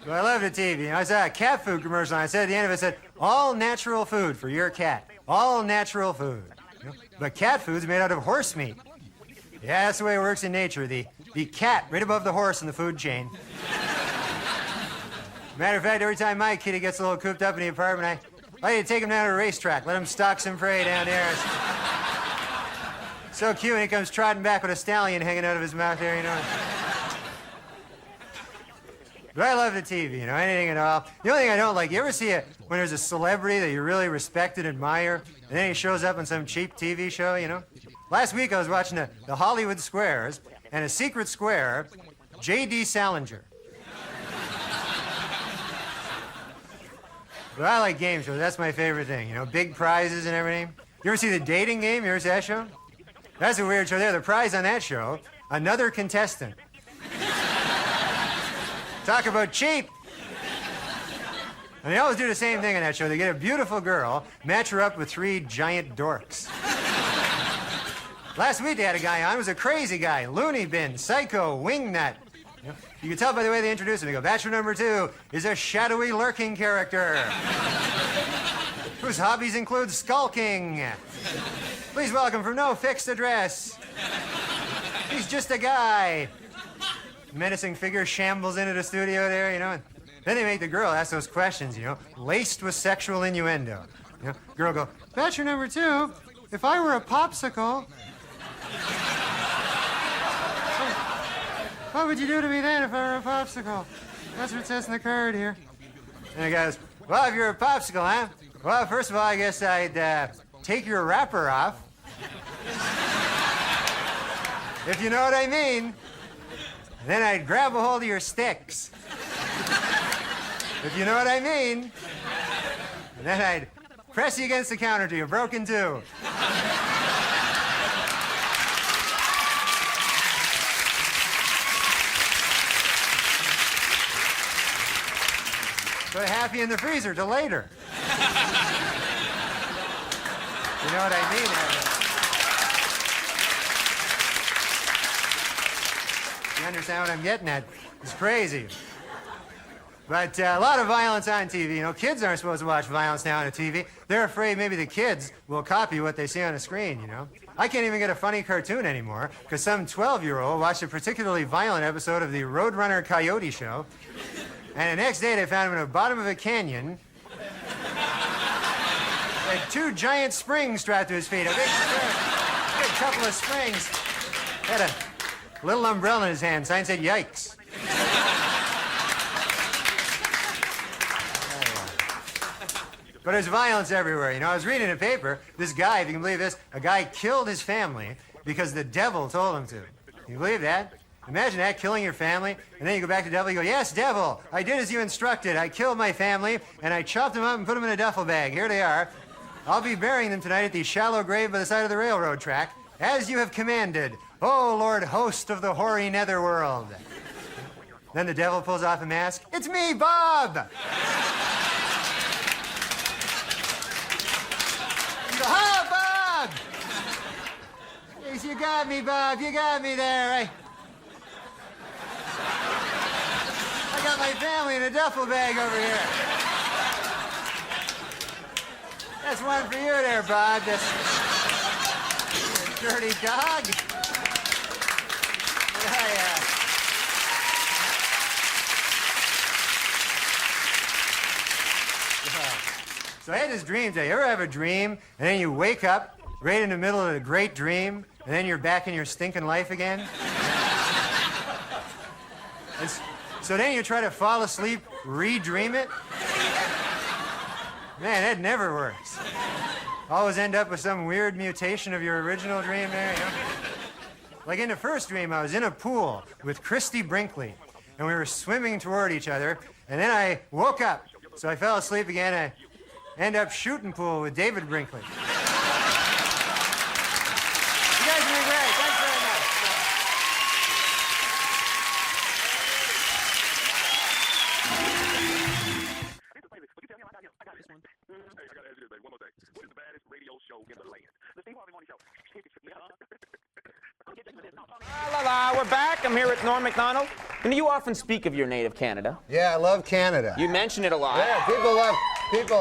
Well, I love the TV. You know, I saw a cat food commercial, and I said at the end of it, I said, all natural food for your cat. All natural food. You know? But cat food's made out of horse meat. Yeah, that's the way it works in nature. The cat right above the horse in the food chain. Matter of fact, every time my kitty gets a little cooped up in the apartment, I like to take him down to a racetrack, let him stalk some prey down there. So cute when he comes trotting back with a stallion hanging out of his mouth there, you know. But I love the TV, you know, anything at all. The only thing I don't like, you ever see when there's a celebrity that you really respect and admire, and then he shows up on some cheap TV show, you know? Last week I was watching the Hollywood Squares, and a secret square, J.D. Salinger. But I like game shows. That's my favorite thing, you know, big prizes and everything. You ever see The Dating Game? You ever see that show? That's a weird show there. The prize on that show, another contestant. Talk about cheap. And they always do the same thing on that show. They get a beautiful girl, match her up with 3 giant dorks. Last week they had a guy on, it was a crazy guy, loony bin, psycho, wingnut. You can tell by the way they introduce him. They go, bachelor number 2 is a shadowy lurking character whose hobbies include skulking. Please welcome from no fixed address. He's just a guy. Menacing figure shambles into the studio there, you know. And then they make the girl ask those questions, you know, laced with sexual innuendo. You know, girl go, bachelor number 2, if I were a popsicle, what would you do to me then if I were a popsicle? That's what it says in the card here. And the guy goes, well, if you're a popsicle, huh? Well, first of all, I guess I'd take your wrapper off. If you know what I mean. Then I'd grab a hold of your sticks. If you know what I mean. And then I'd press you against the counter till you're broken too. Put happy in the freezer till later. You know what I mean? You understand what I'm getting at? It's crazy. But a lot of violence on TV. You know, kids aren't supposed to watch violence now on TV. They're afraid maybe the kids will copy what they see on the screen, you know? I can't even get a funny cartoon anymore because some 12-year-old watched a particularly violent episode of the Roadrunner Coyote Show. And the next day they found him in the bottom of a canyon with 2 giant springs strapped to his feet. A big couple of springs. Had a little umbrella in his hand. Sign said, "Yikes." But there's violence everywhere. You know, I was reading a paper. This guy, if you can believe this, a guy killed his family because the devil told him to. Can you believe that? Imagine that, killing your family, and then you go back to the devil, you go, "Yes, devil, I did as you instructed. I killed my family, and I chopped them up and put them in a duffel bag. Here they are. I'll be burying them tonight at the shallow grave by the side of the railroad track, as you have commanded, O Lord host of the hoary netherworld." Then the devil pulls off a mask. "It's me, Bob!" "Oh, Bob! Yes, you got me, Bob. You got me there. I got my family in a duffel bag over here. That's one for you there, Bob. This dirty dog." So I had this dream today. You ever have a dream, and then you wake up right in the middle of a great dream, and then you're back in your stinking life again? So then you try to fall asleep, re-dream it? Man, that never works. Always end up with some weird mutation of your original dream there, you know? Like in the first dream, I was in a pool with Christy Brinkley, and we were swimming toward each other, and then I woke up. So I fell asleep again, and I end up shooting pool with David Brinkley. You guys are doing great. Thanks very much. La la, we're back. I'm here with Norm MacDonald. And you often speak of your native Canada. Yeah, I love Canada. You mention it a lot. Yeah, people love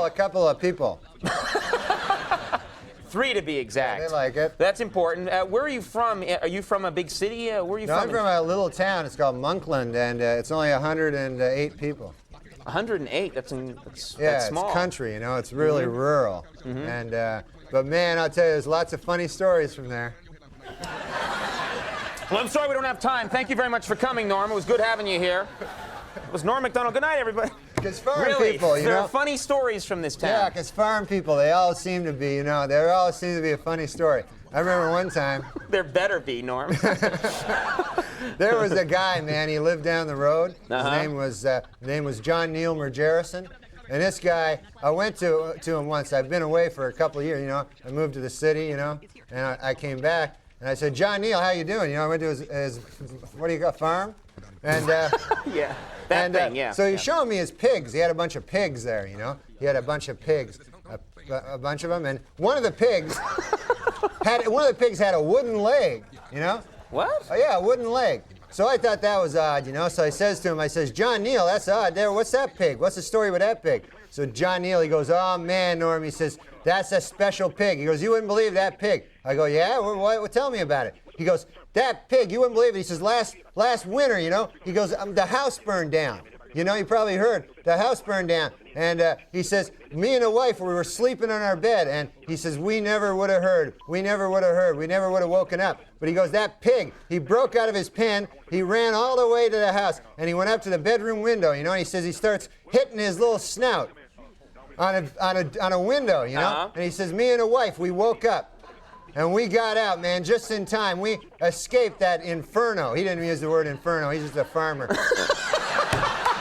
a couple of people. 3 to be exact. Yeah, they like it. That's important. Where are you from? Are you from a big city? Where are you from? I'm from a little town. It's called Monkland, and it's only 108 people. 108? That's small. It's country, you know. It's really rural. And but man, I'll tell you, there's lots of funny stories from there. Well, I'm sorry we don't have time. Thank you very much for coming, Norm. It was good having you here. It was Norm MacDonald. Good night, everybody. Because farm really? people, you know. There are funny stories from this town. Yeah, because farm people, they all seem to be, you know, there all seems to be a funny story. I remember one time. There better be, Norm. There was a guy, man, he lived down the road. His name was John Neil Mergerison. And this guy, I went to him once. I've been away for a couple of years, you know. I moved to the city, you know, and I came back. And I said, "John Neil, how you doing?" You know, I went to his what do you got, farm? And yeah, yeah. So he's showing me his pigs. He had a bunch of pigs there, you know. He had a bunch of pigs, a bunch of them, and one of the pigs had a wooden leg, you know. What? Oh yeah, a wooden leg. So I thought that was odd, you know. So I says to him, I says, "John Neil, that's odd. There, what's that pig? What's the story with that pig?" So John Neil, he goes, "Oh man, Norm," he says, "that's a special pig." He goes, "You wouldn't believe that pig." I go, "Yeah? What? Tell me about it." He goes, "That pig, you wouldn't believe it." He says, last winter, you know, he goes, the house burned down. You know, you probably heard, the house burned down. And he says, me and the wife, we were sleeping on our bed. And he says, we never would have heard. We never would have heard. We never would have woken up. But he goes, that pig, he broke out of his pen. He ran all the way to the house. And he went up to the bedroom window, you know, and he says he starts hitting his little snout on a window, you know. And he says, me and the wife, we woke up. And we got out, man, just in time. We escaped that inferno. He didn't use the word inferno. He's just a farmer.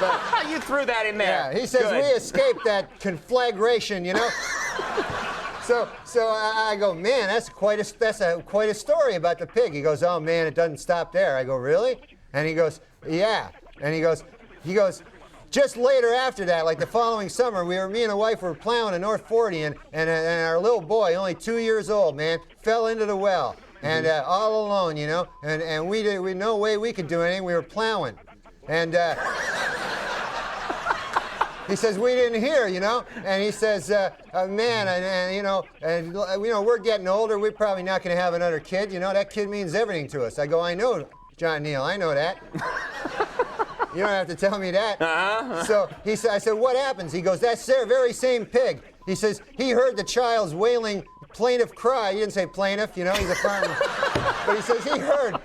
But you threw that in there. Yeah, he says we escaped that conflagration, you know. So I go, man, that's quite a story about the pig. He goes, oh man, it doesn't stop there. I go, really? And he goes, yeah. And he goes, just later after that, like the following summer, me and the wife were plowing in North 40, and our little boy, only 2 years old, man, fell into the well. And all alone, you know, and we no way we could do anything. We were plowing. And he says, we didn't hear, you know. And he says, man, you know, we're getting older. We're probably not going to have another kid. You know, that kid means everything to us. I go, I know, John Neal, I know that. You don't have to tell me that. So I said, what happens? He goes, that very same pig. He says, he heard the child's wailing plaintive cry. He didn't say plaintiff, you know, he's a farmer. But he says he heard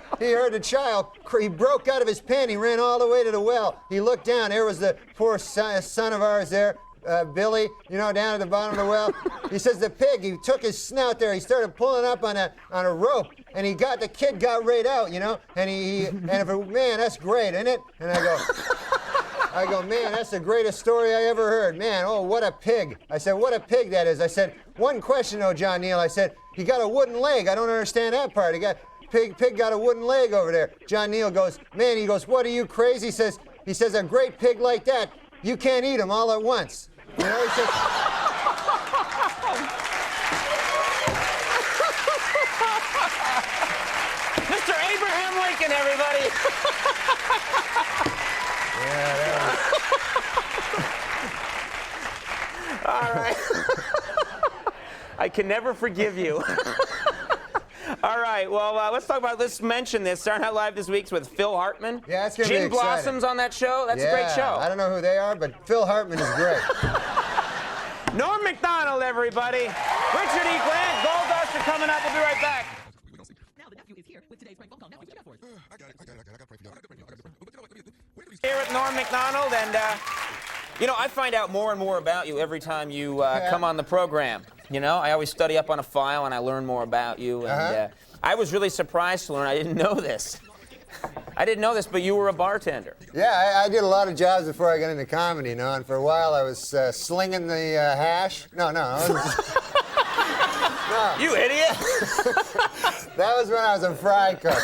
the child. He broke out of his pen. He ran all the way to the well. He looked down. There was the poor son of ours there, Billy, you know, down at the bottom of the well. He says the pig, he took his snout there. He started pulling up on a rope, and the kid got right out, you know. And man, that's great, isn't it? And I go, man, that's the greatest story I ever heard. Man, oh, what a pig. I said, what a pig that is. I said, one question though, John Neal. I said, he got a wooden leg. I don't understand that part. Pig got a wooden leg over there. John Neal goes, man, he goes, what are you, crazy? He says, a great pig like that, you can't eat him all at once. You know, he says, Mr. Abraham Lincoln, everybody. yeah, that was... All right. I can never forgive you. All right, well, let's mention this. Saturday Night Live this week's with Phil Hartman. Yeah, it's going to be Gin exciting. Blossom's on that show. That's a great show. I don't know who they are, but Phil Hartman is great. Norm MacDonald, everybody. Richard E. Grant, Gold Dust are coming up. We'll be right back. Now the nephew is here with today's prank phone call. Nephew, what you got for us? I got to pray for you. Here with Norm MacDonald, and you know, I find out more and more about you every time you come on the program. You know, I always study up on a file, and I learn more about you. And I was really surprised to learn. I didn't know this. I didn't know this, but you were a bartender. Yeah, I did a lot of jobs before I got into comedy, you know, and for a while I was slinging the hash. No. You idiot! That was when I was a fry cook.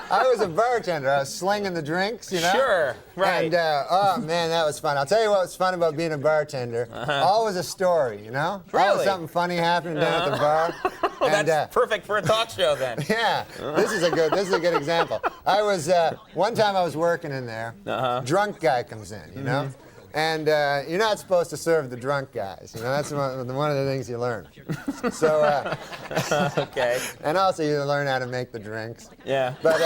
I was a bartender. I was slinging the drinks, you know? Sure, right. And, oh, man, that was fun. I'll tell you what was fun about being a bartender. Always a story, you know? Really? Always something funny happening down at the bar. Well, that's perfect for a talk show, then. Yeah, this is a good example. One time I was working in there. Drunk guy comes in, you know? And you're not supposed to serve the drunk guys. You know, that's one of the things you learn. So, okay. And also you learn how to make the drinks. Yeah. But,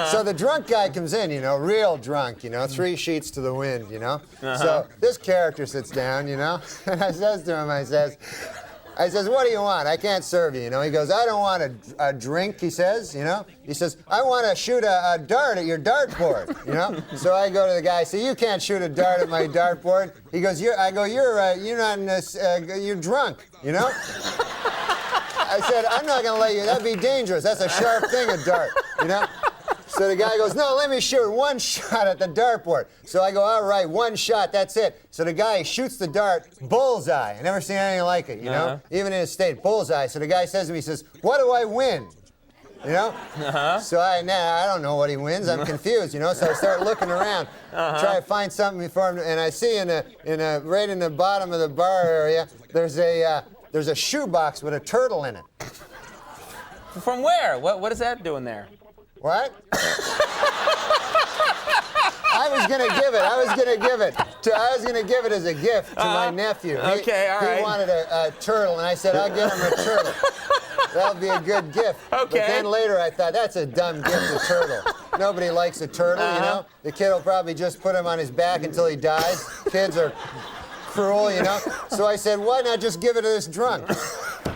so the drunk guy comes in, you know, real drunk, you know, 3 sheets to the wind, you know. So this character sits down, you know, and I says to him, I says, what do you want? I can't serve you, you know. He goes, I don't want a drink, he says, you know. He says, I want to shoot a dart at your dartboard, you know. So I go to the guy, say, you can't shoot a dart at my dartboard. He goes, you're not in this, you're drunk, you know. I said, I'm not going to let you, that'd be dangerous. That's a sharp thing, a dart, you know. So the guy goes, no, let me shoot 1 shot at the dartboard. So I go, all right, 1 shot, that's it. So the guy shoots the dart, bullseye. I never seen anything like it, you know? Even in his state, bullseye. So the guy says to me, he says, what do I win? You know? So I don't know what he wins. I'm confused, you know? So I start looking around, try to find something for him. And I see right in the bottom of the bar area, there's a shoebox with a turtle in it. From where? What is that doing there? What? I was gonna give it as a gift to my nephew. Okay, all right. He wanted a turtle, and I said, I'll get him a turtle. That'll be a good gift. Okay. But then later I thought, that's a dumb gift, a turtle. Nobody likes a turtle, you know? The kid will probably just put him on his back until he dies. Kids are cruel, you know? So I said, why not just give it to this drunk?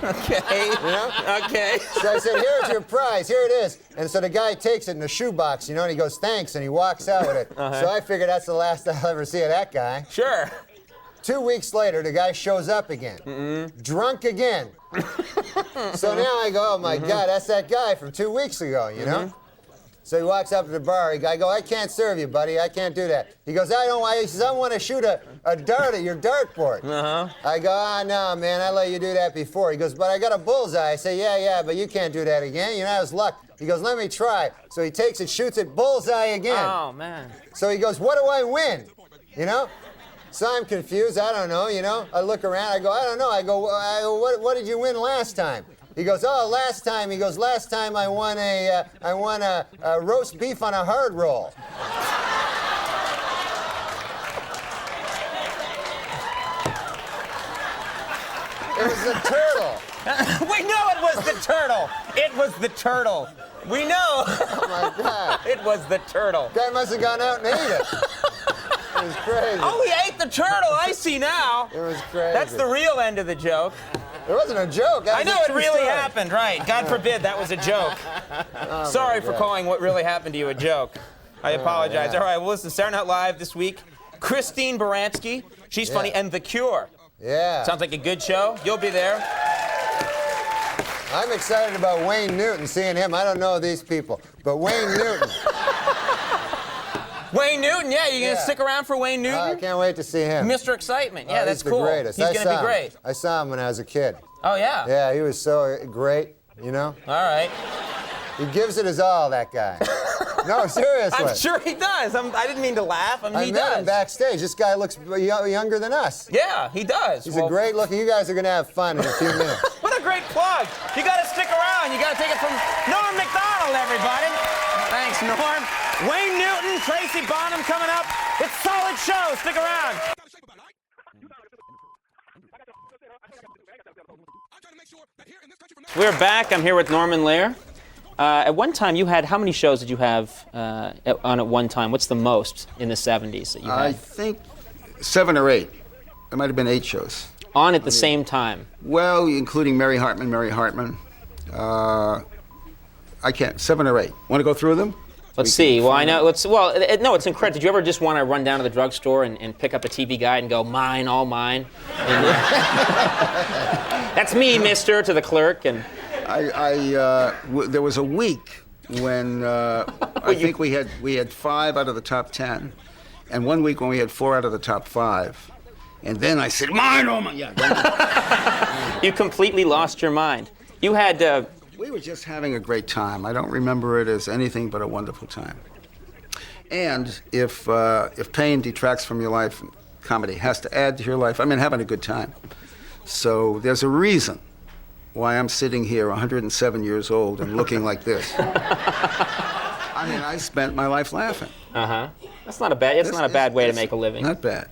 Okay. You know? Okay. So I said, here's your prize, here it is. And so the guy takes it in a shoebox, you know, and he goes, thanks, and he walks out with it. So I figured that's the last I'll ever see of that guy. Sure. 2 weeks later, the guy shows up again. Drunk again. So now I go, oh my God, that's that guy from 2 weeks ago, you know? So he walks up to the bar. I go, I can't serve you, buddy. I can't do that. He goes, I don't want. He says, I want to shoot a dart at your dartboard. I go, no, man, I let you do that before. He goes, but I got a bullseye. I say, yeah, but you can't do that again. You're not as luck. He goes, let me try. So he takes it, shoots it, bullseye again. Oh, man. So he goes, what do I win? You know? So I'm confused. I don't know, you know? I look around. I go, I don't know. I go, what did you win last time? He goes, oh, last time I won a roast beef on a hard roll. It was the turtle. We know it was the turtle. It was the turtle. We know. Oh, my God. It was the turtle. Guy must have gone out and ate it. It was crazy. Oh, he ate the turtle. I see now. It was crazy. That's the real end of the joke. It wasn't a joke. I know it really happened, right. God forbid that was a joke. Sorry for calling what really happened to you a joke. I apologize. Yeah. All right, well, listen, Saturday Night Live this week, Christine Baranski. She's funny. And The Cure. Yeah. Sounds like a good show. You'll be there. I'm excited about Wayne Newton, seeing him. I don't know these people, but Wayne Newton. Wayne Newton, yeah, you gonna stick around for Wayne Newton? I can't wait to see him. Mr. Excitement, yeah, that's he's cool. The greatest. He's gonna be great. I saw him when I was a kid. Oh yeah. Yeah, he was so great, you know. All right. He gives it his all, that guy. No, seriously. I'm sure he does. I didn't mean to laugh. I mean, he met does. him backstage. This guy looks younger than us. Yeah, he does. He's a great looking. You guys are gonna have fun in a few minutes. What a great plug. You gotta stick around. You gotta take it from Norm MacDonald, everybody. Thanks, Norm. Wayne Newton, Tracy Bonham coming up. It's a solid show. Stick around. We're back. I'm here with Norman Lear. At one time, you had, how many shows did you have on at one time? What's the most in the 70s that you had? I think 7 or 8. There might have been 8 shows. On at the same time? Well, including Mary Hartman. I can't, 7 or 8. Want to go through them? Let's see. Well, I know. No, it's incredible. Did you ever just want to run down to the drugstore and pick up a TV guide and go, mine, all mine? And, that's me, mister, to the clerk. And there was a week when I think we had 5 out of the top 10, and one week when we had 4 out of the top 5. And then I said, mine, all mine. Yeah. You completely lost your mind. You had... We were just having a great time. I don't remember it as anything but a wonderful time. And if pain detracts from your life, comedy has to add to your life. I mean, having a good time. So there's a reason why I'm sitting here 107 years old and looking like this. I mean, I spent my life laughing. That's not a bad way to make a living. Not bad.